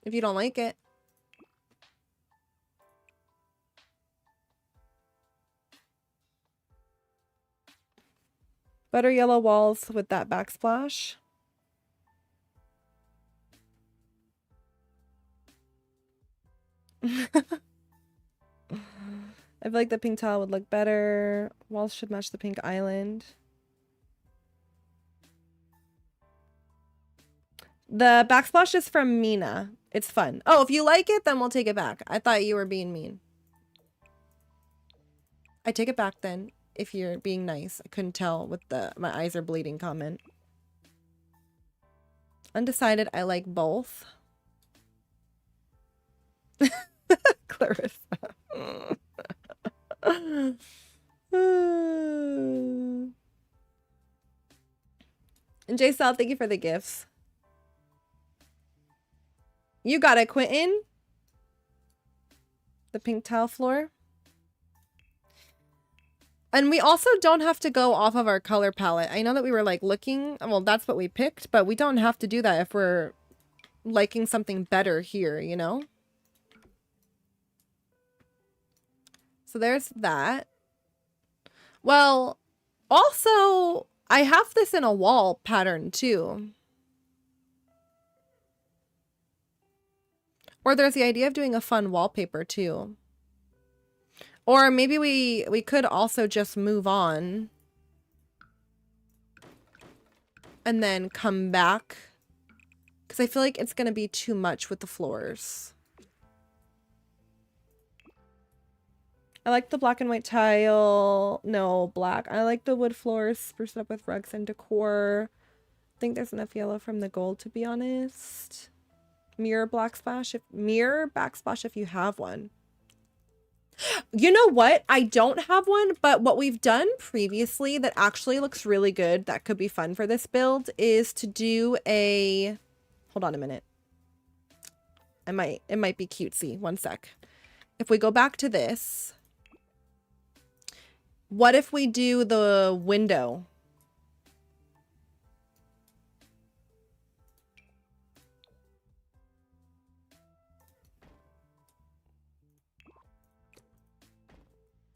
If you don't like it. Butter yellow walls with that backsplash. I feel like the pink tile would look better. Walls should match the pink island. The backsplash is from Mina. It's fun. Oh, if you like it, then we'll take it back. I thought you were being mean. I take it back then, if you're being nice. I couldn't tell with the my eyes are bleeding comment. Undecided, I like both. Clarissa. And J Sal, thank you for the gifts. You got it, Quentin. The pink tile floor. And we also don't have to go off of our color palette. I know that we were like looking, well, that's what we picked, but we don't have to do that if we're liking something better here, you know? So there's that. Well, also, I have this in a wall pattern too. Or there's the idea of doing a fun wallpaper too. Or maybe we could also just move on. and then come back. Because I feel like it's going to be too much with the floors. I like the black and white tile. No, black. I like the wood floors spruced up with rugs and decor. I think there's enough yellow from the gold, to be honest. Mirror backsplash if you have one. You know what? I don't have one, but what we've done previously that actually looks really good, that could be fun for this build, is to do a... Hold on a minute. It might be cutesy. One sec. If we go back to this, what if we do the window?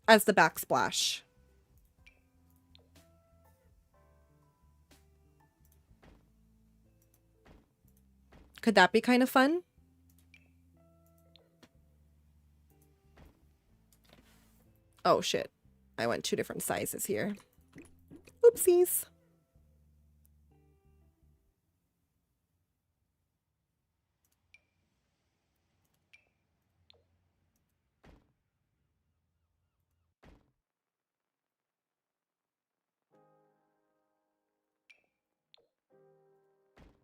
As the backsplash. Could that be kind of fun? Oh shit. I went 2 different sizes here. Oopsies.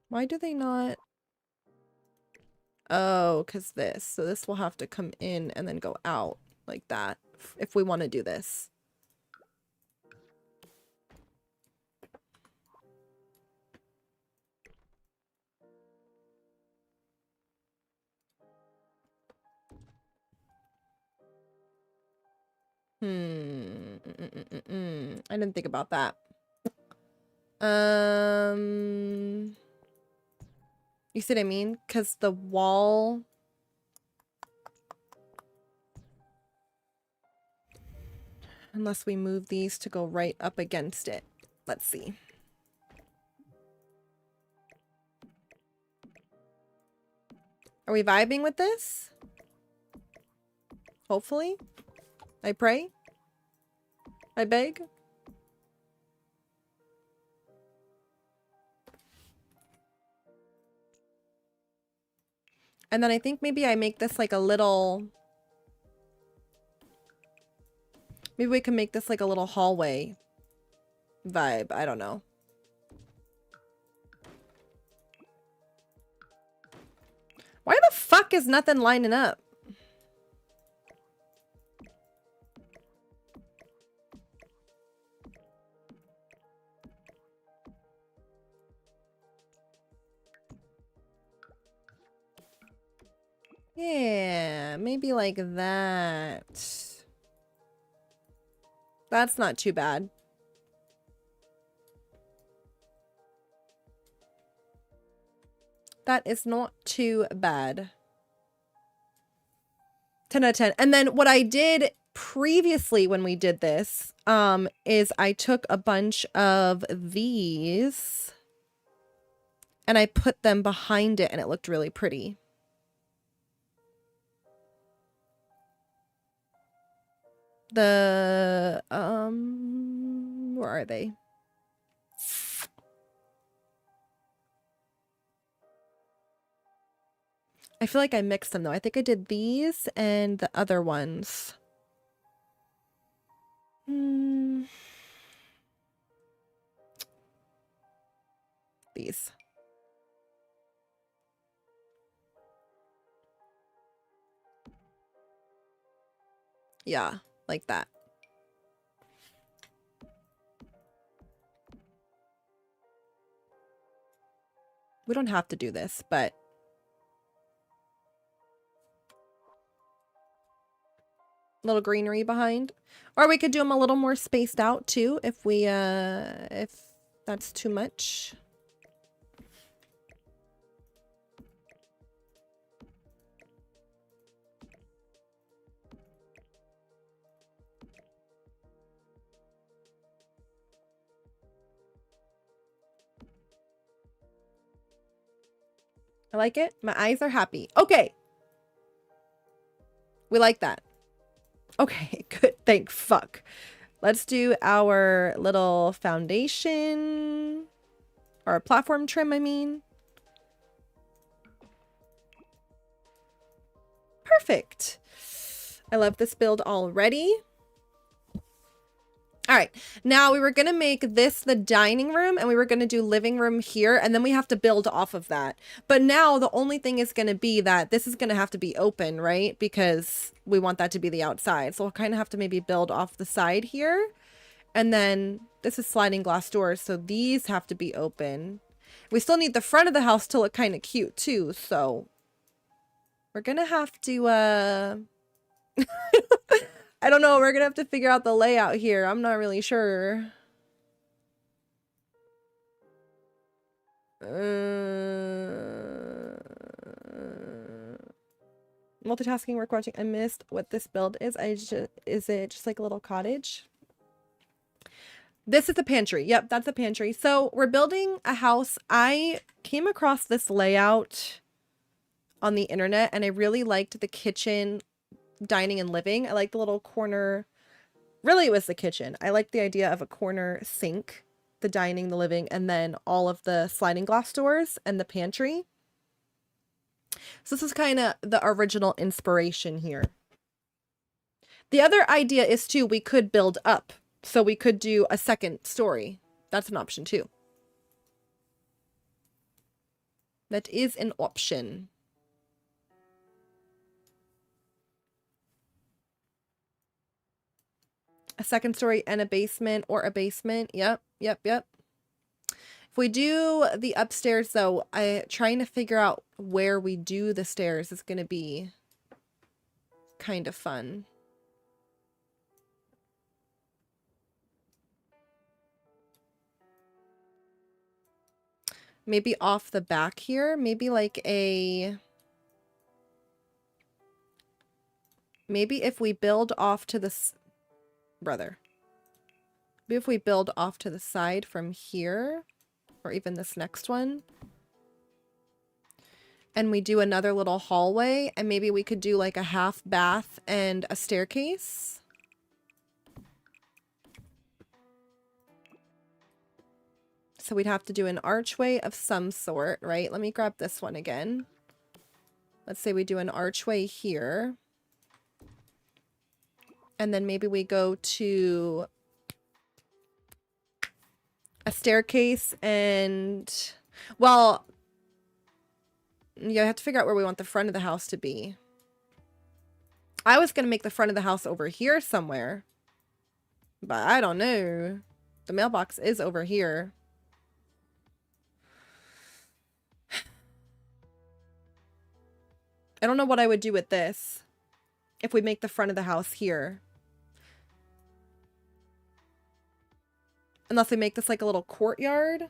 Why do they not? Oh, because this. So this will have to come in and then go out like that if we want to do this. I didn't think about that. You see what I mean? Because the wall... Unless we move these to go right up against it. Let's see. Are we vibing with this? Hopefully. I pray. I beg. And then I think maybe I make this like a little... Maybe we can make this like a little hallway vibe. I don't know. Why the fuck is nothing lining up? Yeah, maybe like that. That's not too bad. That is not too bad. 10 out of 10. And then what I did previously when we did this, is I took a bunch of these and I put them behind it and it looked really pretty. The, where are they? I feel like I mixed them though. I think I did these and the other ones. These. Yeah, like that. We don't have to do this, but little greenery behind. Or we could do them a little more spaced out too if we if that's too much. I like it. My eyes are happy. Okay. We like that. Okay, good. Thank fuck. Let's do our little foundation. Or platform trim, I mean. Perfect. I love this build already. All right, now we were going to make this the dining room and we were going to do living room here and then we have to build off of that. But now the only thing is going to be that this is going to have to be open, right? Because we want that to be the outside. So we'll kind of have to maybe build off the side here. And then this is sliding glass doors, so these have to be open. We still need the front of the house to look kind of cute too, so we're going to have to I don't know. We're going to have to figure out the layout here. I'm not really sure. Multitasking, work watching. I missed what this build is. Is it just like a little cottage? This is the pantry. Yep, that's a pantry. So we're building a house. I came across this layout on the internet and I really liked the kitchen, dining and living. I like the little corner. Really, it was the kitchen. I like the idea of a corner sink, the dining, the living, and then all of the sliding glass doors and the pantry. So this is kind of the original inspiration here. The other idea is too, we could build up. So we could do a second story. That's an option too. That is an option. A second story and a basement or a basement. Yep, yep, yep. If we do the upstairs though, trying to figure out where we do the stairs is going to be kind of fun. Maybe off the back here, maybe like maybe if we build off to this, maybe if we build off to the side from here, or even this next one, and we do another little hallway, and maybe we could do like a half bath and a staircase. So we'd have to do an archway of some sort, right? Let me grab this one again. Let's say we do an archway here. And then maybe we go to a staircase and, well, yeah, I have to figure out where we want the front of the house to be. I was going to make the front of the house over here somewhere. But I don't know. The mailbox is over here. I don't know what I would do with this if we make the front of the house here. Unless we make this like a little courtyard.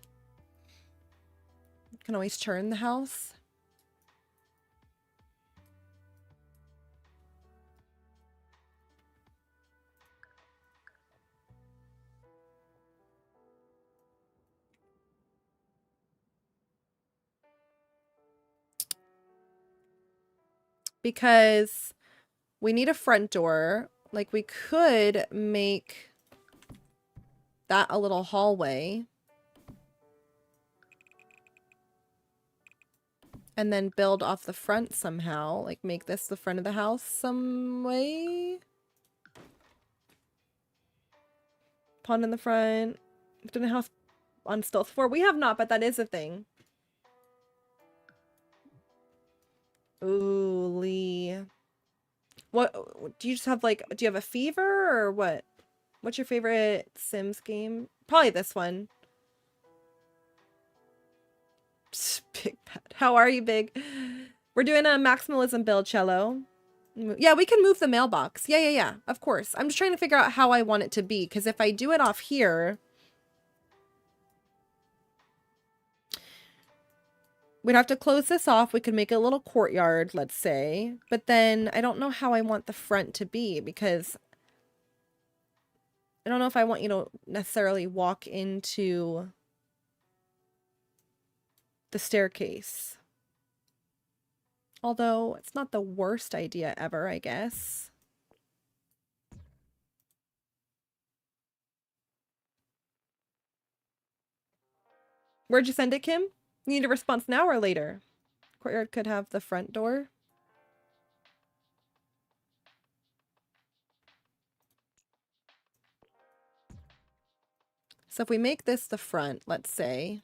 You can always turn the house. Because we need a front door. Like we could make that a little hallway. And then build off the front somehow. Like make this the front of the house some way. Pond in the front. Done a house on stealth 4. We have not, but that is a thing. Ooh, Lee. What do you just have, like, do you have a fever or what? What's your favorite Sims game? Probably this one. Big Pet. How are you, Big? We're doing a maximalism build, Cello. Yeah, we can move the mailbox. Yeah. Of course. I'm just trying to figure out how I want it to be. Because if I do it off here, we'd have to close this off. We could make a little courtyard, let's say. But then I don't know how I want the front to be. Because I don't know if I want you to necessarily walk into the staircase. Although it's not the worst idea ever, I guess. Where'd you send it, Kim? You need a response now or later? Courtyard could have the front door. So if we make this the front, let's say.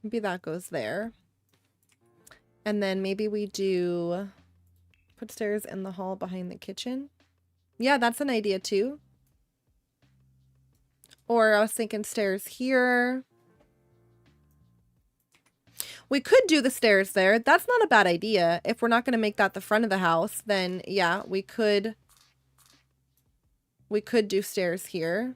Maybe that goes there. And then maybe we do put stairs in the hall behind the kitchen. Yeah, that's an idea too. Or I was thinking stairs here. We could do the stairs there. That's not a bad idea. If we're not going to make that the front of the house, then yeah, we could do stairs here.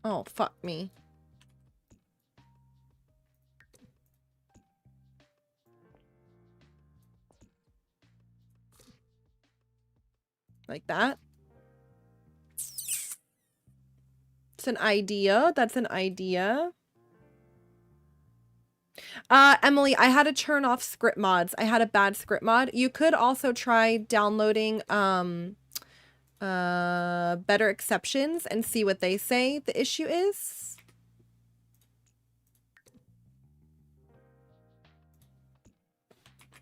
Oh, fuck me. Like that. It's an idea. That's an idea. Emily, I had to turn off script mods. I had a bad script mod. You could also try downloading better exceptions and see what they say the issue is.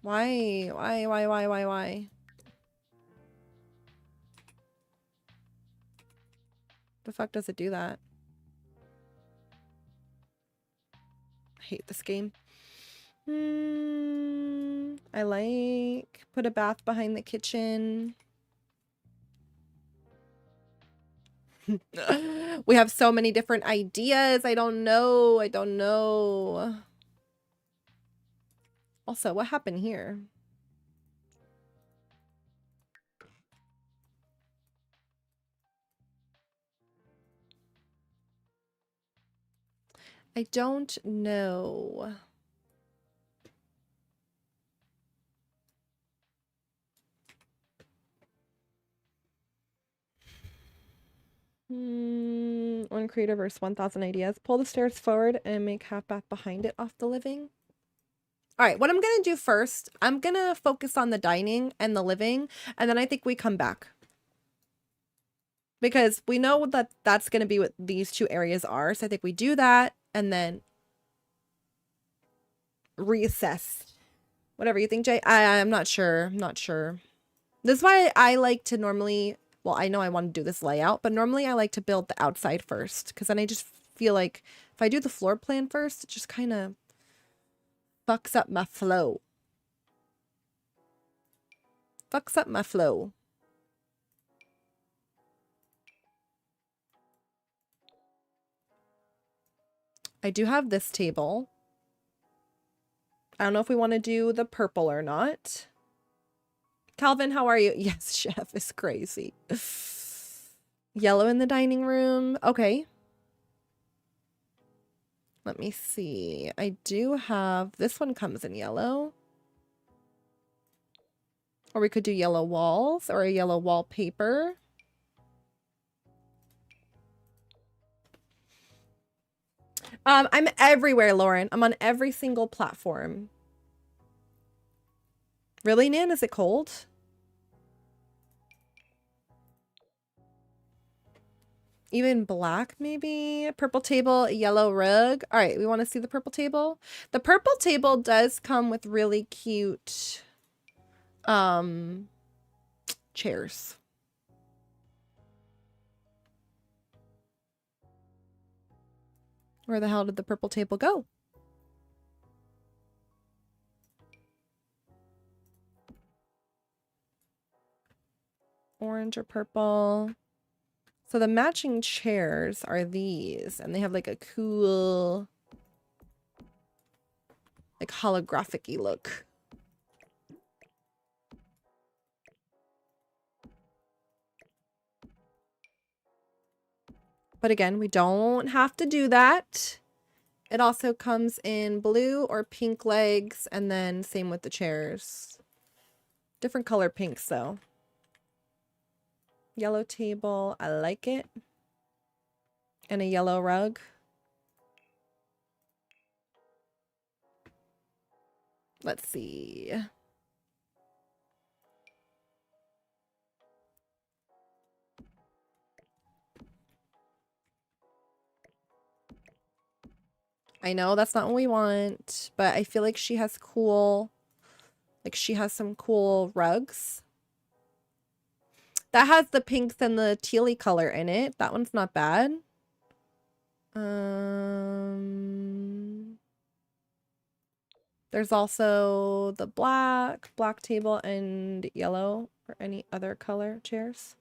Why? The fuck does it do that? I hate this game. I like put a bath behind the kitchen. We have so many different ideas. I don't know. Also, what happened here? I don't know. One creator versus 1,000 ideas. Pull the stairs forward and make half bath behind it off the living. All right, what I'm going to do first, I'm going to focus on the dining and the living, and then I think we come back. Because we know that that's going to be what these two areas are, so I think we do that, and then reassess. Whatever you think, Jay. I'm not sure. This is why I like to normally... Well, I know I want to do this layout, but normally I like to build the outside first, because then I just feel like if I do the floor plan first, it just kind of fucks up my flow. I do have this table. I don't know if we want to do the purple or not. Calvin, how are you? Yes, chef is crazy. Yellow in the dining room. Okay. Let me see. I do have... This one comes in yellow. Or we could do yellow walls or a yellow wallpaper. I'm everywhere, Lauren. I'm on every single platform. Really, Nan? Is it cold? Even black, maybe? Purple table, yellow rug. All right, we want to see the purple table. The purple table does come with really cute chairs. Where the hell did the purple table go? Orange or purple. So the matching chairs are these, and they have like a cool, like holographic-y look. But again, we don't have to do that. It also comes in blue or pink legs, and then same with the chairs. Different color pinks though. Yellow table, I like it. And a yellow rug. Let's see. I know that's not what we want, but I feel like she has cool, like she has some cool rugs. That has the pinks and the tealy color in it. That one's not bad. There's also the black table, and yellow or any other color chairs.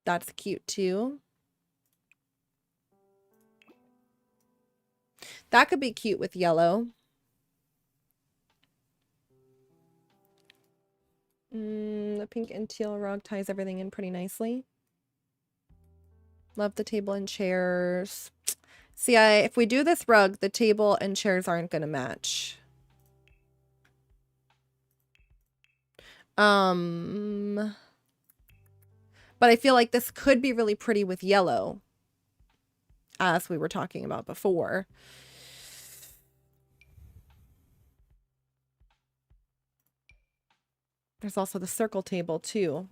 That's cute too. That could be cute with yellow. The pink and teal rug ties everything in pretty nicely. Love the table and chairs. See, if we do this rug, the table and chairs aren't going to match. But I feel like this could be really pretty with yellow, as we were talking about before. There's also the circle table too.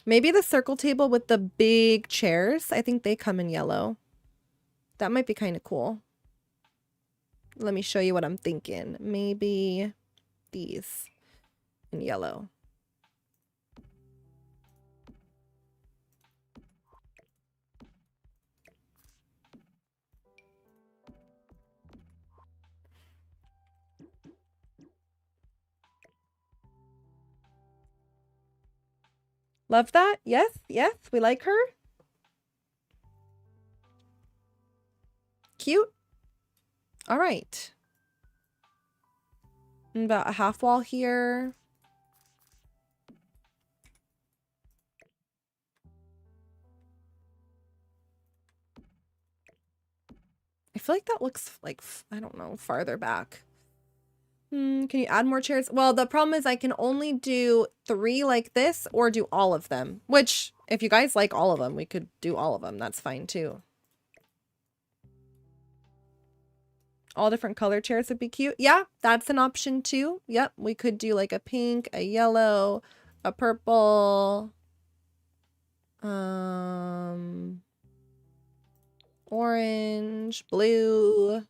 Maybe the circle table with the big chairs. I think they come in yellow. That might be kind of cool. Let me show you what I'm thinking. Maybe these in yellow. Love that. Yes, yes, we like her. Cute. All right. And about a half wall here. I feel like that looks like, I don't know, farther back. Can you add more chairs? Well, the problem is I can only do 3 like this or do all of them, which if you guys like all of them, we could do all of them. That's fine too. All different color chairs would be cute. Yeah, that's an option too. Yep, we could do like a pink, a yellow, a purple, orange, blue.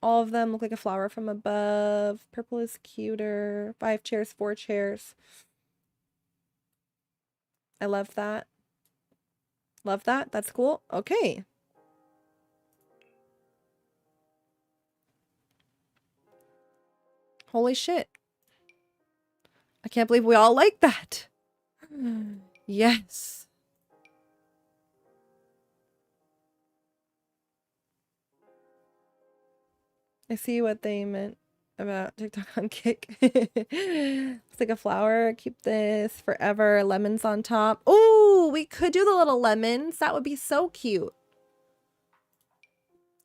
All of them look like a flower from above. Purple is cuter. 5 chairs, 4 chairs. I love that. Love that. That's cool. Okay. Holy shit. I can't believe we all like that. Yes. I see what they meant about TikTok on Kick. It's like a flower. Keep this forever. Lemons on top. Oh, we could do the little lemons. That would be so cute.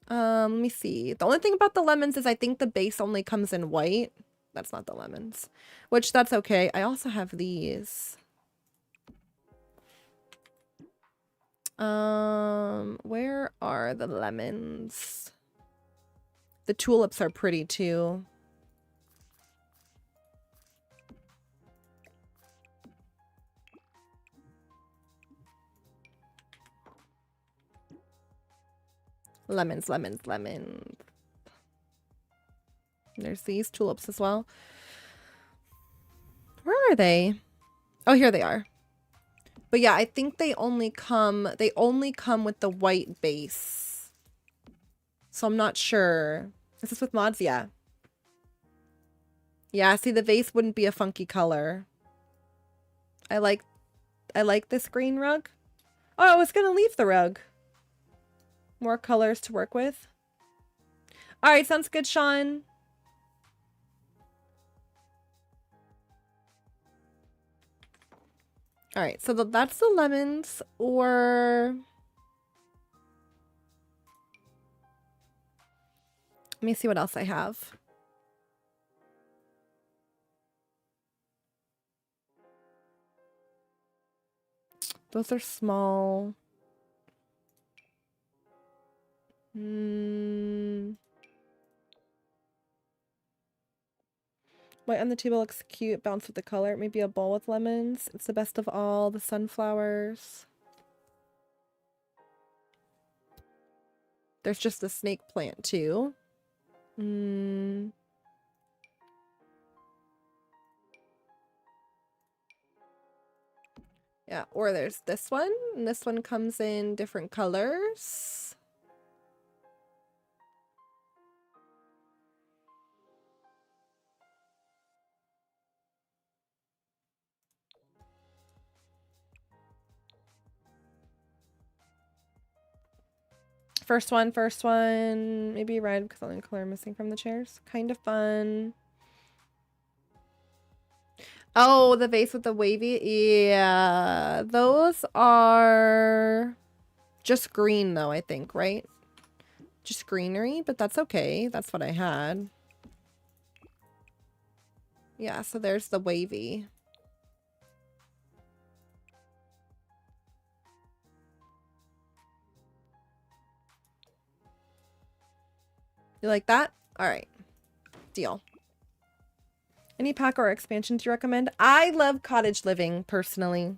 Let me see. The only thing about the lemons is I think the base only comes in white. That's not the lemons, which that's okay. I also have these. Where are the lemons? The tulips are pretty too. Lemons, lemons, lemons. There's these tulips as well. Where are they? Oh, here they are. But yeah, I think they only come with the white base. So I'm not sure. Is this with mods? Yeah. Yeah, see, the vase wouldn't be a funky color. I like this green rug. Oh, I was gonna leave the rug. More colors to work with. All right, sounds good, Sean. All right, so that's the lemons, or let me see what else I have. Those are small. White on the table looks cute. Bounce with the color. Maybe a bowl with lemons. It's the best of all. The sunflowers. There's just the snake plant too. Yeah, or there's this one. And this one comes in different colors. First one. Maybe red because only color missing from the chairs. Kind of fun. Oh, the vase with the wavy. Yeah, those are just green though, I think, right? Just greenery, but that's okay. That's what I had. Yeah, so there's the wavy. You like that? All right. Deal. Any pack or expansion do you recommend? I love cottage living personally.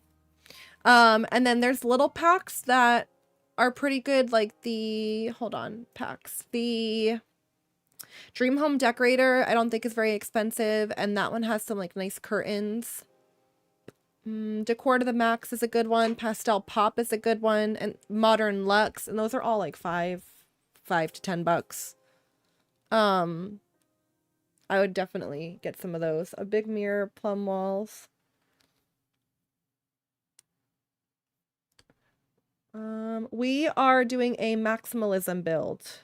And then there's little packs that are pretty good, like the, hold on, packs. The Dream Home Decorator, I don't think is very expensive, and that one has some like nice curtains. Decor to the Max is a good one. Pastel Pop is a good one, and Modern Luxe, and those are all like $5 to $10. I would definitely get some of those. A big mirror, plum walls. We are doing a maximalism build.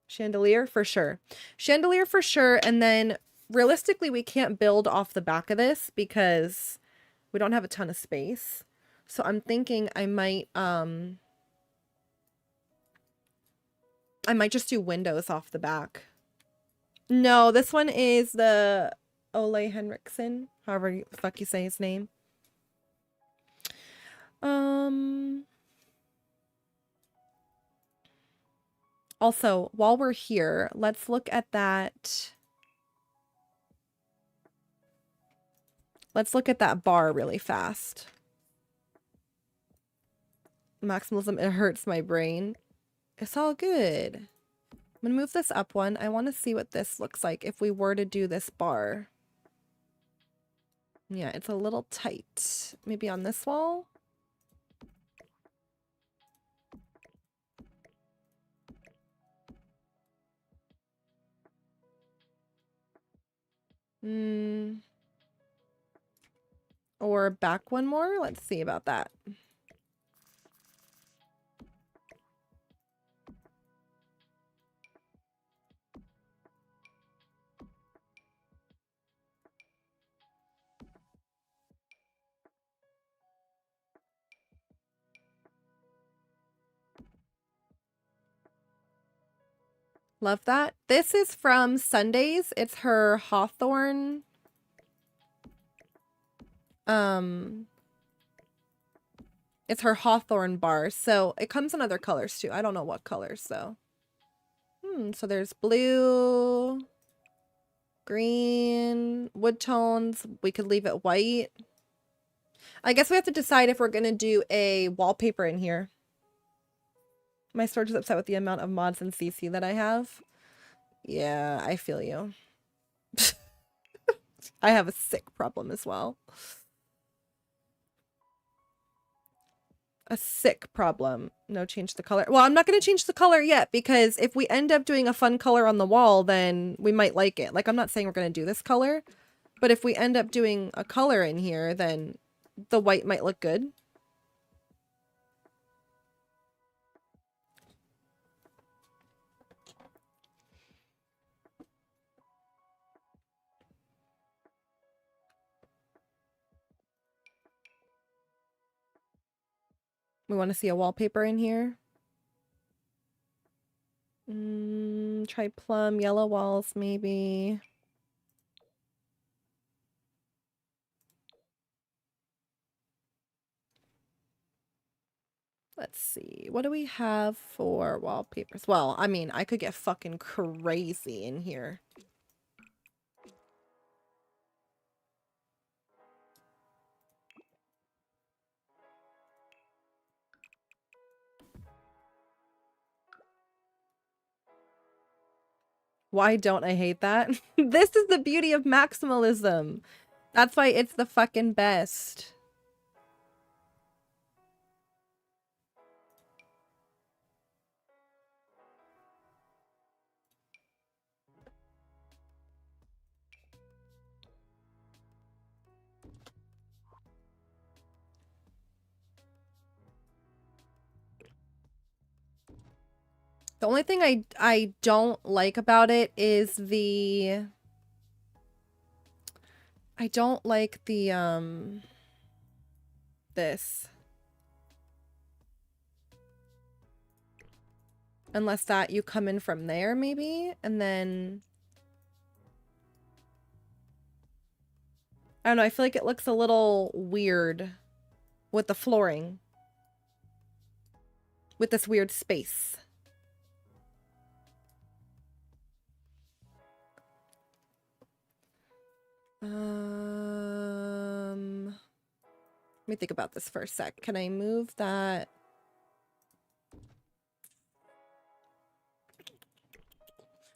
Chandelier for sure. Chandelier for sure. And then realistically, we can't build off the back of this because we don't have a ton of space. So I'm thinking I might just do windows off the back. No, this one is the Ole Henriksen, however the fuck you say his name. Also, while we're here, let's look at that. Let's look at that bar really fast. Maximalism, it hurts my brain. It's all good. I'm gonna move this up one. I want to see what this looks like if we were to do this bar. Yeah, it's a little tight. Maybe on this wall? Or back one more? Let's see about that. Love that. This is from Sundays. It's her Hawthorne. It's her Hawthorne bar. So it comes in other colors too. I don't know what colors though. So there's blue, green, wood tones. We could leave it white. I guess we have to decide if we're going to do a wallpaper in here. My storage is upset with the amount of mods in CC that I have. Yeah, I feel you. I have a sick problem as well. A sick problem. No, change the color. Well, I'm not going to change the color yet because if we end up doing a fun color on the wall, then we might like it. Like, I'm not saying we're going to do this color, But if we end up doing a color in here, then the white might look good. We want to see a wallpaper in here. Try plum, yellow walls, maybe. Let's see. What do we have for wallpapers? Well, I mean, I could get fucking crazy in here. Why don't I hate that? This is the beauty of maximalism. That's why it's the fucking best. The only thing I don't like about it is I don't like this. Unless that you come in from there maybe, and then I don't know, I feel like it looks a little weird with the flooring. With this weird space. Let me think about this for a sec. Can I move that?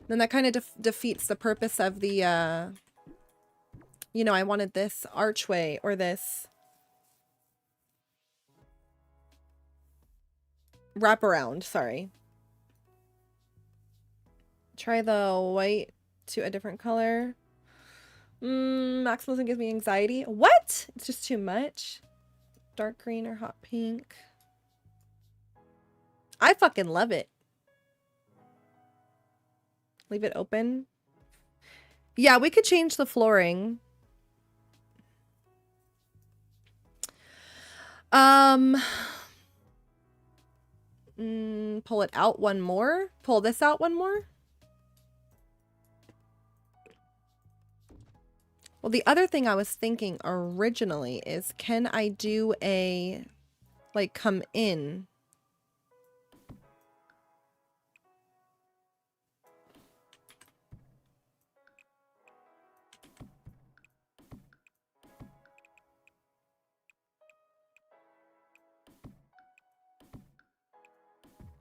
Then that kind of defeats the purpose of the, you know, I wanted this archway or this wraparound, sorry. Try the white to a different color. Maximalism gives me anxiety. What? It's just too much. Dark green or hot pink. I fucking love it. Leave it open. Yeah, we could change the flooring. Pull it out one more. Pull this out one more. Well, the other thing I was thinking originally is, can I do a, like, come in?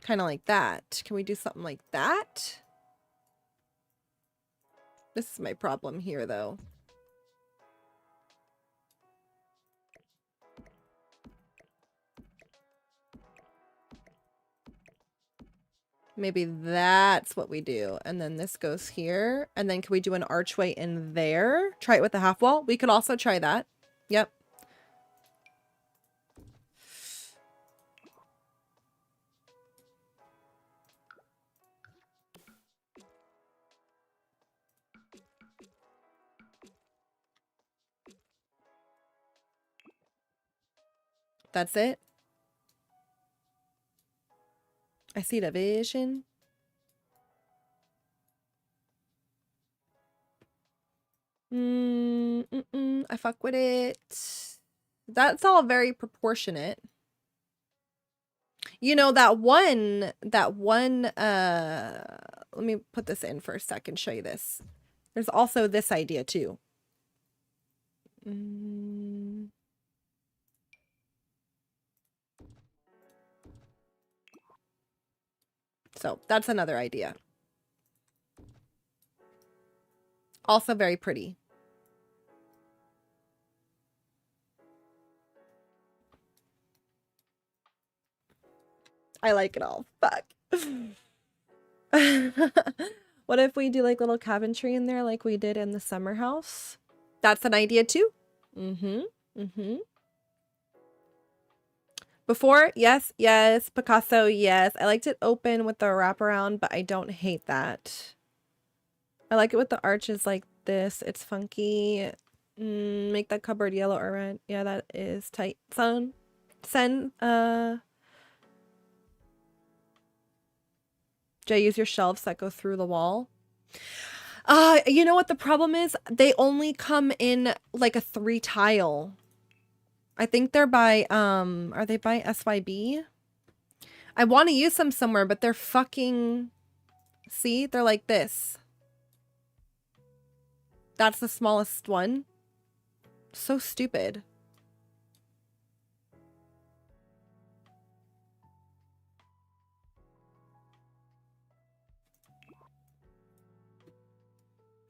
Kind of like that. Can we do something like that? This is my problem here, though. Maybe that's what we do. And then this goes here. And then can we do an archway in there? Try it with the half wall. We could also try that. Yep. That's it. I see the vision. I fuck with it. That's all very proportionate. You know, that one, let me put this in for a second, show you this. There's also this idea too. So that's another idea. Also very pretty. I like it all. Fuck. What if we do like little cabinetry in there like we did in the summer house? That's an idea too. Before, yes, Picasso, yes. I liked it open with the wraparound, but I don't hate that. I like it with the arches like this. It's funky. Make that cupboard yellow or red. Yeah, that is tight. Send, Jay, use your shelves that go through the wall. You know what the problem is? They only come in like a 3 tile. I think they're by, are they by SYB? I want to use them somewhere, but they're fucking, see? They're like this. That's the smallest one. So stupid.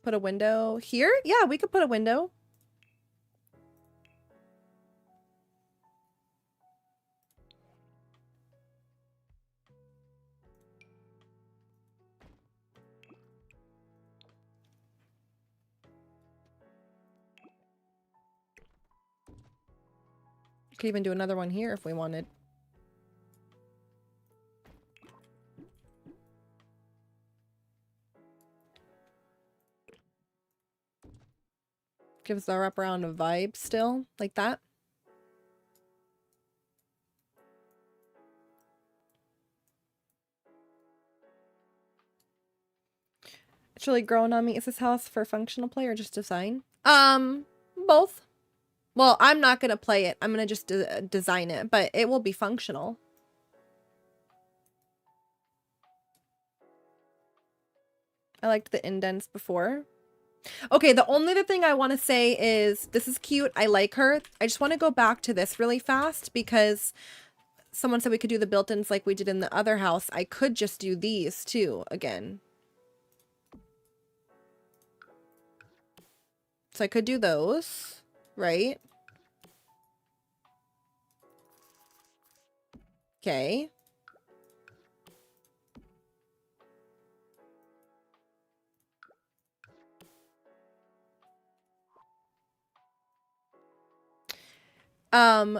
Put a window here? Yeah, we could put a window. Could even do another one here if we wanted. Gives the wraparound a vibe still, like that. It's really growing on me. Is this house for functional play or just design? Both. Well, I'm not gonna play it. I'm gonna just design it, but it will be functional. I liked the indents before. Okay, the only other thing I want to say is this is cute. I like her. I just want to go back to this really fast because someone said we could do the built-ins like we did in the other house. I could just do these too again. So I could do those, right? Okay.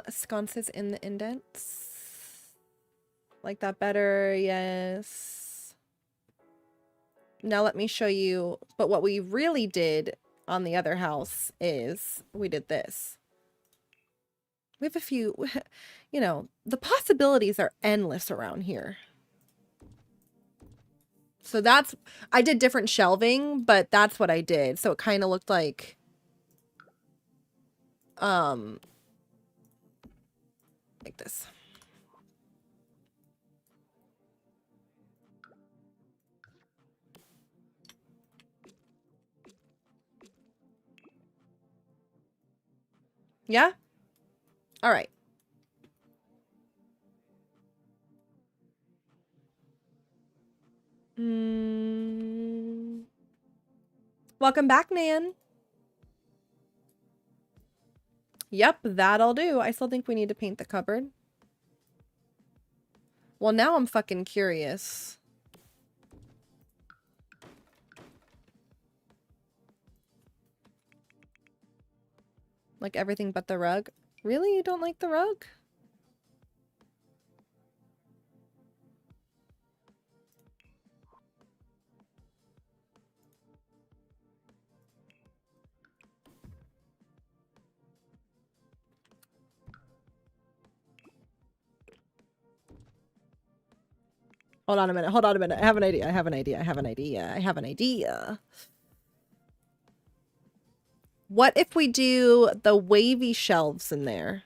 Sconces in the indents. Like that better, yes. Now let me show you, but what we really did on the other house is we did this. We have a few, you know, the possibilities are endless around here. So that's, I did different shelving, but that's what I did. So it kind of looked like, like this. Yeah? All right. Welcome back, Nan. Yep, that'll do. I still think we need to paint the cupboard. Well, now I'm fucking curious. Like everything but the rug. Really? You don't like the rug? Hold on a minute. Hold on a minute. I have an idea. I have an idea. I have an idea. I have an idea. What if we do the wavy shelves in there?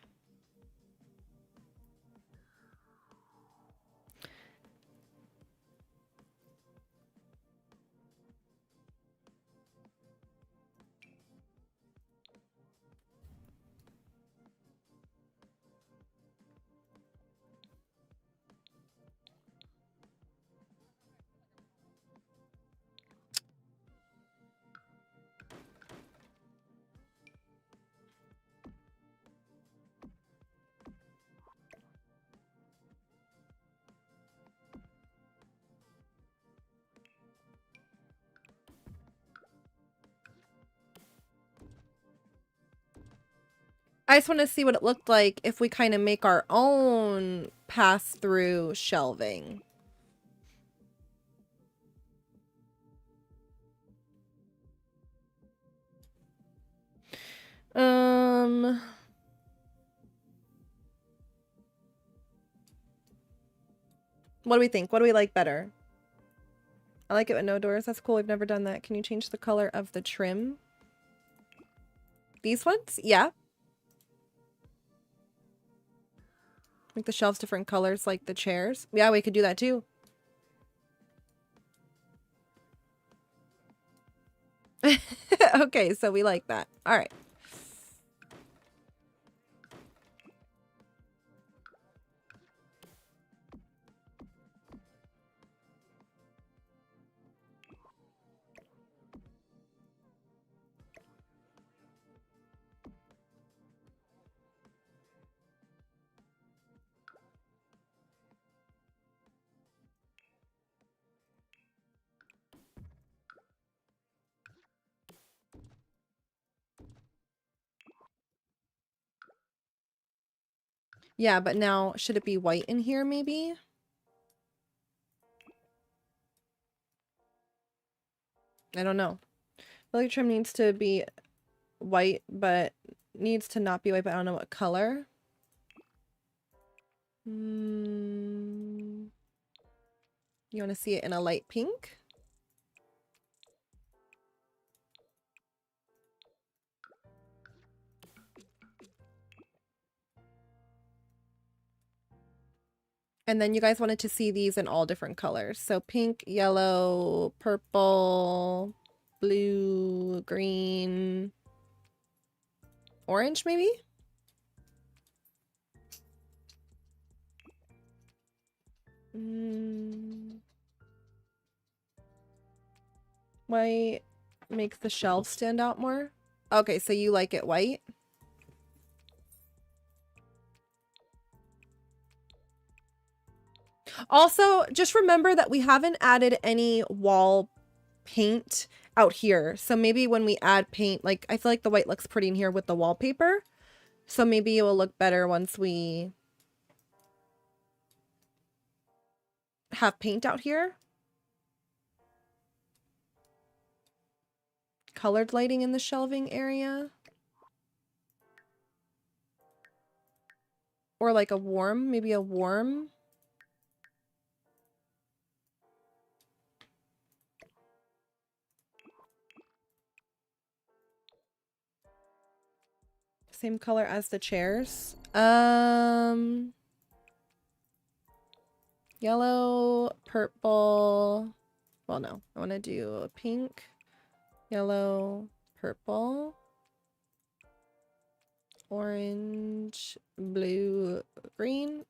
I just want to see what it looked like if we kind of make our own pass-through shelving. What do we think? What do we like better? I like it with no doors. That's cool. We've never done that. Can you change the color of the trim? These ones? Yeah. Make the shelves different colors like the chairs. Yeah, we could do that too. Okay, so we like that. All right. Yeah, but now should it be white in here maybe? I don't know. I feel like trim needs to be white, but needs to not be white, but I don't know what color. You want to see it in a light pink? And then you guys wanted to see these in all different colors. So pink, yellow, purple, blue, green, orange maybe? White makes the shelves stand out more. Okay, so you like it white? Also, just remember that we haven't added any wall paint out here. So maybe when we add paint, like I feel like the white looks pretty in here with the wallpaper. So maybe it will look better once we have paint out here. Colored lighting in the shelving area. Or like a warm, maybe a warm. Same color as the chairs. Yellow, purple. Well, no, I want to do a pink, yellow, purple, orange, blue, green.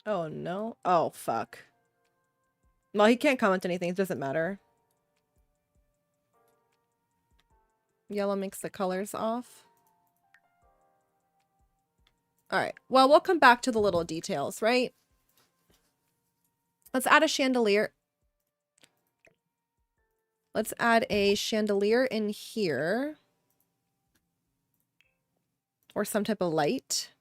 Oh, no. Oh, fuck. Well, he can't comment anything. It doesn't matter. Yellow makes the colors off. All right. Well, we'll come back to the little details, right? Let's add a chandelier. Let's add a chandelier in here. Or some type of light.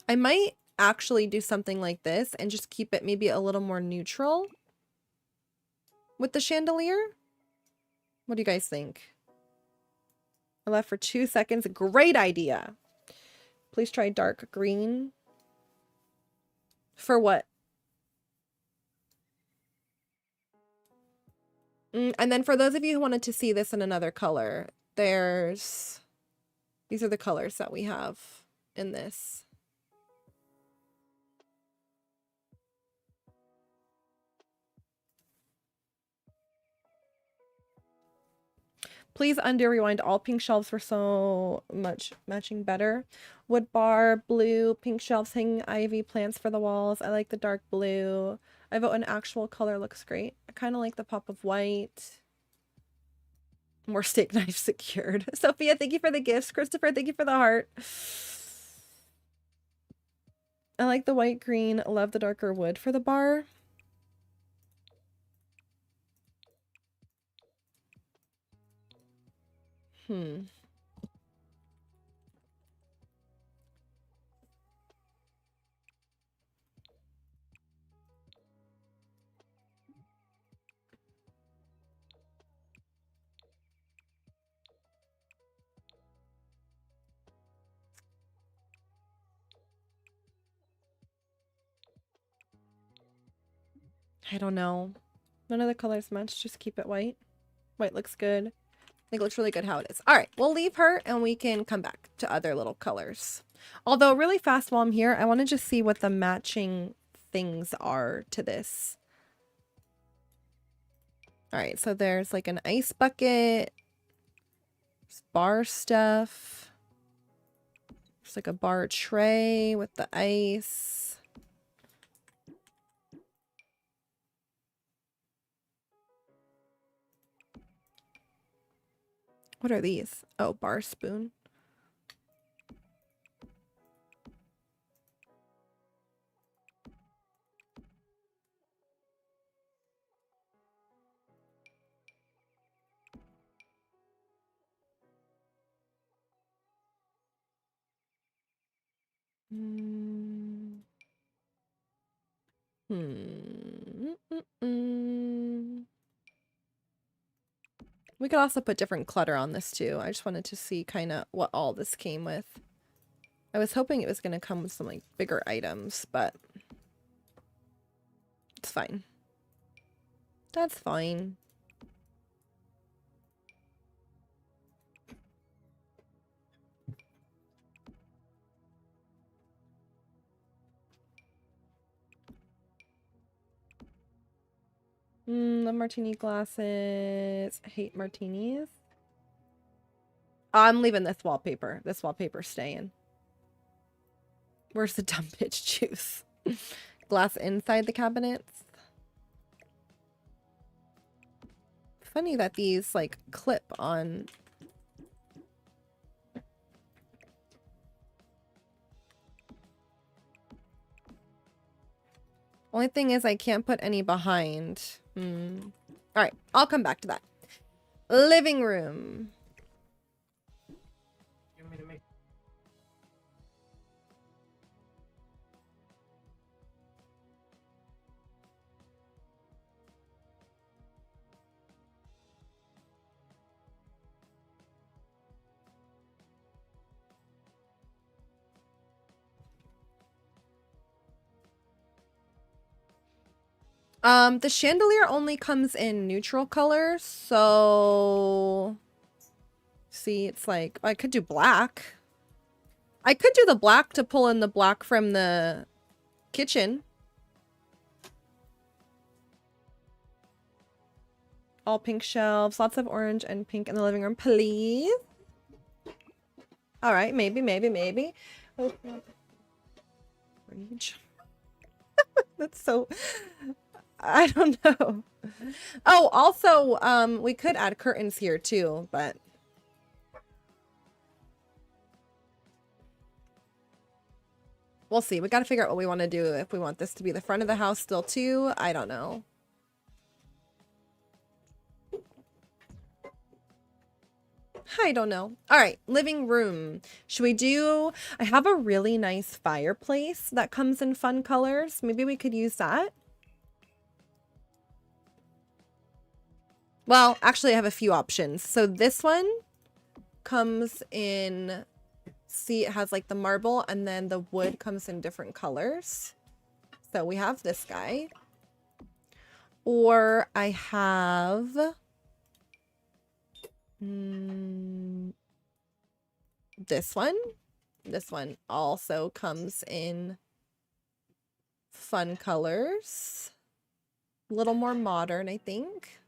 I might actually do something like this and just keep it maybe a little more neutral with the chandelier. What do you guys think? I left for 2 seconds. Great idea. Please try dark green. For what? And then for those of you who wanted to see this in another color, these are the colors that we have in this. Please undo rewind. All pink shelves were so much matching better. Wood bar, blue, pink shelves, hanging ivy, plants for the walls. I like the dark blue. I vote an actual color looks great. I kind of like the pop of white. More steak knife secured. Sophia, thank you for the gifts. Christopher, thank you for the heart. I like the white green. Love the darker wood for the bar. I don't know. None of the colors match. Just keep it white. White looks good. I think it looks really good how it is. All right, we'll leave her and we can come back to other little colors. Although really fast while I'm here, I want to just see what the matching things are to this. All right, so there's like an ice bucket. There's bar stuff. There's like a bar tray with the ice. What are these? Oh, bar spoon. We could also put different clutter on this too. I just wanted to see kind of what all this came with. I was hoping it was going to come with some like bigger items, but it's fine. That's fine. The martini glasses. I hate martinis. I'm leaving this wallpaper. This wallpaper's staying. Where's the dumb bitch juice? Glass inside the cabinets. Funny that these like clip on. Only thing is I can't put any behind. All right, I'll come back to that. Living room. The chandelier only comes in neutral colors, so see, it's like I could do black. I could do the black to pull in the black from the kitchen. All pink shelves, lots of orange and pink in the living room, please. All right, maybe. Oh, rage. That's so. I don't know. Oh, also, we could add curtains here too, but we'll see. We got to figure out what we want to do. If we want this to be the front of the house still too, I don't know. I don't know. All right, living room. Should we do... I have a really nice fireplace that comes in fun colors. Maybe we could use that. Well, actually, I have a few options. So this one comes in... See, it has like the marble and then the wood comes in different colors. So we have this guy. Or I have... this one. This one also comes in fun colors. A little more modern, I think.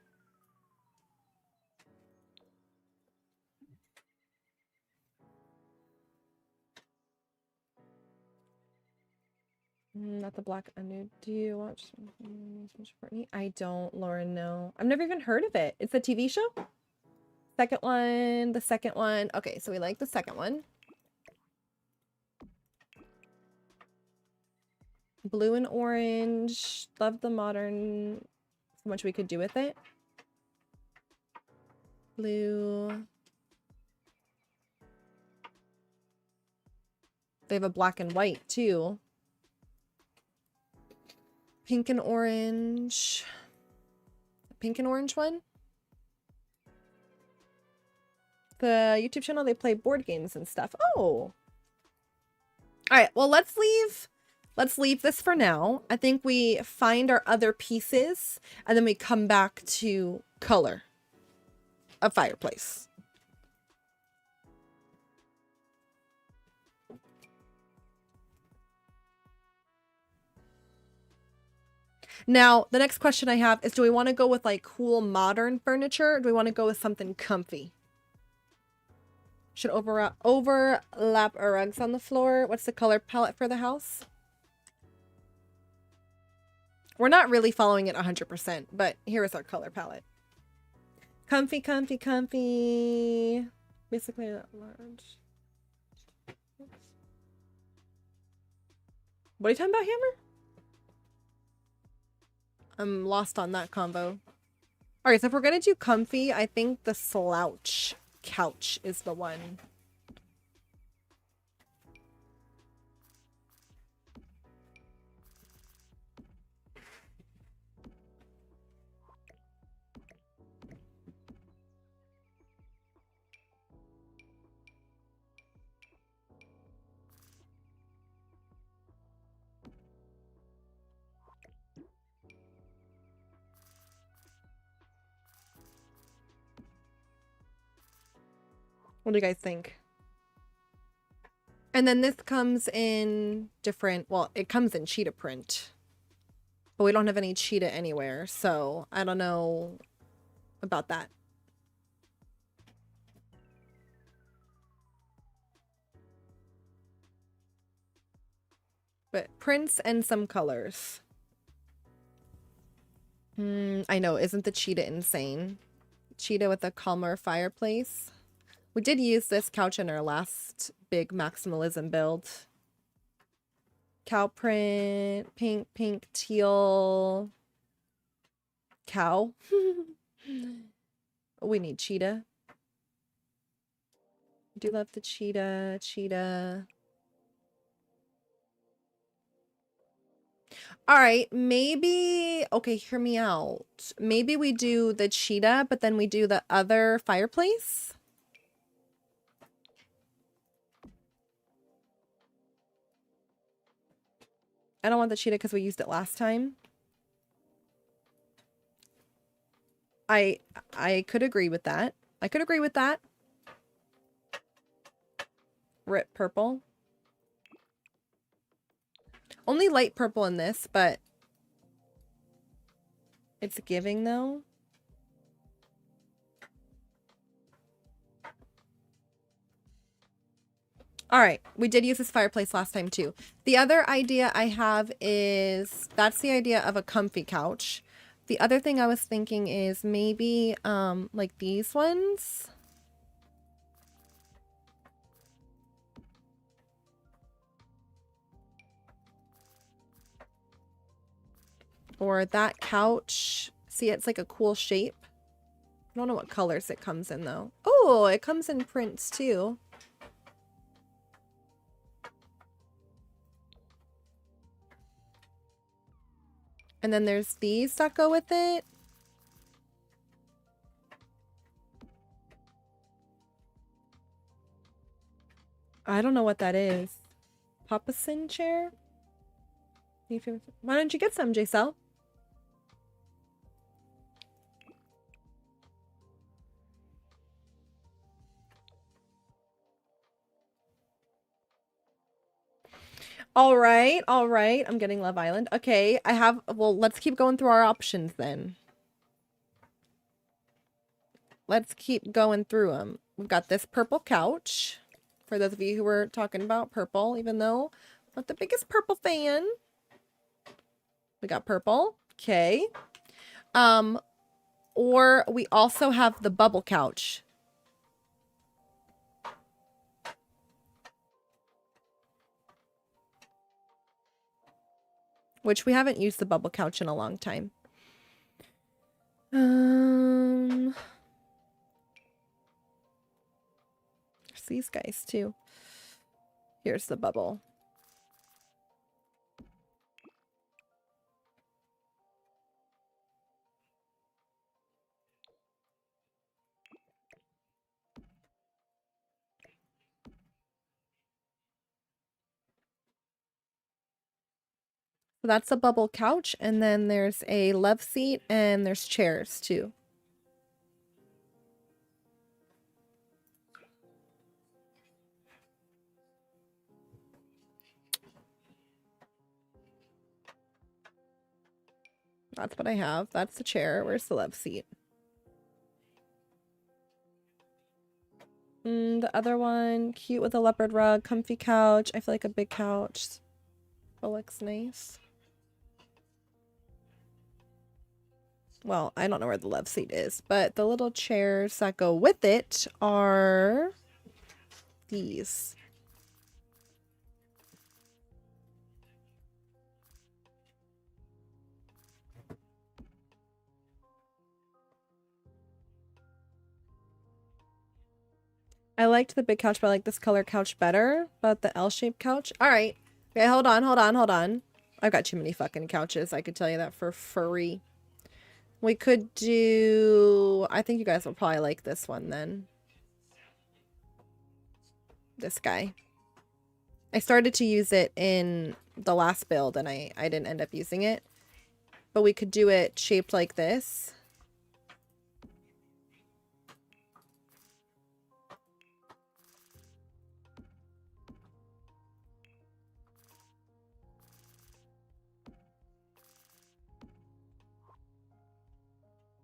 Not the black nude. Do you watch Courtney? I don't, Lauren, no. I've never even heard of it. It's a TV show? Second one, the second one. Okay, so we like the second one. Blue and orange. Love the modern. So much we could do with it. Blue. They have a black and white too. Pink and orange. Pink and orange one. The YouTube channel, they play board games and stuff. Oh. All right, well, let's leave this for now. I think we find our other pieces and then we come back to color a fireplace. Now, the next question I have is, do we want to go with like cool modern furniture? Or do we want to go with something comfy? Should overlap our rugs on the floor. What's the color palette for the house? We're not really following it 100%, but here is our color palette. Comfy, comfy, comfy. Basically that large. What are you talking about, Hammer? I'm lost on that combo. All right, so if we're going to do comfy, I think the slouch couch is the one. What do you guys think? And then this comes in different, well, it comes in cheetah print, but we don't have any cheetah anywhere, so I don't know about that. But prints and some colors. I know, isn't the cheetah insane? Cheetah with a calmer fireplace. We did use this couch in our last big maximalism build. Cow print, pink, pink, teal. Cow. We need cheetah. I do love the cheetah, cheetah. All right, maybe, okay, hear me out. Maybe we do the cheetah, but then we do the other fireplace. I don't want the cheetah because we used it last time. I could agree with that. I could agree with that. Rip purple. Only light purple in this, but it's giving though. All right, we did use this fireplace last time too. The other idea I have is, that's the idea of a comfy couch. The other thing I was thinking is maybe like these ones. Or that couch. See, it's like a cool shape. I don't know what colors it comes in though. Oh, it comes in prints too. And then there's these that go with it. I don't know what that is. Papasin chair? Why don't you get some, J-Cell? All right, all right. I'm getting Love Island. Okay, I have, well, let's keep going through our options then. Let's keep going through them. We've got this purple couch. For those of you who were talking about purple, even though I'm not the biggest purple fan. We got purple. Okay. Or we also have the bubble couch. which we haven't used the bubble couch in a long time. There's these guys too. Here's the bubble. So that's a bubble couch, and then there's a love seat, and there's chairs too. That's what I have. That's the chair. Where's the love seat? The other one, cute with a leopard rug, comfy couch. I feel like a big couch. It looks nice. Well, I don't know where the love seat is, but the little chairs that go with it are these. I liked the big couch, but I like this color couch better. But the L-shaped couch. All right. Okay, hold on. I've got too many fucking couches. I could tell you that for free. We could do... I think you guys will probably like this one then. This guy. I started to use it in the last build and I didn't end up using it. But we could do it shaped like this.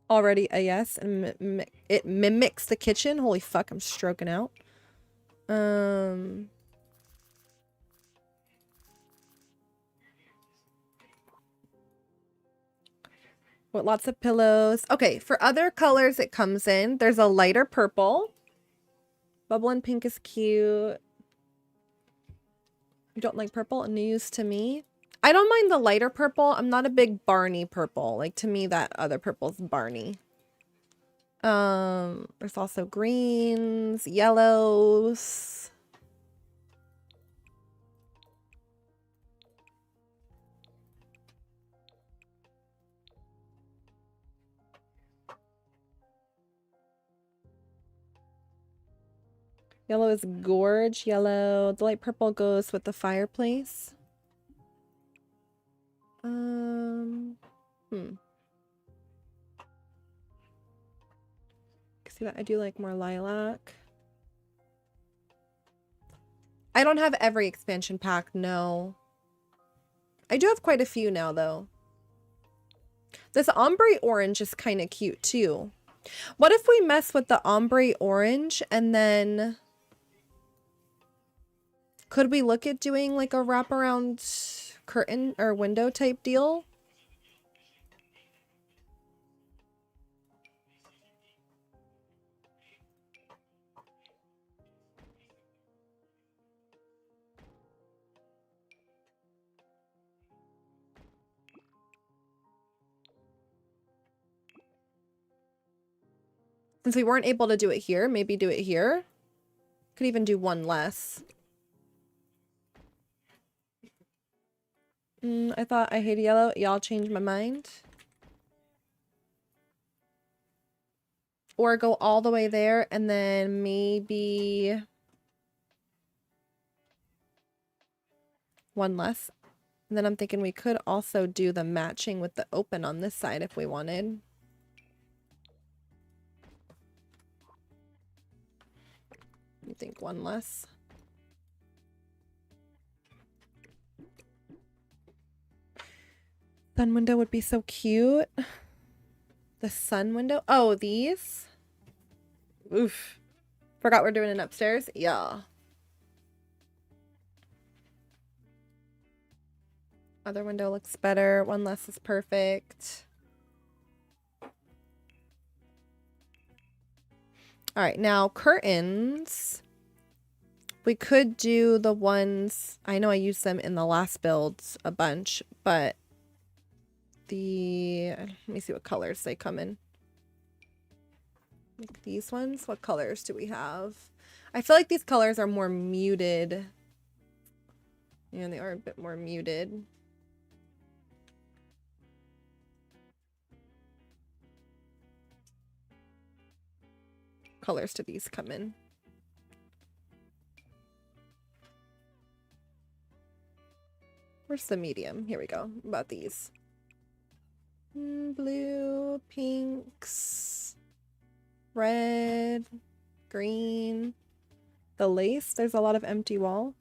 Already a yes, and it mimics the kitchen. Holy fuck, I'm stroking out. With lots of pillows. Okay, for other colors it comes in. There's a lighter purple. Bubble and pink is cute. You don't like purple? News to me. I don't mind the lighter purple. I'm not a big Barney purple. Like, to me, that other purple's Barney. There's also greens, yellows. Yellow is gorge yellow. The light purple goes with the fireplace. See that I do like more lilac. I don't have every expansion pack, no. I do have quite a few now though. This ombre orange is kind of cute too. What if we mess with the ombre orange and then could we look at doing like a wraparound curtain or window type deal? Since we weren't able to do it here, maybe do it here. Could even do one less. I thought I hated yellow. Y'all changed my mind. Or go all the way there and then maybe one less. And then I'm thinking we could also do the matching with the open on this side if we wanted. I think one less. Sun window would be so cute. The sun window. Oh, these? Oof. Forgot we're doing it upstairs? Yeah. Other window looks better. One less is perfect. All right, now curtains. We could do the ones, I know I used them in the last builds a bunch, but the, let me see what colors they come in. Like these ones. What colors do we have? I feel like these colors are more muted. Yeah, they are a bit more muted. Colors do these come in? Where's the medium? Here we go. What about these? Blue, pinks, red, green. The lace, there's a lot of empty wall.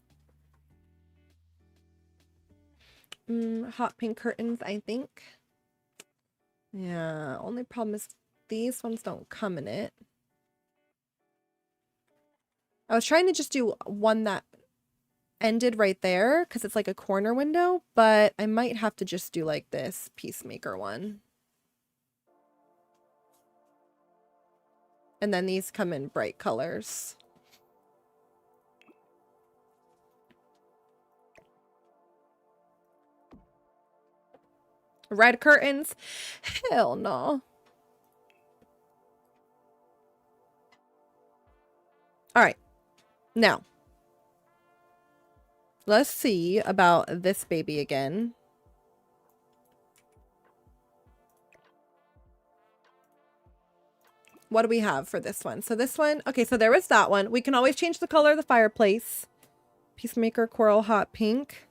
Hot pink curtains, I think. Yeah, only problem is these ones don't come in it. I was trying to just do one that ended right there because it's like a corner window, but I might have to just do like this Peacemaker one. And then these come in bright colors. Red curtains? Hell no. All right. Now, let's see about this baby again. What do we have for this one? So this one, okay, so there was that one. We can always change the color of the fireplace. Peacemaker, coral, hot pink.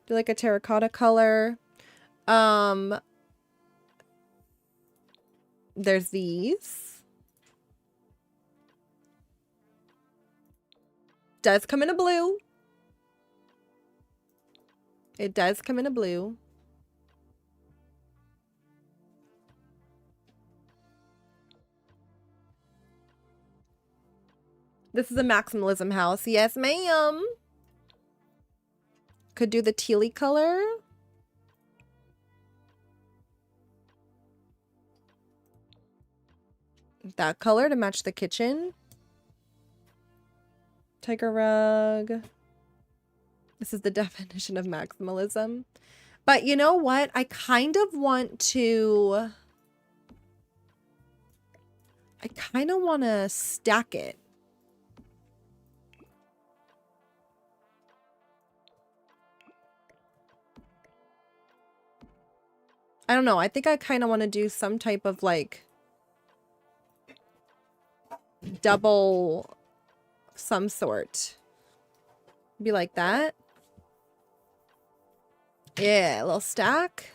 Do like a terracotta color. There's these. Does come in a blue. It does come in a blue. This is a maximalism house. Yes, ma'am. Could do the tealy color. That color to match the kitchen. Tiger rug. This is the definition of maximalism. But you know what? I kind of want to... stack it. I don't know. I think I kind of want to do some type of like double some sort. Be like that. Yeah, a little stack.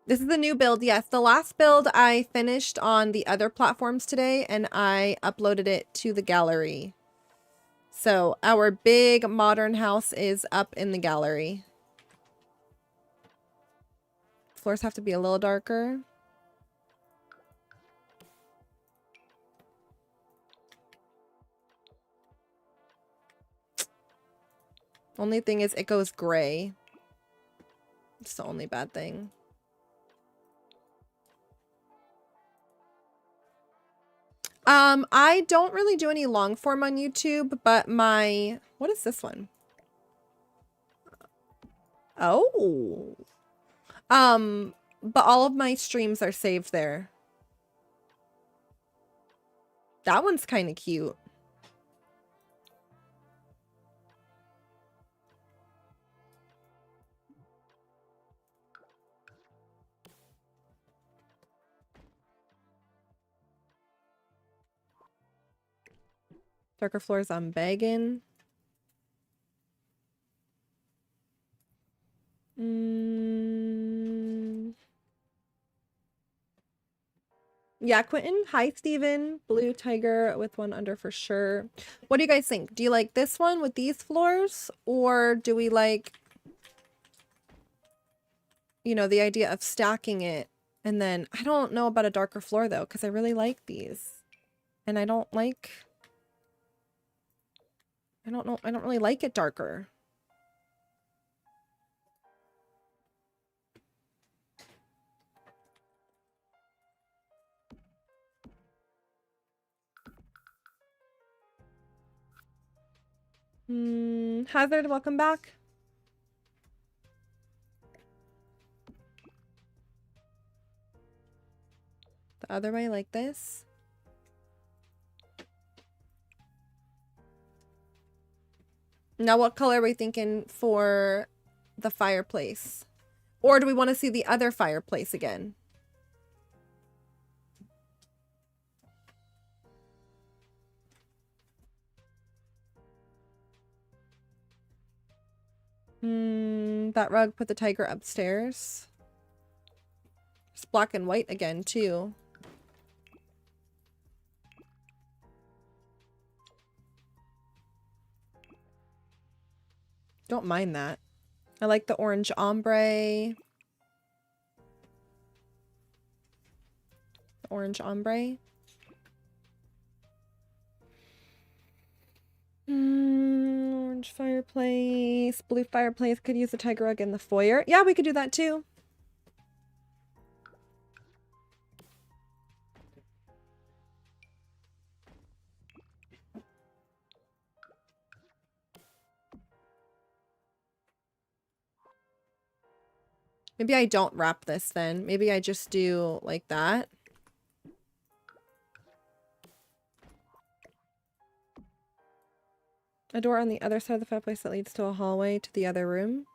This is the new build. Yes, the last build I finished on the other platforms today and I uploaded it to the gallery. So our big modern house is up in the gallery. Floors have to be a little darker. Only thing is it goes gray. It's the only bad thing. I don't really do any long form on YouTube, but my... What is this one? Oh. But all of my streams are saved there. That one's kind of cute. Darker floors, I'm begging. Yeah, Quentin. Hi, Steven. Blue tiger with one under for sure. What do you guys think? Do you like this one with these floors? Or do we like, you know, the idea of stacking it? And then, I don't know about a darker floor, though, because I really like these. And I don't like... I don't know. I don't really like it darker. Hazard, welcome back. The other way, like this. Now, what color are we thinking for the fireplace? Or do we want to see the other fireplace again? That rug put the tiger upstairs. It's black and white again, too. Don't mind that. I like the orange ombre. The orange ombre. Orange fireplace. Blue fireplace. Could use the tiger rug in the foyer. Yeah, we could do that too. Maybe I don't wrap this then. Maybe I just do like that. A door on the other side of the fireplace that leads to a hallway to the other room.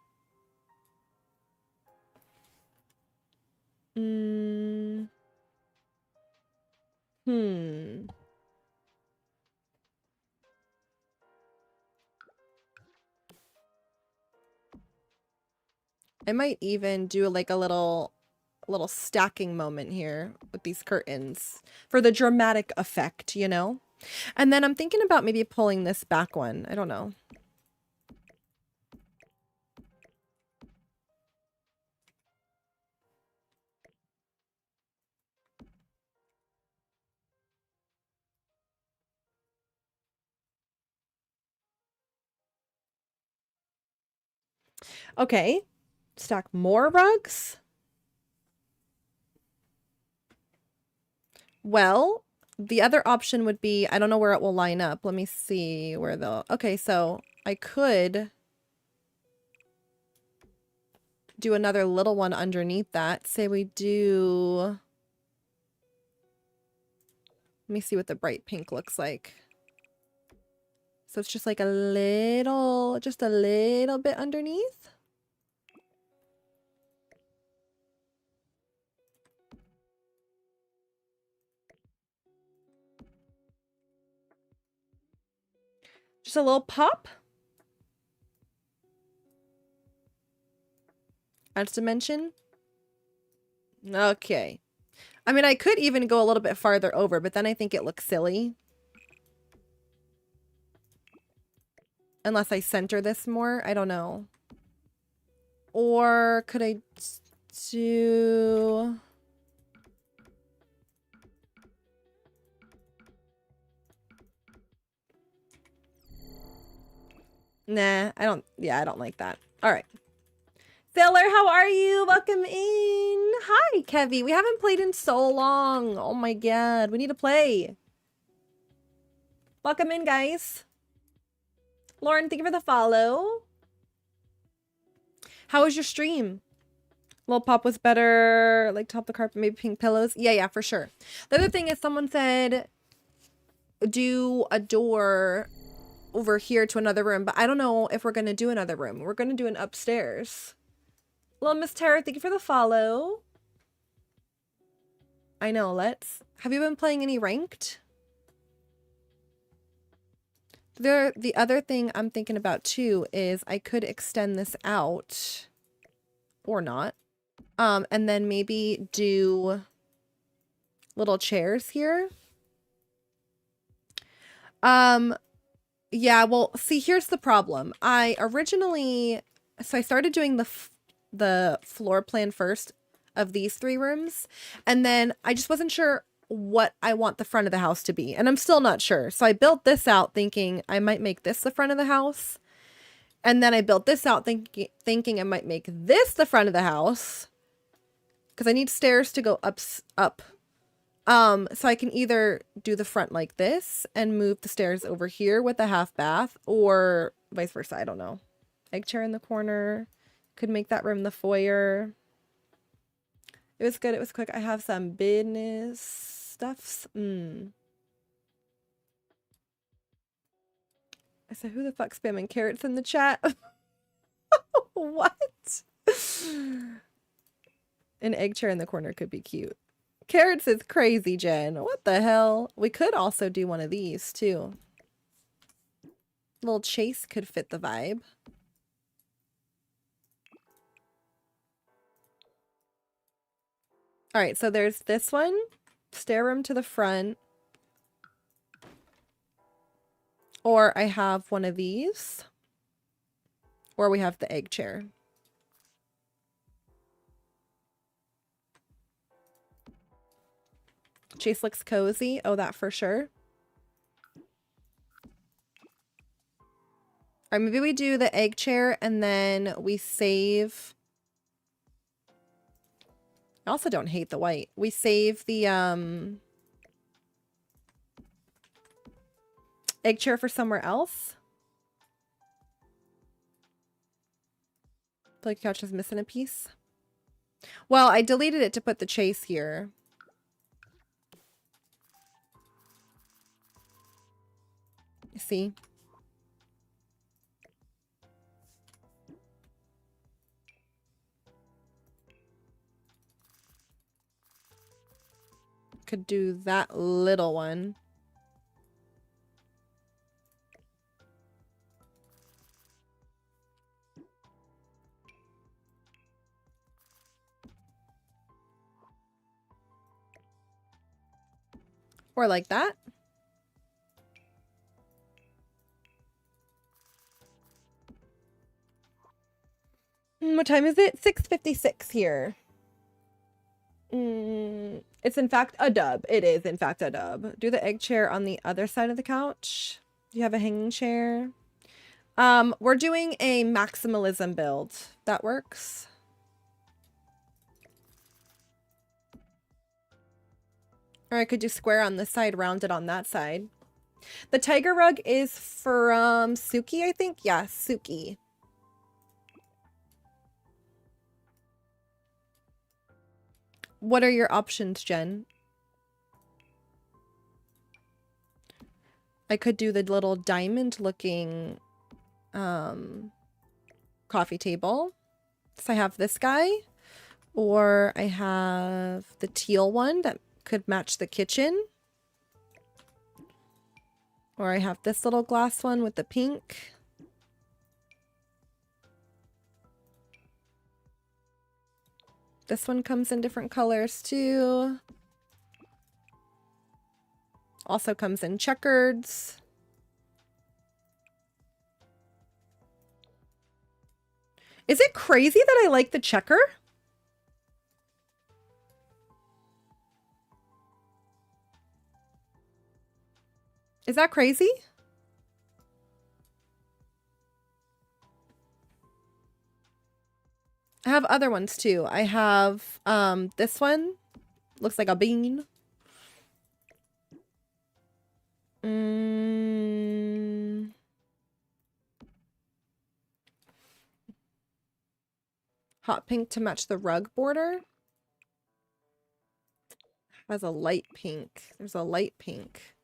I might even do like a little stacking moment here with these curtains for the dramatic effect, you know? And then I'm thinking about maybe pulling this back one. I don't know. Okay. Stack more rugs? Well, the other option would be, I don't know where it will line up. Let me see where the... Okay, so I could do another little one underneath that. Say we do... Let me see what the bright pink looks like. So it's just like just a little bit underneath. Just a little pop. Adds dimension. Okay. I mean, I could even go a little bit farther over, but then I think it looks silly. Unless I center this more. I don't know. Or could I do... Nah, I don't like that. All right. Sailor, how are you? Welcome in. Hi, Kevy. We haven't played in so long. Oh my god. We need to play. Welcome in, guys. Lauren, thank you for the follow. How was your stream? Little pop was better. Like top the carpet, maybe pink pillows. Yeah, for sure. The other thing is someone said do a door over here to another room, but I don't know if we're going to do another room. We're going to do an upstairs. Hello, Miss Tara. Thank you for the follow. I know, let's... Have you been playing any ranked? The other thing I'm thinking about too is I could extend this out or not. And then maybe do little chairs here. Yeah, well, see, here's the problem. I started doing the floor plan first of these 3 rooms, and then I just wasn't sure what I want the front of the house to be, and I'm still not sure. So I built this out thinking I might make this the front of the house, and then I built this out thinking I might make this the front of the house because I need stairs to go up. So I can either do the front like this and move the stairs over here with the half bath, or vice versa. I don't know. Egg chair in the corner. Could make that room the foyer. It was good. It was quick. I have some business stuffs. I said, who the fuck spamming carrots in the chat? What? An egg chair in the corner could be cute. Carrots is crazy, Jen. What the hell? We could also do one of these too. Little chase could fit the vibe. All right, so there's this one. Stair room to the front. Or I have one of these. Or we have the egg chair. Chase looks cozy. Oh, that for sure. All right, maybe we do the egg chair and then we save. I also don't hate the white. We save the egg chair for somewhere else. I feel like the couch is missing a piece. Well, I deleted it to put the chase here. See? Could do that little one. Or like that. What time is it? 6:56 here. It's in fact a dub. It is in fact a dub. Do the egg chair on the other side of the couch. Do you have a hanging chair? We're doing a maximalism build. That works. Or I could do square on this side, rounded on that side. The tiger rug is from Suki, I think. Yeah, Suki. What are your options, Jen? I could do the little diamond looking coffee table. So I have this guy, or I have the teal one that could match the kitchen. Or I have this little glass one with the pink. This one comes in different colors too. Also comes in checkers. Is it crazy that I like the checker? Is that crazy? I have other ones too. I have this one. Looks like a bean. Hot pink to match the rug border. Has a light pink. There's a light pink.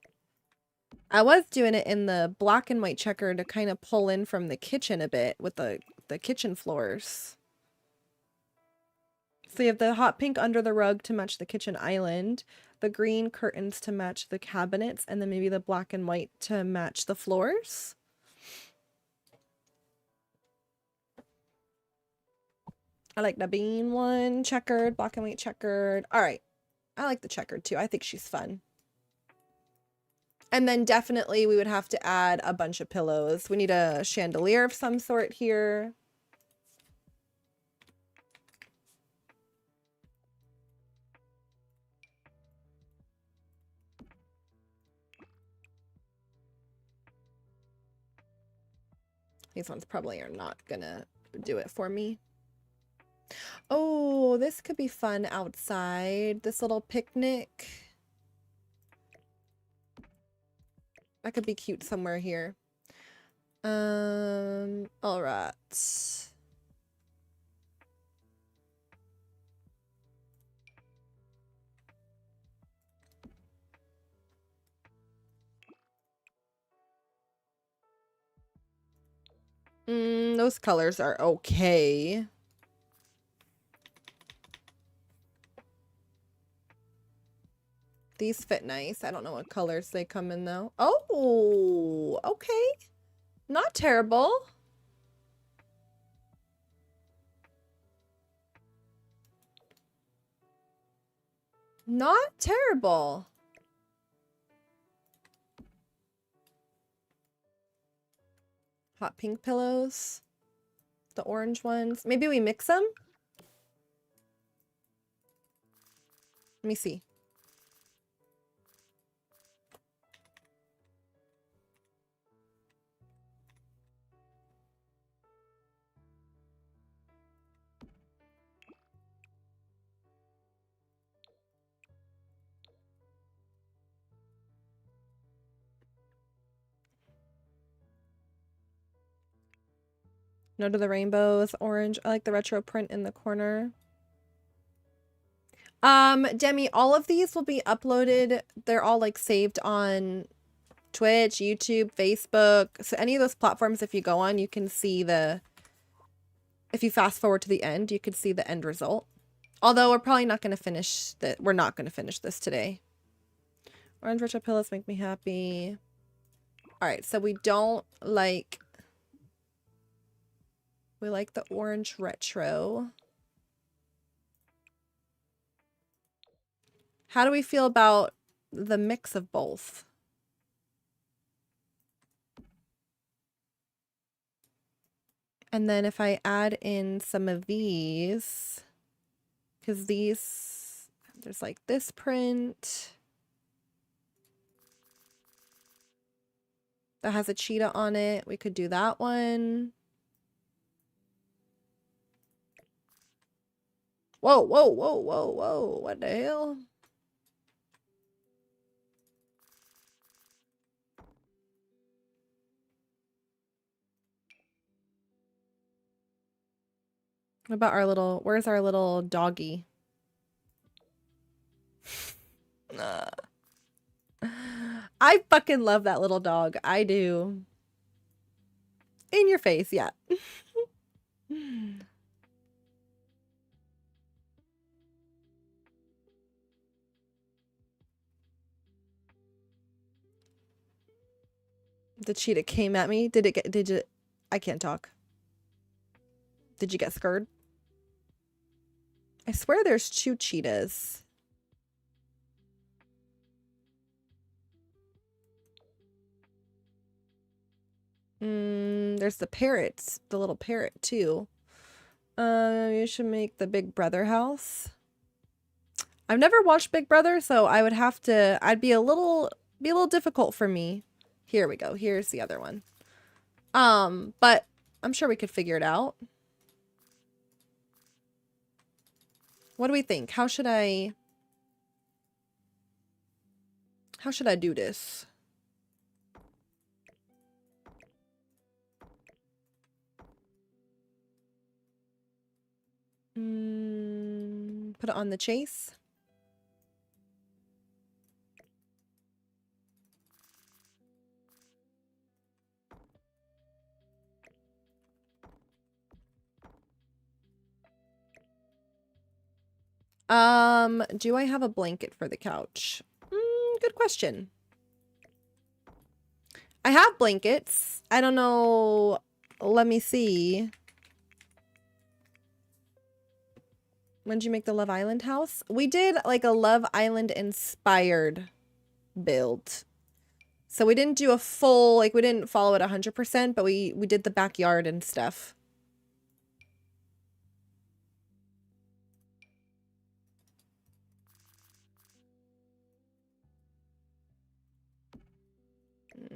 I was doing it in the black and white checker to kind of pull in from the kitchen a bit with the kitchen floors. So you have the hot pink under the rug to match the kitchen island, the green curtains to match the cabinets, and then maybe the black and white to match the floors. I like the bean one, checkered, black and white checkered. All right. I like the checkered too. I think she's fun. And then definitely we would have to add a bunch of pillows. We need a chandelier of some sort here. These ones probably are not gonna do it for me. Oh, this could be fun outside. This little picnic. That could be cute somewhere here. All right. Those colors are okay. These fit nice. I don't know what colors they come in though. Oh, okay. Not terrible. Not terrible. Hot pink pillows. The orange ones. Maybe we mix them? Let me see. No to the rainbows, orange. I like the retro print in the corner. Demi, all of these will be uploaded. They're all like saved on Twitch, YouTube, Facebook. So any of those platforms, if you go on, you can see if you fast forward to the end, you can see the end result. Although we're probably not going to finish we're not going to finish this today. Orange retro pillows make me happy. All right, so we like the orange retro. How do we feel about the mix of both? And then if I add in some of these, because there's like this print that has a cheetah on it. We could do that one. Whoa, whoa, whoa, whoa, whoa. What the hell? What about where's our little doggy? I fucking love that little dog. I do. In your face, yeah. The cheetah came at me. I can't talk. Did you get scared? I swear there's 2 cheetahs. There's the parrots, the little parrot too. You should make the Big Brother house. I've never watched Big Brother, so I would have to, be a little difficult for me. Here we go. Here's the other one. But I'm sure we could figure it out. What do we think? How should I do this? Put it on the chase. Do I have a blanket for the couch? Good question. I have blankets. I don't know. Let me see. When did you make the Love Island house? We did like a Love Island inspired build. So we didn't do a full, like we didn't follow it 100%, but we did the backyard and stuff.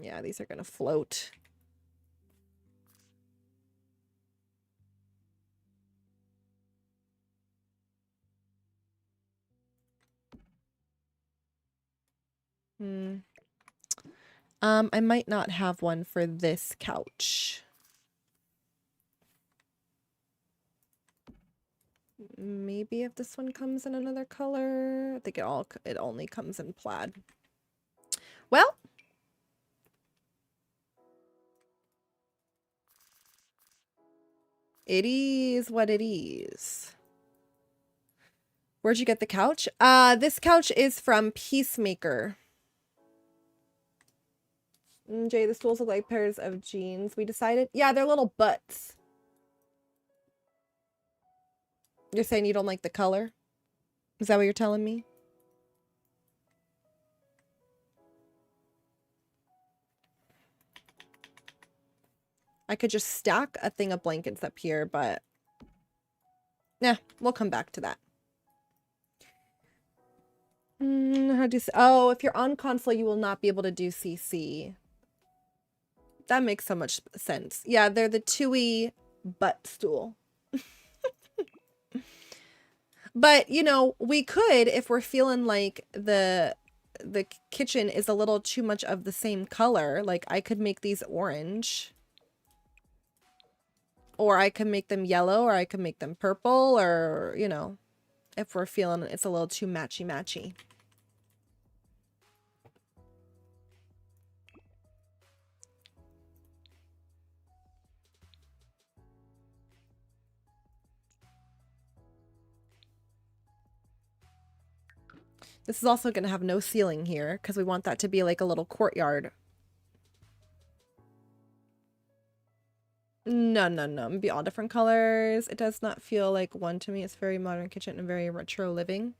Yeah, these are gonna float. I might not have one for this couch. Maybe if this one comes in another color. I think it only comes in plaid. Well, It is what it is. Where'd you get the couch? This couch is from Peacemaker. Jay, the stools look like pairs of jeans. We decided. Yeah, they're little butts. You're saying you don't like the color? Is that what you're telling me? I could just stack a thing of blankets up here, but yeah, we'll come back to that. How do you say? Oh, if you're on console, you will not be able to do CC. That makes so much sense. Yeah, they're the Tui butt stool. But, you know, we could, if we're feeling like the kitchen is a little too much of the same color, like I could make these orange. Or I could make them yellow, or I could make them purple, or, you know, if we're feeling it's a little too matchy-matchy. This is also going to have no ceiling here because we want that to be like a little courtyard. No, no, no. It'd be all different colors. It does not feel like one to me. It's very modern kitchen and very retro living.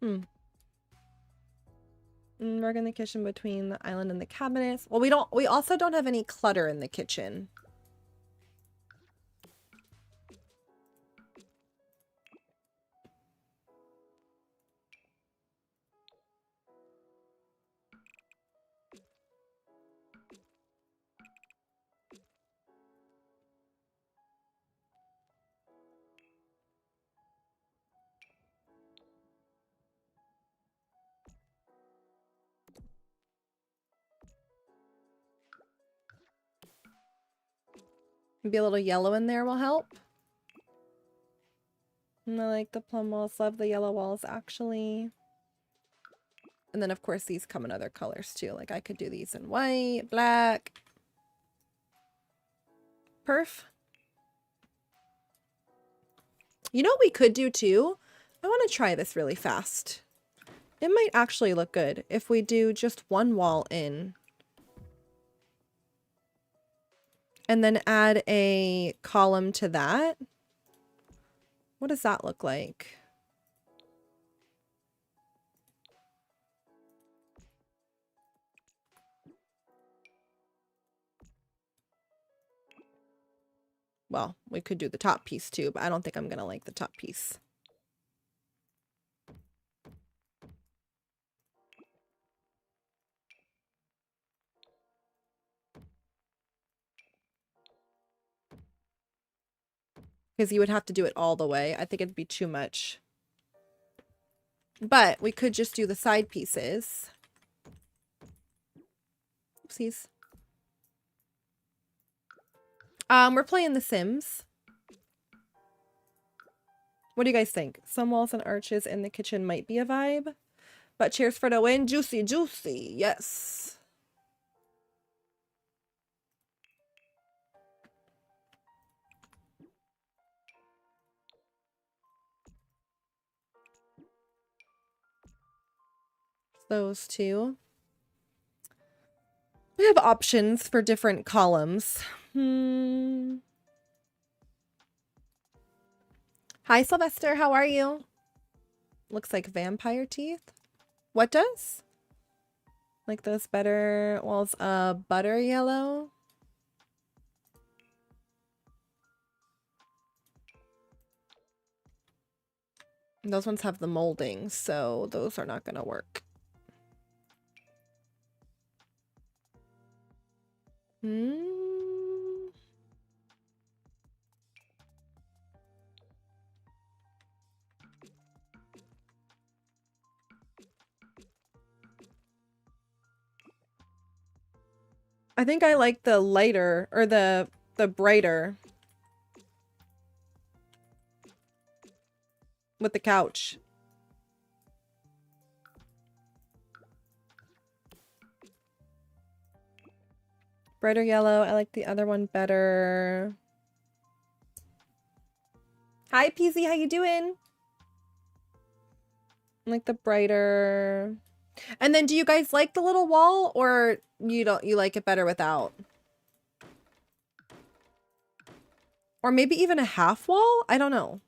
Work in the kitchen between the island and the cabinets. Well, we also don't have any clutter in the kitchen. Maybe a little yellow in there will help. And I like the plum walls. Love the yellow walls, actually. And then, of course, these come in other colors, too. Like, I could do these in white, black. Perf. You know what we could do, too? I want to try this really fast. It might actually look good if we do just one wall in. And then add a column to that. What does that look like? Well, we could do the top piece too, but I don't think I'm gonna like the top piece. Because you would have to do it all the way. I think it'd be too much. But we could just do the side pieces. Oopsies. We're playing The Sims. What do you guys think? Some walls and arches in the kitchen might be a vibe. But cheers for the win. Juicy, juicy. Yes. Those two. We have options for different columns. Hi, Sylvester. How are you? Looks like vampire teeth. What does? Like those better walls, butter yellow. And those ones have the molding, so those are not gonna work. I think I like the lighter or the brighter with the couch. Brighter yellow. I like the other one better. Hi, PZ. How you doing? I like the brighter. And then do you guys like the little wall or you like it better without? Or maybe even a half wall? I don't know.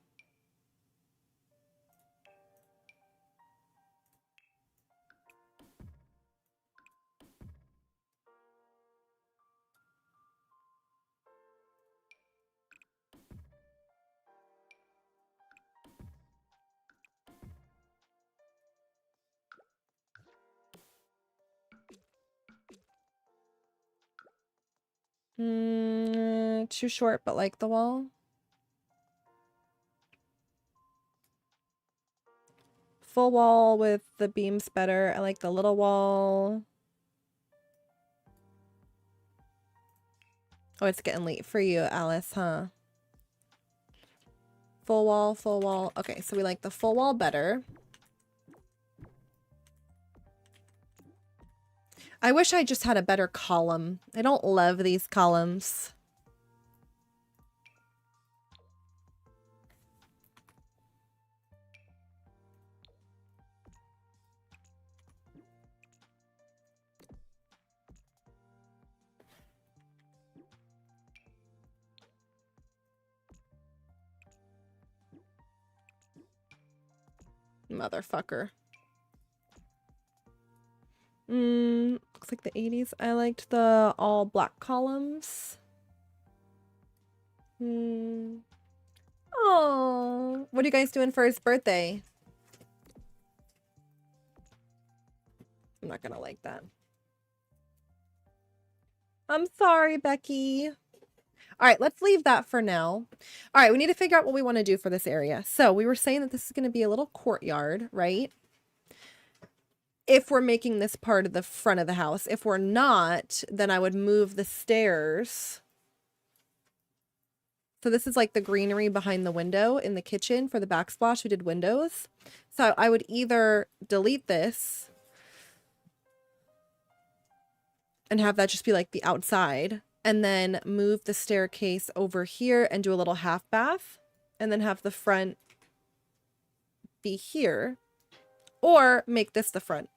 Too short, but like the wall. Full wall with the beams better. I like the little wall. Oh, it's getting late for you, Alice, huh? Full wall, full wall. Okay, so we like the full wall better. I wish I just had a better column. I don't love these columns. Motherfucker. Looks like the 80s. I liked the all black columns. Oh, what are you guys doing for his birthday? I'm not gonna like that. I'm sorry, Becky. All right, let's leave that for now. All right, we need to figure out what we want to do for this area. So we were saying that this is going to be a little courtyard, right? If we're making this part of the front of the house. If we're not, then I would move the stairs. So this is like the greenery behind the window in the kitchen for the backsplash. We did windows. So I would either delete this and have that just be like the outside, and then move the staircase over here and do a little half bath, and then have the front be here, or make this the front.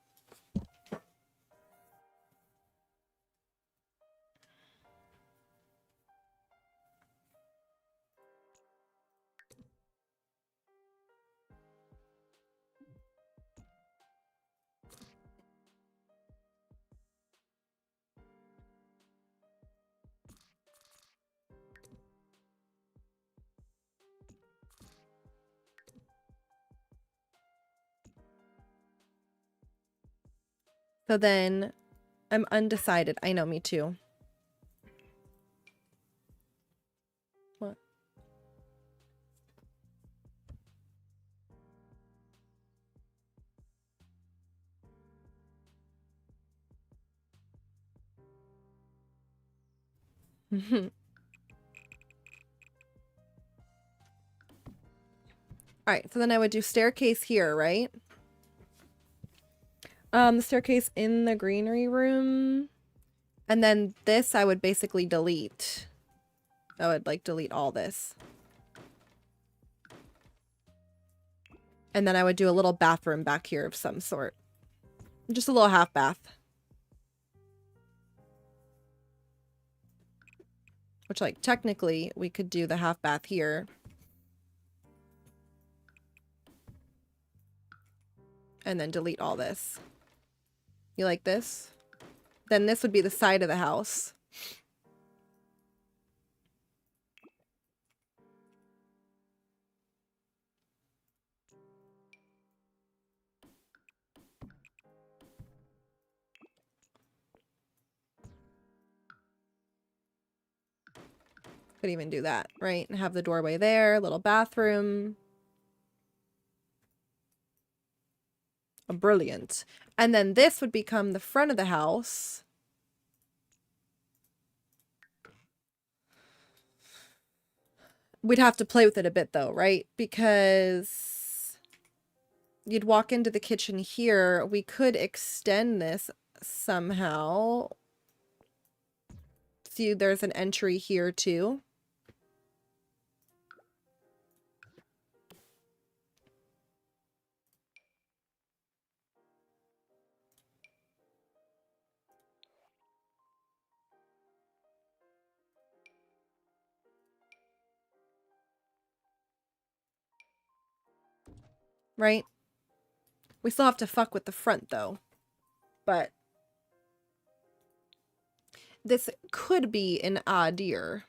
So then I'm undecided. I know, me too. What? All right, so then I would do staircase here, right? The staircase in the greenery room. And then this I would basically delete. I would like delete all this. And then I would do a little bathroom back here of some sort. Just a little half bath. Which, like, technically we could do the half bath here. And then delete all this. You like this? Then this would be the side of the house. Could even do that, right? And have the doorway there, little bathroom. Brilliant. And then this would become the front of the house. We'd have to play with it a bit though, right? Because you'd walk into the kitchen here. We could extend this somehow. See, there's an entry here too. Right? We still have to fuck with the front though. But this could be an idea.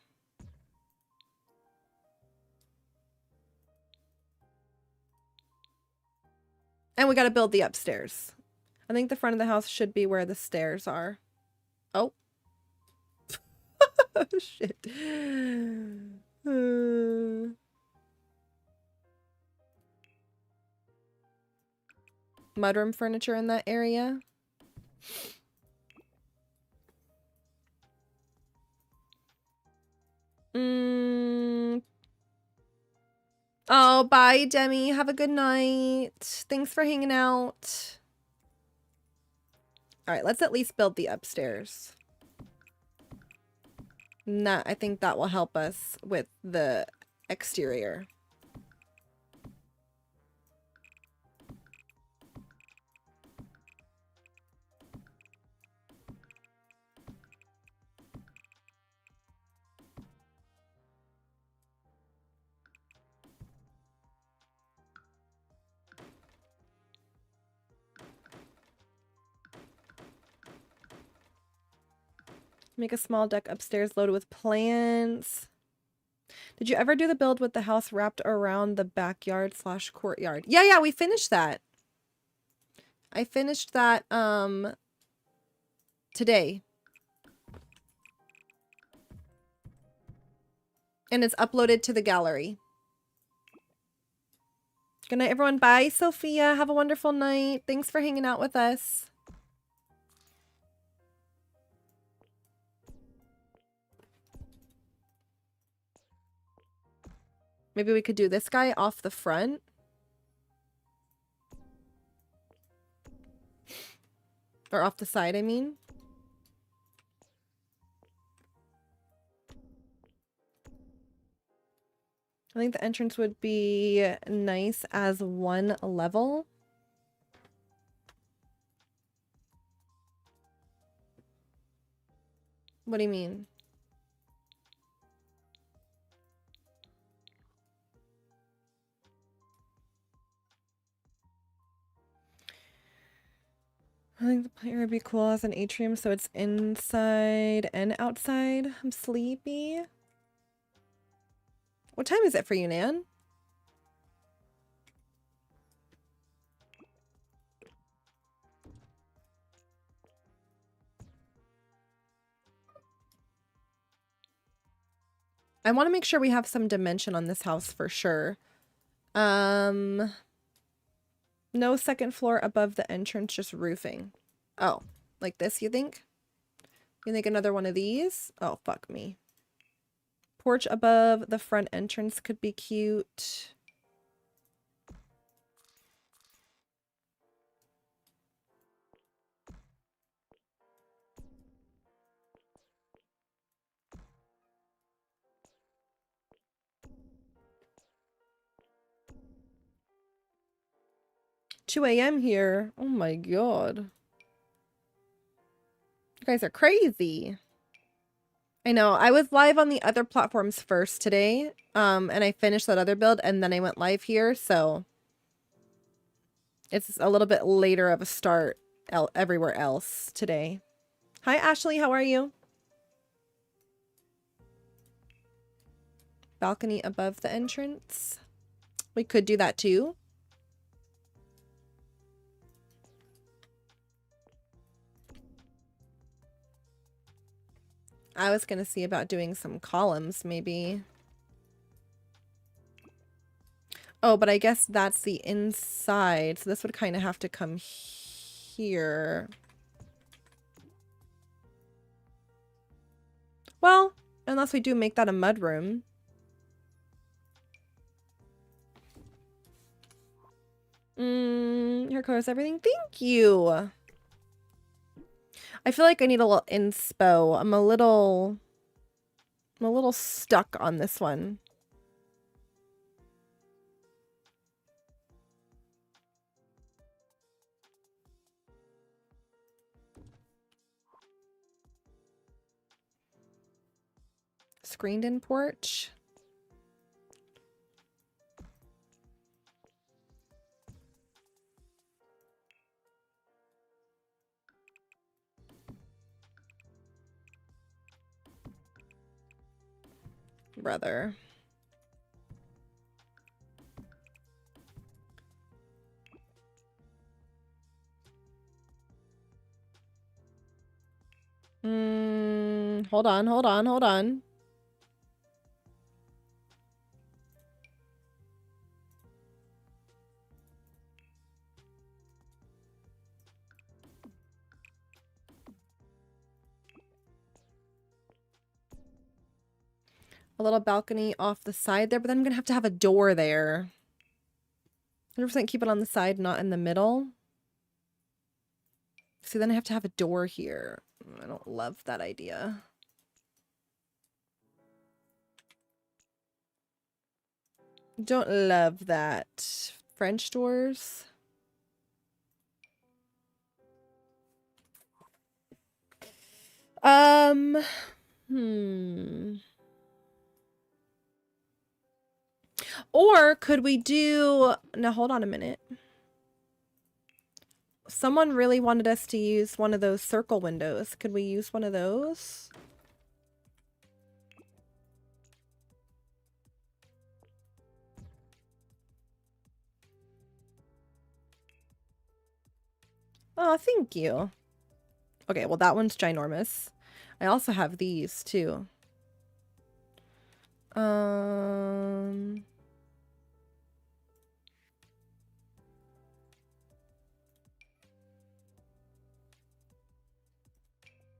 And we got to build the upstairs. I think the front of the house should be where the stairs are. Oh. Shit. Mudroom furniture in that area. Oh, bye, Demi. Have a good night. Thanks for hanging out. All right, let's at least build the upstairs. Nah, I think that will help us with the exterior. Make a small deck upstairs loaded with plants. Did you ever do the build with the house wrapped around the backyard / courtyard? Yeah, we finished that. I finished that today. And it's uploaded to the gallery. Good night, everyone. Bye, Sophia. Have a wonderful night. Thanks for hanging out with us. Maybe we could do this guy off the front. Or off the side, I mean. I think the entrance would be nice as one level. What do you mean? I think the player would be cool as an atrium, so it's inside and outside. I'm sleepy. What time is it for you, Nan? I want to make sure we have some dimension on this house for sure. No second floor above the entrance, just roofing. Oh, like this, you think? You think another one of these? Oh, fuck me. Porch above the front entrance could be cute. $2 a.m. here. Oh my god. You guys are crazy. I know. I was live on the other platforms first today. And I finished that other build and then I went live here, so it's a little bit later of a start everywhere else today. Hi Ashley, how are you? Balcony above the entrance. We could do that too. I was going to see about doing some columns, maybe. Oh, but I guess that's the inside. So this would kind of have to come here. Well, unless we do make that a mudroom. Here goes everything. Thank you. I feel like I need a little inspo. I'm a little I'm a little stuck on this one. Screened in porch. Brother. Hold on, hold on, hold on. A little balcony off the side there, but then I'm gonna have a door there. 100% keep it on the side, not in the middle. See, then I have a door here. I don't love that idea. Don't love that. French doors. Or could we do... Now, hold on a minute. Someone really wanted us to use one of those circle windows. Could we use one of those? Oh, thank you. Okay, well, that one's ginormous. I also have these, too.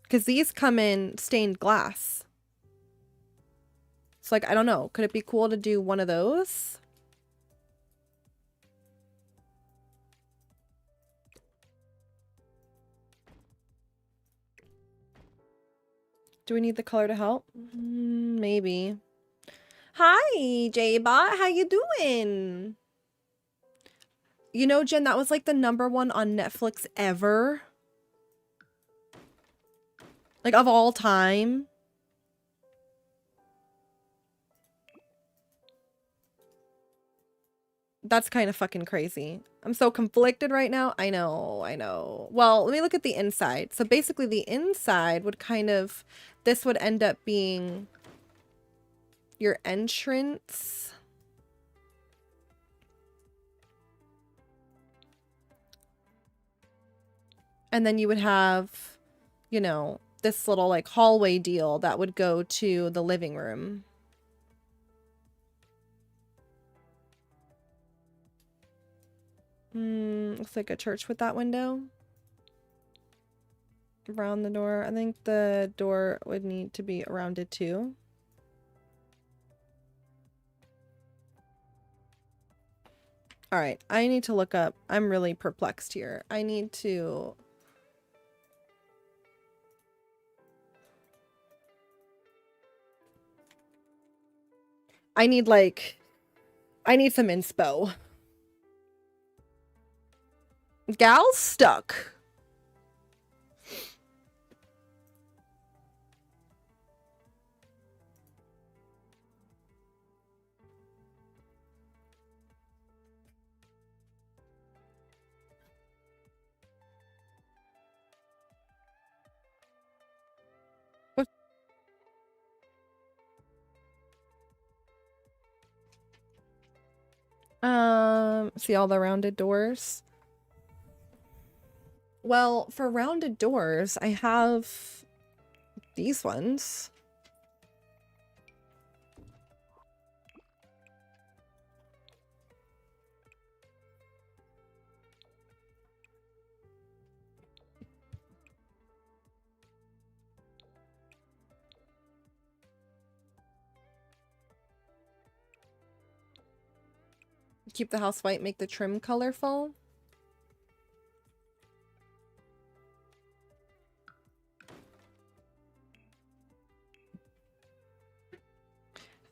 Because these come in stained glass. So, like, I don't know. Could it be cool to do one of those? Do we need the color to help? Maybe. Hi, J-Bot. How you doing? You know, Jen, that was like the #1 on Netflix ever. Like, of all time. That's kind of fucking crazy. I'm so conflicted right now. I know, I know. Well, let me look at the inside. So basically the inside would kind of... This would end up being your entrance. And then you would have, you know, this little like hallway deal that would go to the living room. Looks like a church with that window. Around the door. I think the door would need to be rounded too. All right, I need to look up. I'm really perplexed here. I need to... I need some inspo. Gal's stuck. See all the rounded doors? Well, for rounded doors, I have these ones. Keep the house white, make the trim colorful.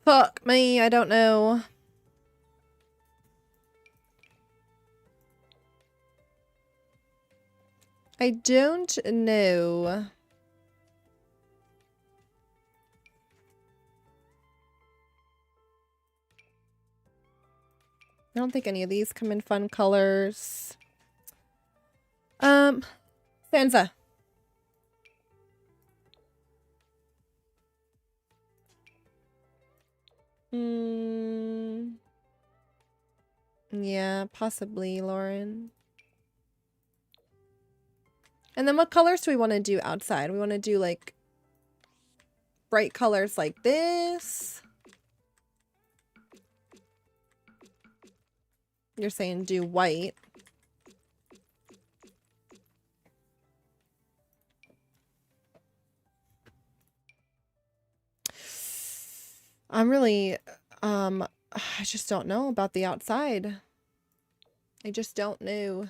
Fuck me, I don't know. I don't know. I don't think any of these come in fun colors. Sansa. Yeah, possibly, Lauren. And then what colors do we want to do outside? We want to do like bright colors like this. You're saying do white. I'm really, I just don't know about the outside. I just don't know.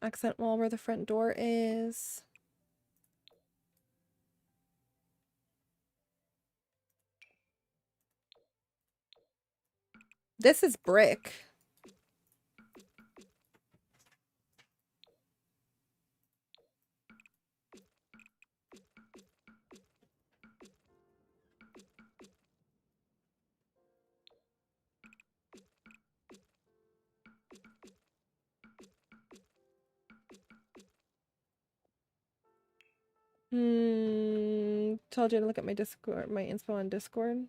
Accent wall where the front door is. This is brick. Told you to look at my Discord, my inspo on Discord.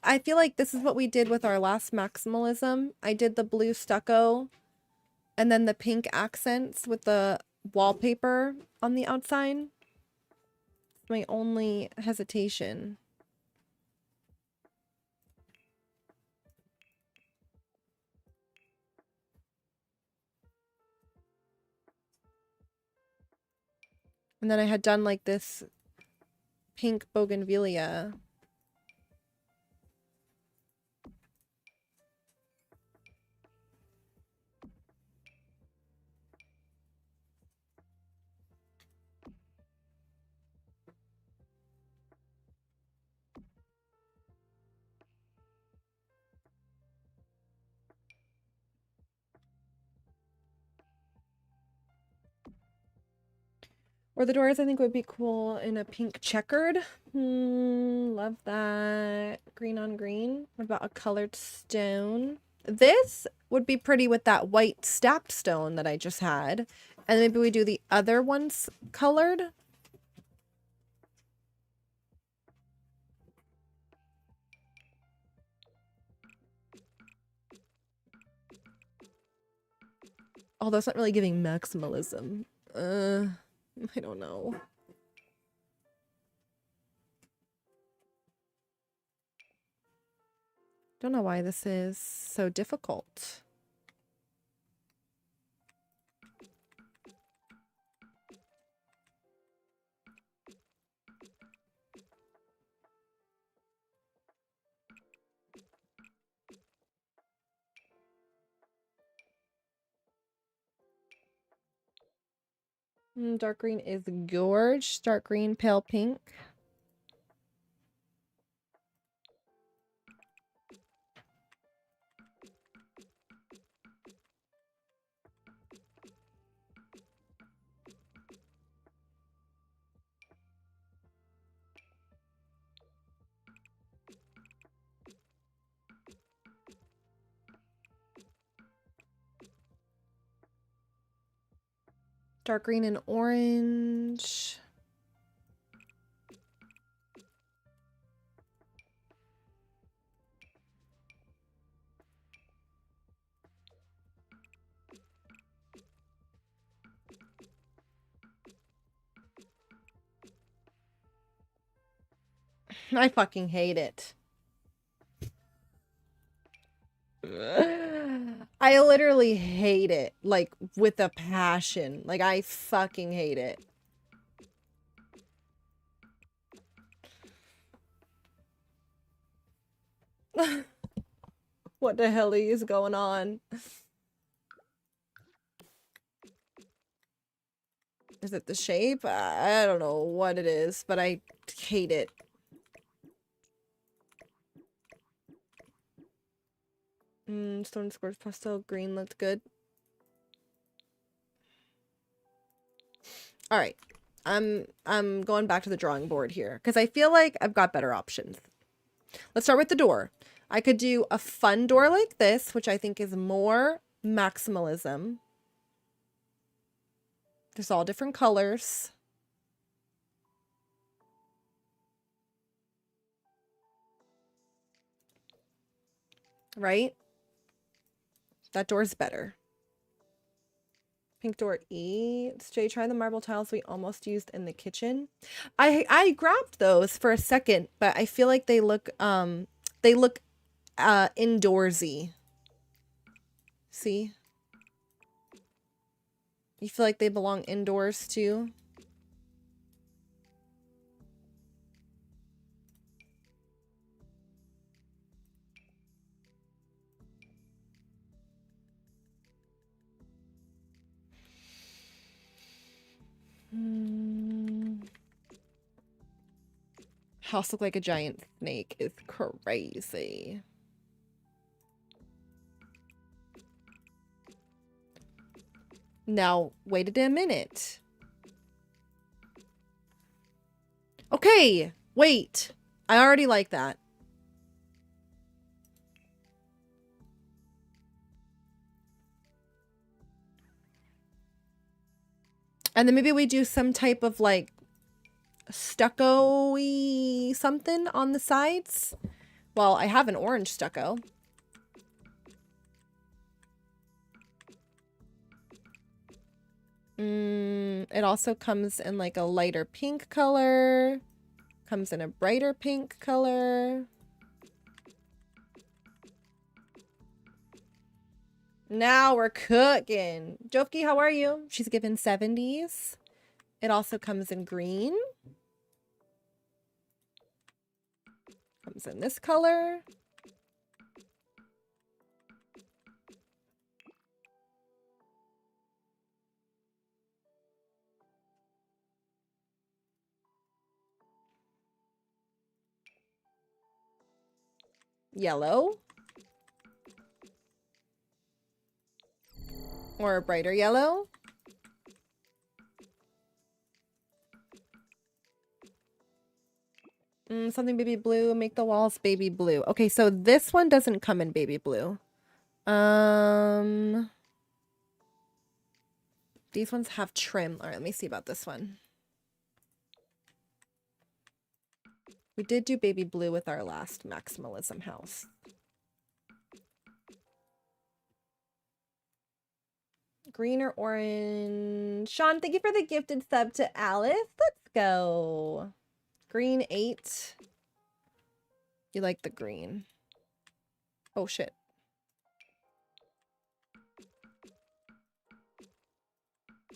I feel like this is what we did with our last maximalism. I did the blue stucco and then the pink accents with the wallpaper on the outside. My only hesitation. And then I had done like this pink bougainvillea. Or the doors I think would be cool in a pink checkered. Love that. Green on green. What about a colored stone? This would be pretty with that white stacked stone that I just had. And maybe we do the other ones colored. Although it's not really giving maximalism. I don't know. Don't know why this is so difficult. Dark green is gorge. Dark green, pale pink. Dark green and orange. I fucking hate it. I literally hate it, like, with a passion. Like, I fucking hate it. What the hell is going on? Is it the shape? I don't know what it is, but I hate it. Stone squares pastel green looked good. All right. I'm going back to the drawing board here because I feel like I've got better options. Let's start with the door. I could do a fun door like this, which I think is more maximalism. There's all different colors. Right? That door's better. Pink door E. Jay, try the marble tiles we almost used in the kitchen. I grabbed those for a second, but I feel like they look indoorsy. See? You feel like they belong indoors too? House look like a giant snake is crazy. Now, wait a minute. Okay, wait. I already like that. And then maybe we do some type of like stucco-y something on the sides. Well, I have an orange stucco. It also comes in like a lighter pink color. Comes in a brighter pink color. Now we're cooking. Jofki, how are you? She's given 70s. It also comes in green. Comes in this color. Yellow. Or a brighter yellow. Something baby blue. Make the walls baby blue. Okay, so this one doesn't come in baby blue. These ones have trim. All right, let me see about this one. We did do baby blue with our last maximalism house. Green or orange? Sean, thank you for the gifted sub to Alice. Let's go. Green 8. You like the green. Oh, shit.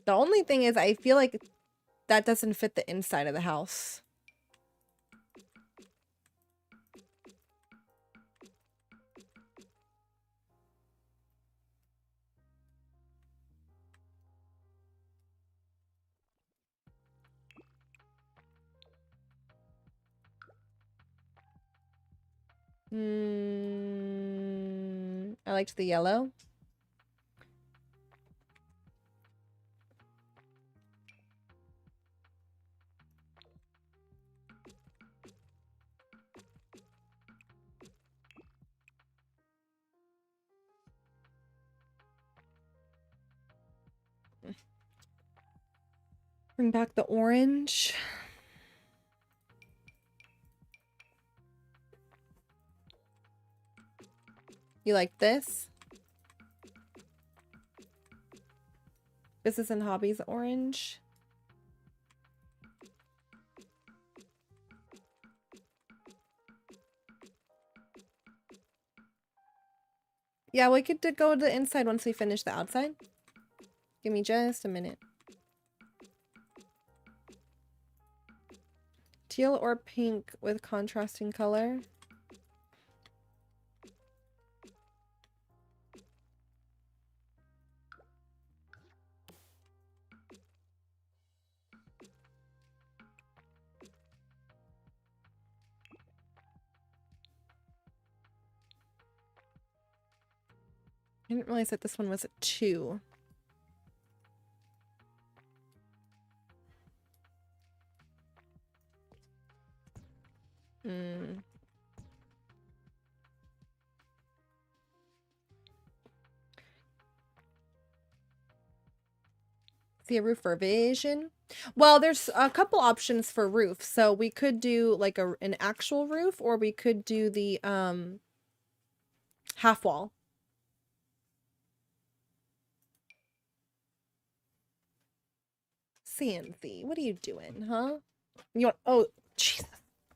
The only thing is I feel like that doesn't fit the inside of the house. I liked the yellow. Bring back the orange. You like this? Business and hobbies orange. Yeah, we could go to the inside once we finish the outside. Give me just a minute. Teal or pink with contrasting color. I didn't realize that this one was a 2. See a roof for vision? Well, there's a couple options for roof. So we could do like an actual roof, or we could do the half wall. Sandy, what are you doing, huh? You want, oh, Jesus.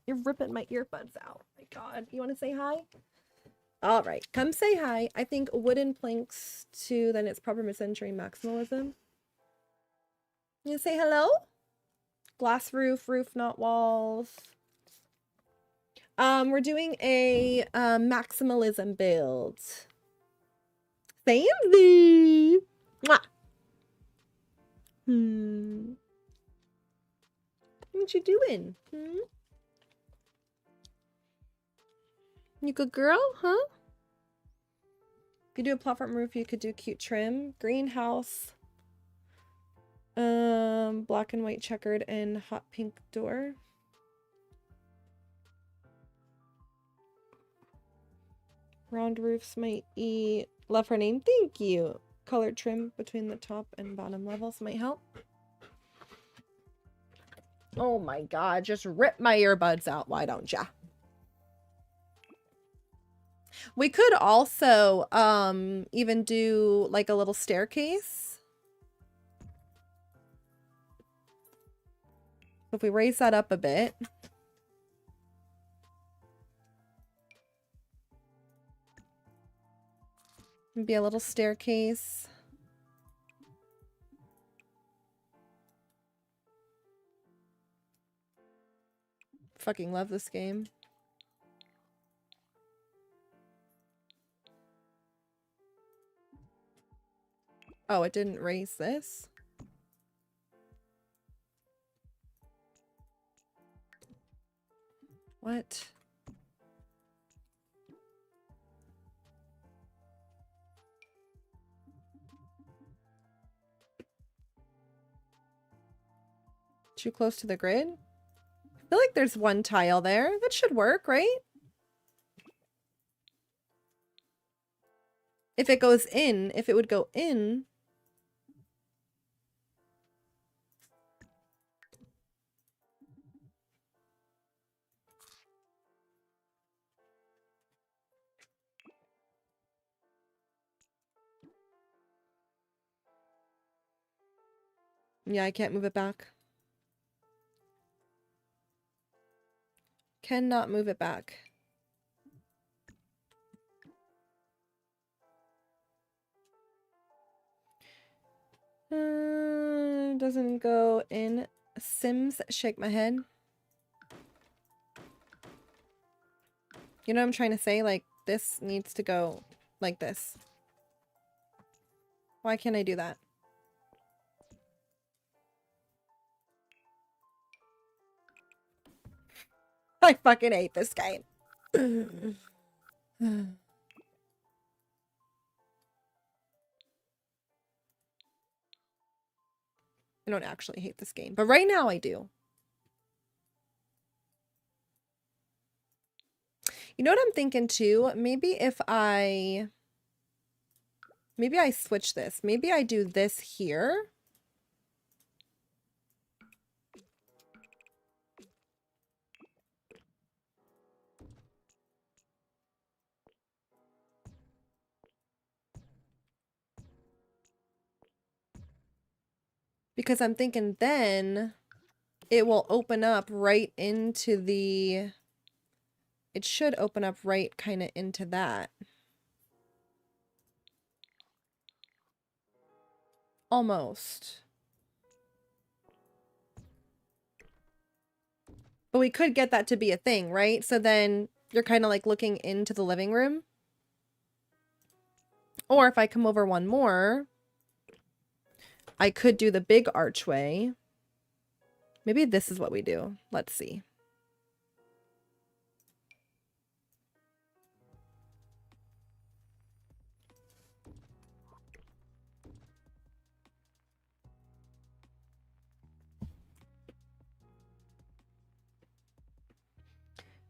You're ripping my earbuds out. My God. You want to say hi? All right. Come say hi. I think wooden planks too, then it's proper mid-century maximalism. You say hello? Glass roof, roof, not walls. We're doing a maximalism build. Sandy! Mwah! What you doing? You good girl, huh? You could do a platform roof, you could do cute trim. Greenhouse. Black and white checkered and hot pink door. Round roofs might eat. Love her name. Thank you. Colored trim between the top and bottom levels might help. Oh my God, just rip my earbuds out. Why don't ya? We could also even do like a little staircase. If we raise that up a bit. Maybe a little staircase. Fucking love this game. Oh, it didn't raise this? What? Too close to the grid? I feel like there's one tile there. That should work, right? If it goes in, if it would go in. Yeah, I can't move it back. Cannot move it back. Doesn't go in. Sims, shake my head. You know what I'm trying to say? Like, this needs to go like this. Why can't I do that? I fucking hate this game. I don't actually hate this game, but right now I do. You know what I'm thinking too? Maybe I switch this. Maybe I do this here. Because I'm thinking then it will open up right into the... It should open up right kind of into that. Almost. But we could get that to be a thing, right? So then you're kind of like looking into the living room. Or if I come over one more, I could do the big archway. Maybe this is what we do. Let's see.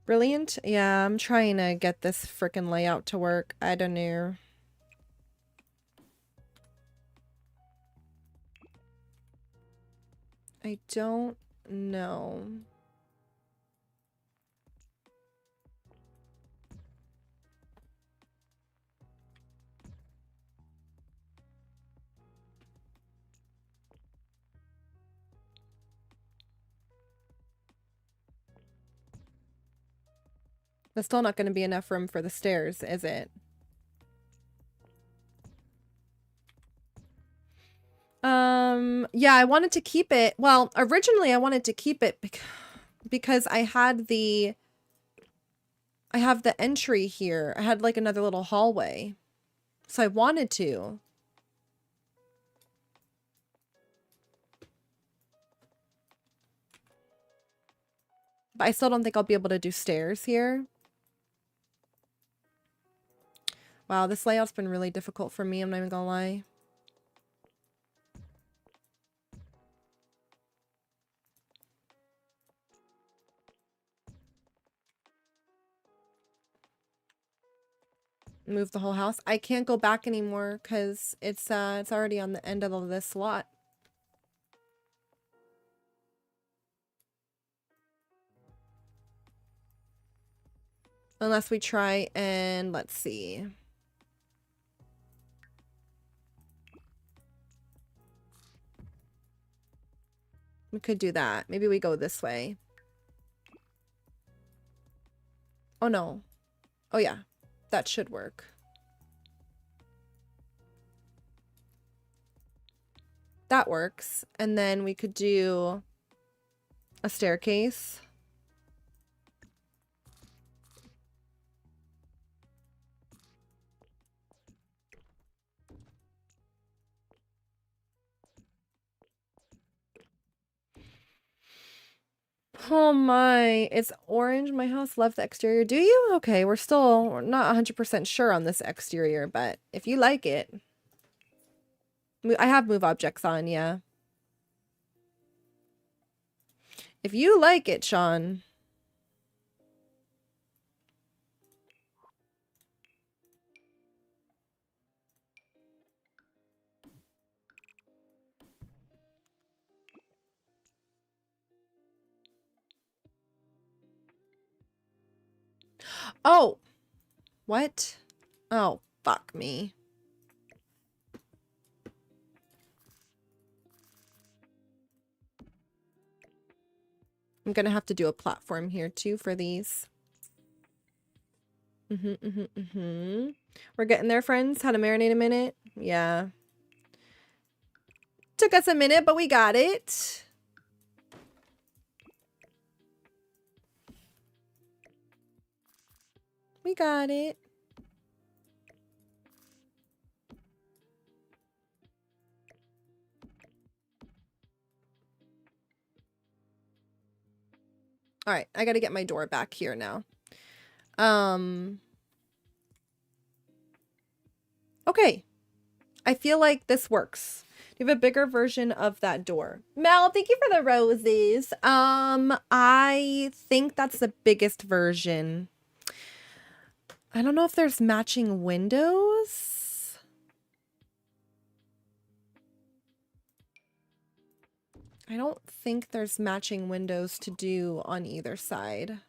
Brilliant. Yeah, I'm trying to get this frickin' layout to work. I don't know. I don't know. There's still not going to be enough room for the stairs, is it? Yeah, I wanted to keep it. Well, originally I wanted to keep it because I have the entry here. I had like another little hallway. So I wanted to. But I still don't think I'll be able to do stairs here. Wow, this layout's been really difficult for me, I'm not even gonna lie. Move the whole house. I can't go back anymore because it's already on the end of this lot. Unless we try and let's see. We could do that. Maybe we go this way. Oh no. Oh yeah. That should work. That works. And then we could do a staircase. Oh my, it's orange. My house left the exterior. Do you? Okay, we're not 100% sure on this exterior, but if you like it. I have move objects on, yeah. If you like it, Sean. Oh, what? Oh, fuck me. I'm gonna have to do a platform here too for these. We're getting there, friends. How to marinate a minute? Yeah. Took us a minute, but we got it. We got it. All right, I got to get my door back here now. Okay. I feel like this works. You have a bigger version of that door. Mel, thank you for the roses. I think that's the biggest version. I don't know if there's matching windows. I don't think there's matching windows to do on either side.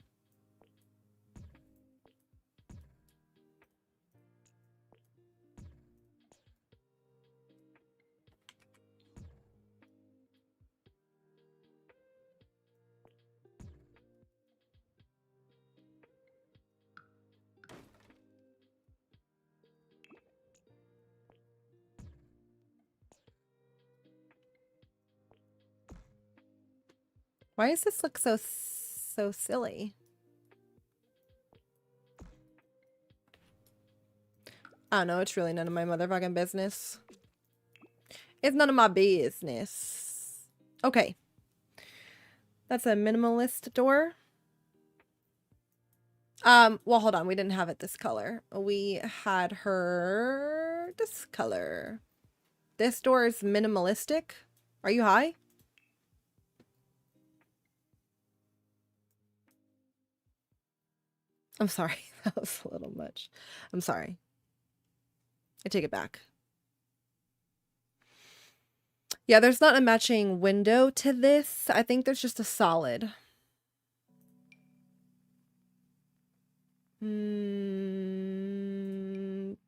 Why does this look so silly? I don't know. It's really none of my motherfucking business. It's none of my business. Okay. That's a minimalist door. Well, hold on. We didn't have it this color. We had her this color. This door is minimalistic. Are you high? I'm sorry. That was a little much. I'm sorry. I take it back. Yeah, there's not a matching window to this. I think there's just a solid.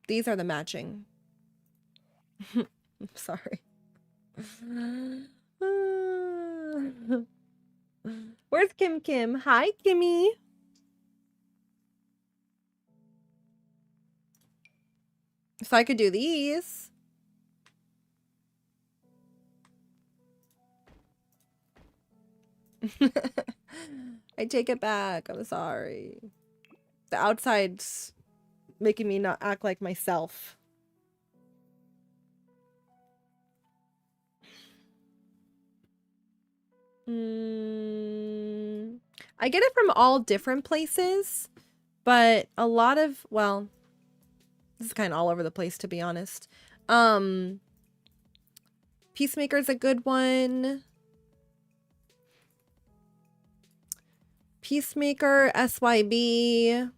These are the matching. I'm sorry. Where's Kim Kim? Hi, Kimmy. So I could do these. I take it back. I'm sorry. The outside's making me not act like myself. I get it from all different places, but a lot of, well, this is kind of all over the place, to be honest. Peacemaker's a good one. Peacemaker, SYB,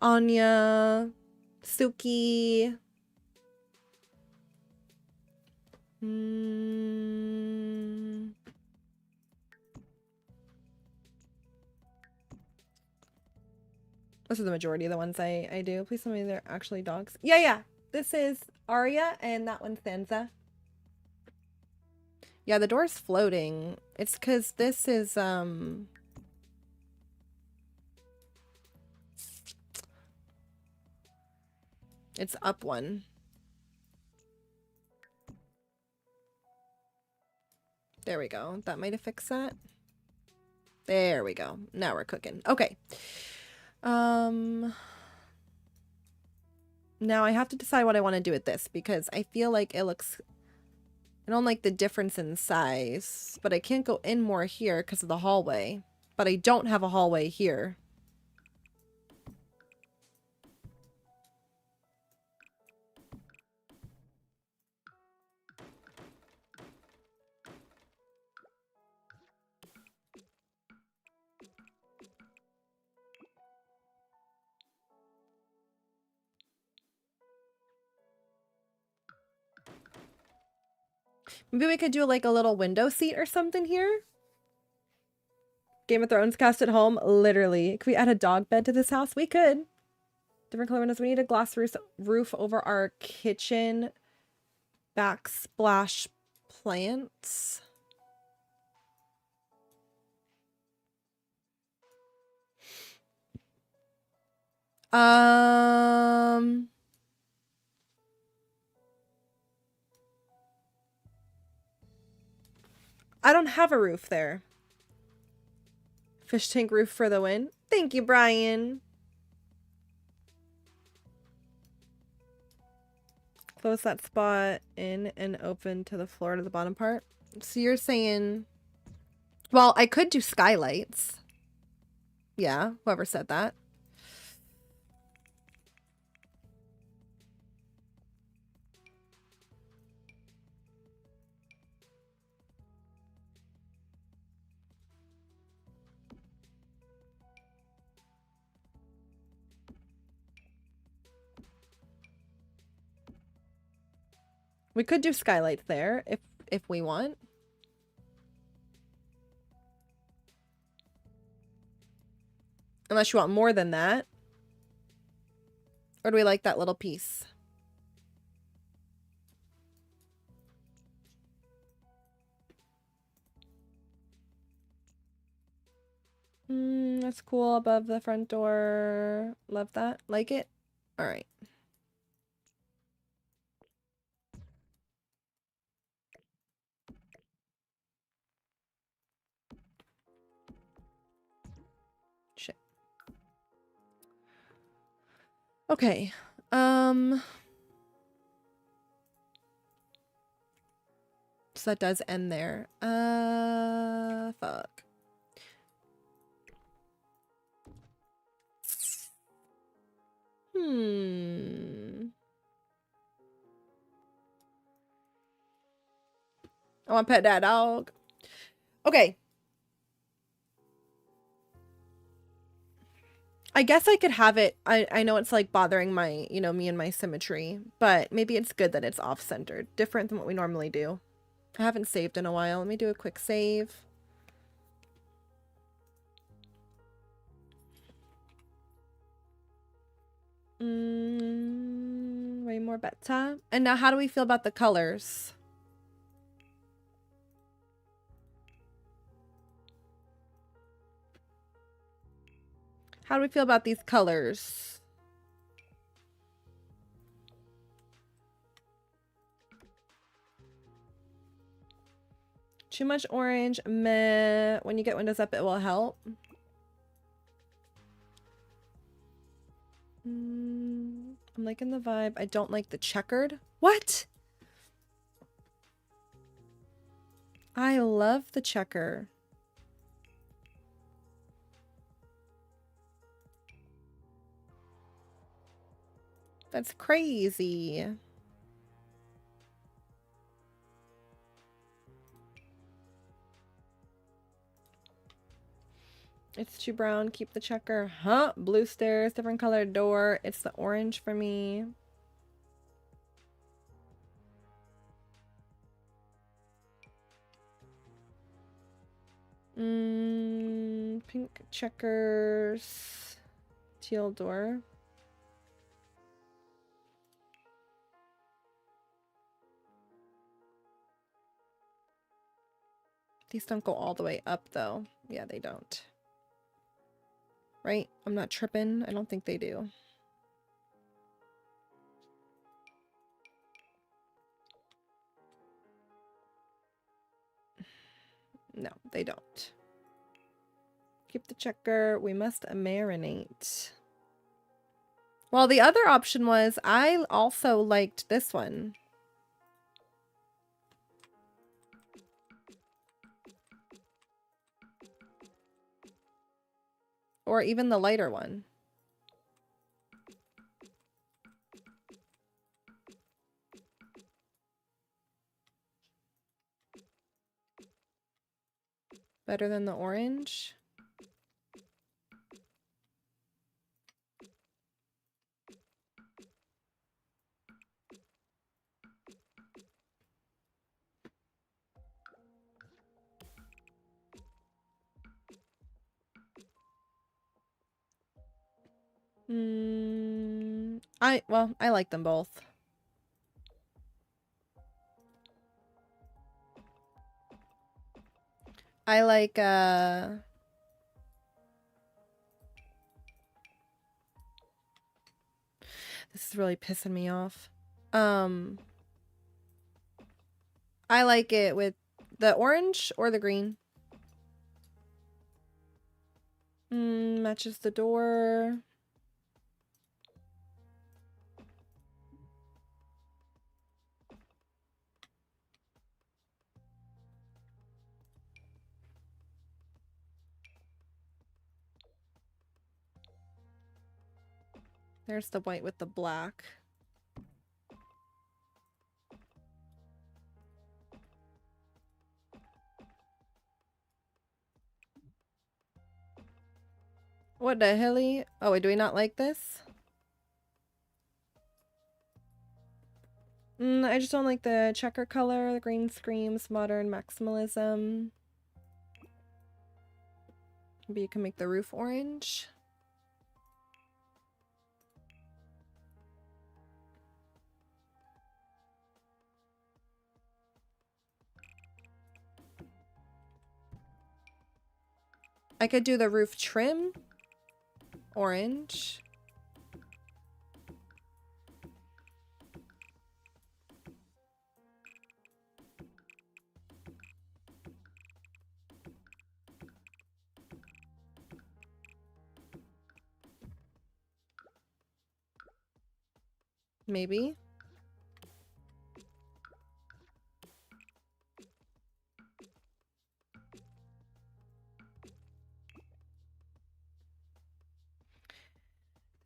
Anya, Suki. Those are the majority of the ones I do. Please tell me they're actually dogs. Yeah. This is Arya, and that one's Sansa. Yeah, the door's floating. It's because this is, it's up one. There we go. That might have fixed that. There we go. Now we're cooking. Okay. Now I have to decide what I want to do with this because I feel like it looks... I don't like the difference in size, but I can't go in more here because of the hallway. But I don't have a hallway here. Maybe we could do like a little window seat or something here. Game of Thrones cast at home, literally. Could we add a dog bed to this house? We could. Different color windows. We need a glass roof over our kitchen. Backsplash plants. I don't have a roof there. Fish tank roof for the win. Thank you, Brian. Close that spot in and open to the floor to the bottom part. So you're saying... Well, I could do skylights. Yeah, whoever said that. We could do skylights there if we want. Unless you want more than that. Or do we like that little piece? That's cool above the front door. Love that. Like it? All right. Shit. Okay. So that does end there. Fuck. I want to pet that dog. Okay. I guess I could have it. I know it's like bothering my, you know, me and my symmetry, but maybe it's good that it's off-centered, different than what we normally do. I haven't saved in a while. Let me do a quick save. Way more better. And now how do we feel about the colors? How do we feel about these colors? Too much orange, meh. When you get windows up, it will help. I'm liking the vibe. I don't like the checkered. What? I love the checker. That's crazy. It's too brown. Keep the checker. Huh? Blue stairs, different colored door. It's the orange for me. Pink checkers. Teal door. These don't go all the way up though. Yeah, they don't. Right? I'm not tripping. I don't think they do. No, they don't. Keep the checker. We must marinate. Well, the other option was I also liked this one. Or even the lighter one. Better than the orange. I like them both. I like this is really pissing me off. I like it with the orange or the green. Matches the door. There's the white with the black. What the helly? Oh, wait, do we not like this? I just don't like the checker color. The green screams modern maximalism. Maybe you can make the roof orange. I could do the roof trim orange. Maybe.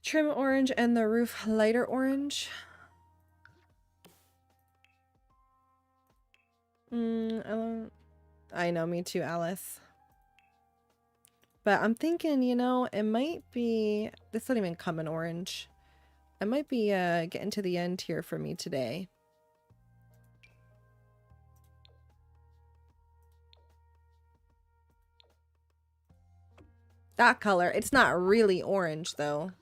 Trim orange and the roof lighter orange. I know, me too, Alice. But I'm thinking, you know, it might be, this doesn't even come in orange. I might be getting to the end here for me today. That color, it's not really orange though.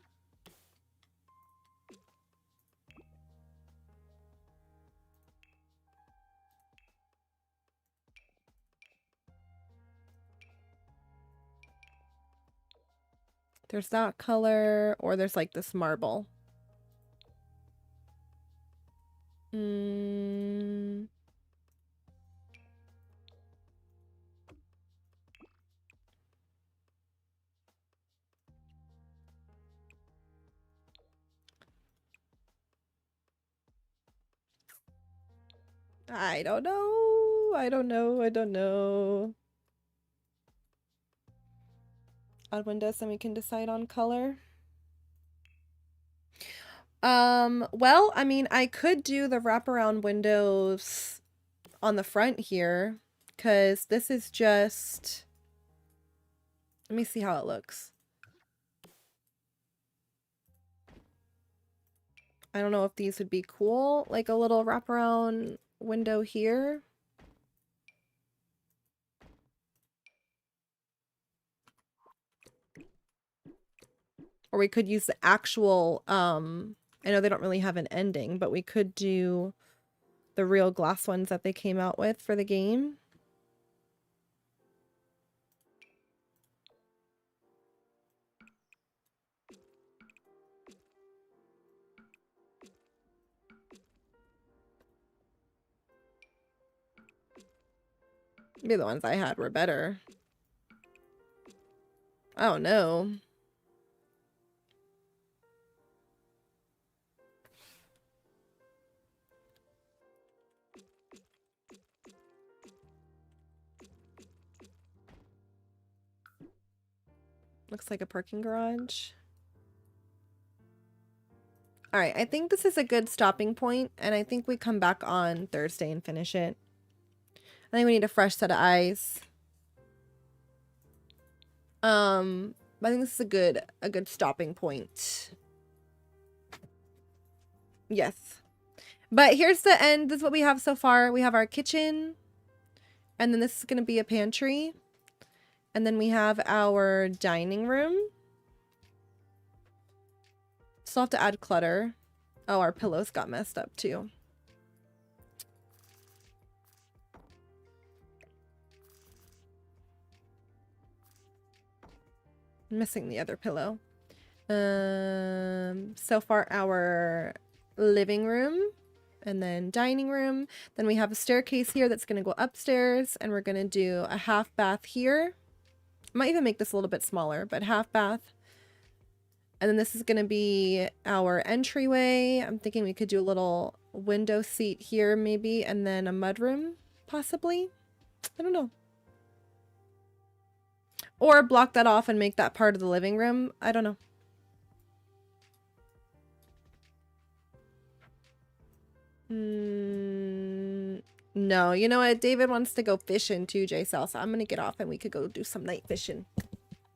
There's that color, or there's like this marble. I don't know. I don't know. I don't know. Odd windows, then we can decide on color. Well, I mean, I could do the wraparound windows on the front here, because this is just, let me see how it looks. I don't know if these would be cool, like a little wraparound window here. Or we could use the actual, I know they don't really have an ending, but we could do the real glass ones that they came out with for the game. Maybe the ones I had were better. I don't know. Looks like a parking garage. All right, I think this is a good stopping point, and I think we come back on Thursday and finish it. I think we need a fresh set of eyes. I think this is a good stopping point. Yes. But here's the end. This is what we have so far. We have our kitchen, and then this is going to be a pantry. And then we have our dining room. Still have to add clutter. Oh, our pillows got messed up too. I'm missing the other pillow. So far our living room and then dining room. Then we have a staircase here that's going to go upstairs, and we're going to do a half bath here. I might even make this a little bit smaller, but half bath. And then this is going to be our entryway. I'm thinking we could do a little window seat here maybe, and then a mudroom possibly. I don't know. Or block that off and make that part of the living room. I don't know. No, you know what? David wants to go fishing too, J Cell. So I'm going to get off and we could go do some night fishing. I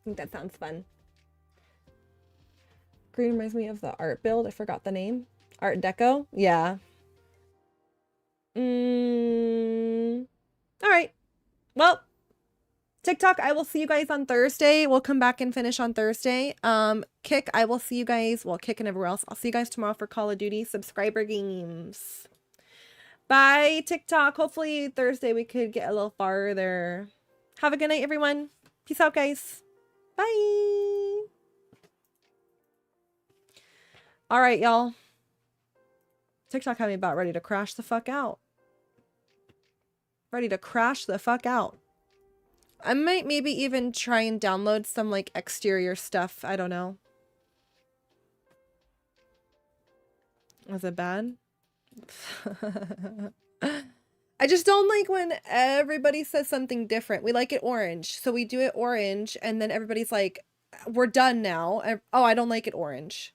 think that sounds fun. Green reminds me of the art build. I forgot the name. Art Deco? Yeah. All right. Well, TikTok, I will see you guys on Thursday. We'll come back and finish on Thursday. Kick, I will see you guys. Well, Kick and everywhere else. I'll see you guys tomorrow for Call of Duty subscriber games. Bye, TikTok. Hopefully Thursday we could get a little farther. Have a good night, everyone. Peace out, guys. Bye. All right, y'all. TikTok had me about ready to crash the fuck out. Ready to crash the fuck out. I might maybe even try and download some like exterior stuff. I don't know. Was it bad? I just don't like when everybody says something different. We like it orange, so we do it orange, and then everybody's like, we're done now. Oh, I don't like it orange.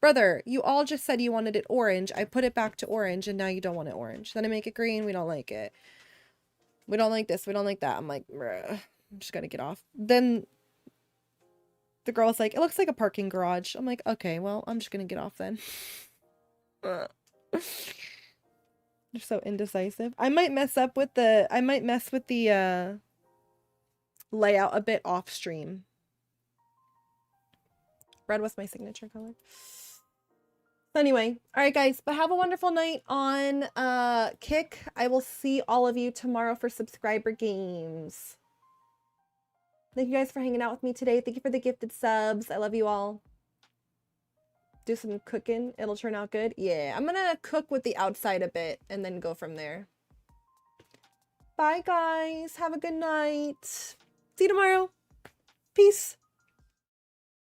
Brother, you all just said you wanted it orange. I put it back to orange, and now you don't want it orange. Then I make it green. We don't like it. We don't like this. We don't like that. I'm like, bruh, I'm just gonna get off. Then The girl was like, it looks like a parking garage. I'm like, okay, well, I'm just gonna get off then. They're so indecisive. I might mess with the layout a bit off stream. Red was my signature color. So anyway, all right guys, but have a wonderful night on Kick. I will see all of you tomorrow for subscriber games. Thank you guys for hanging out with me today. Thank you for the gifted subs. I love you all. Do some cooking. It'll turn out good. Yeah, I'm gonna cook with the outside a bit and then go from there. Bye guys. Have a good night. See you tomorrow. Peace.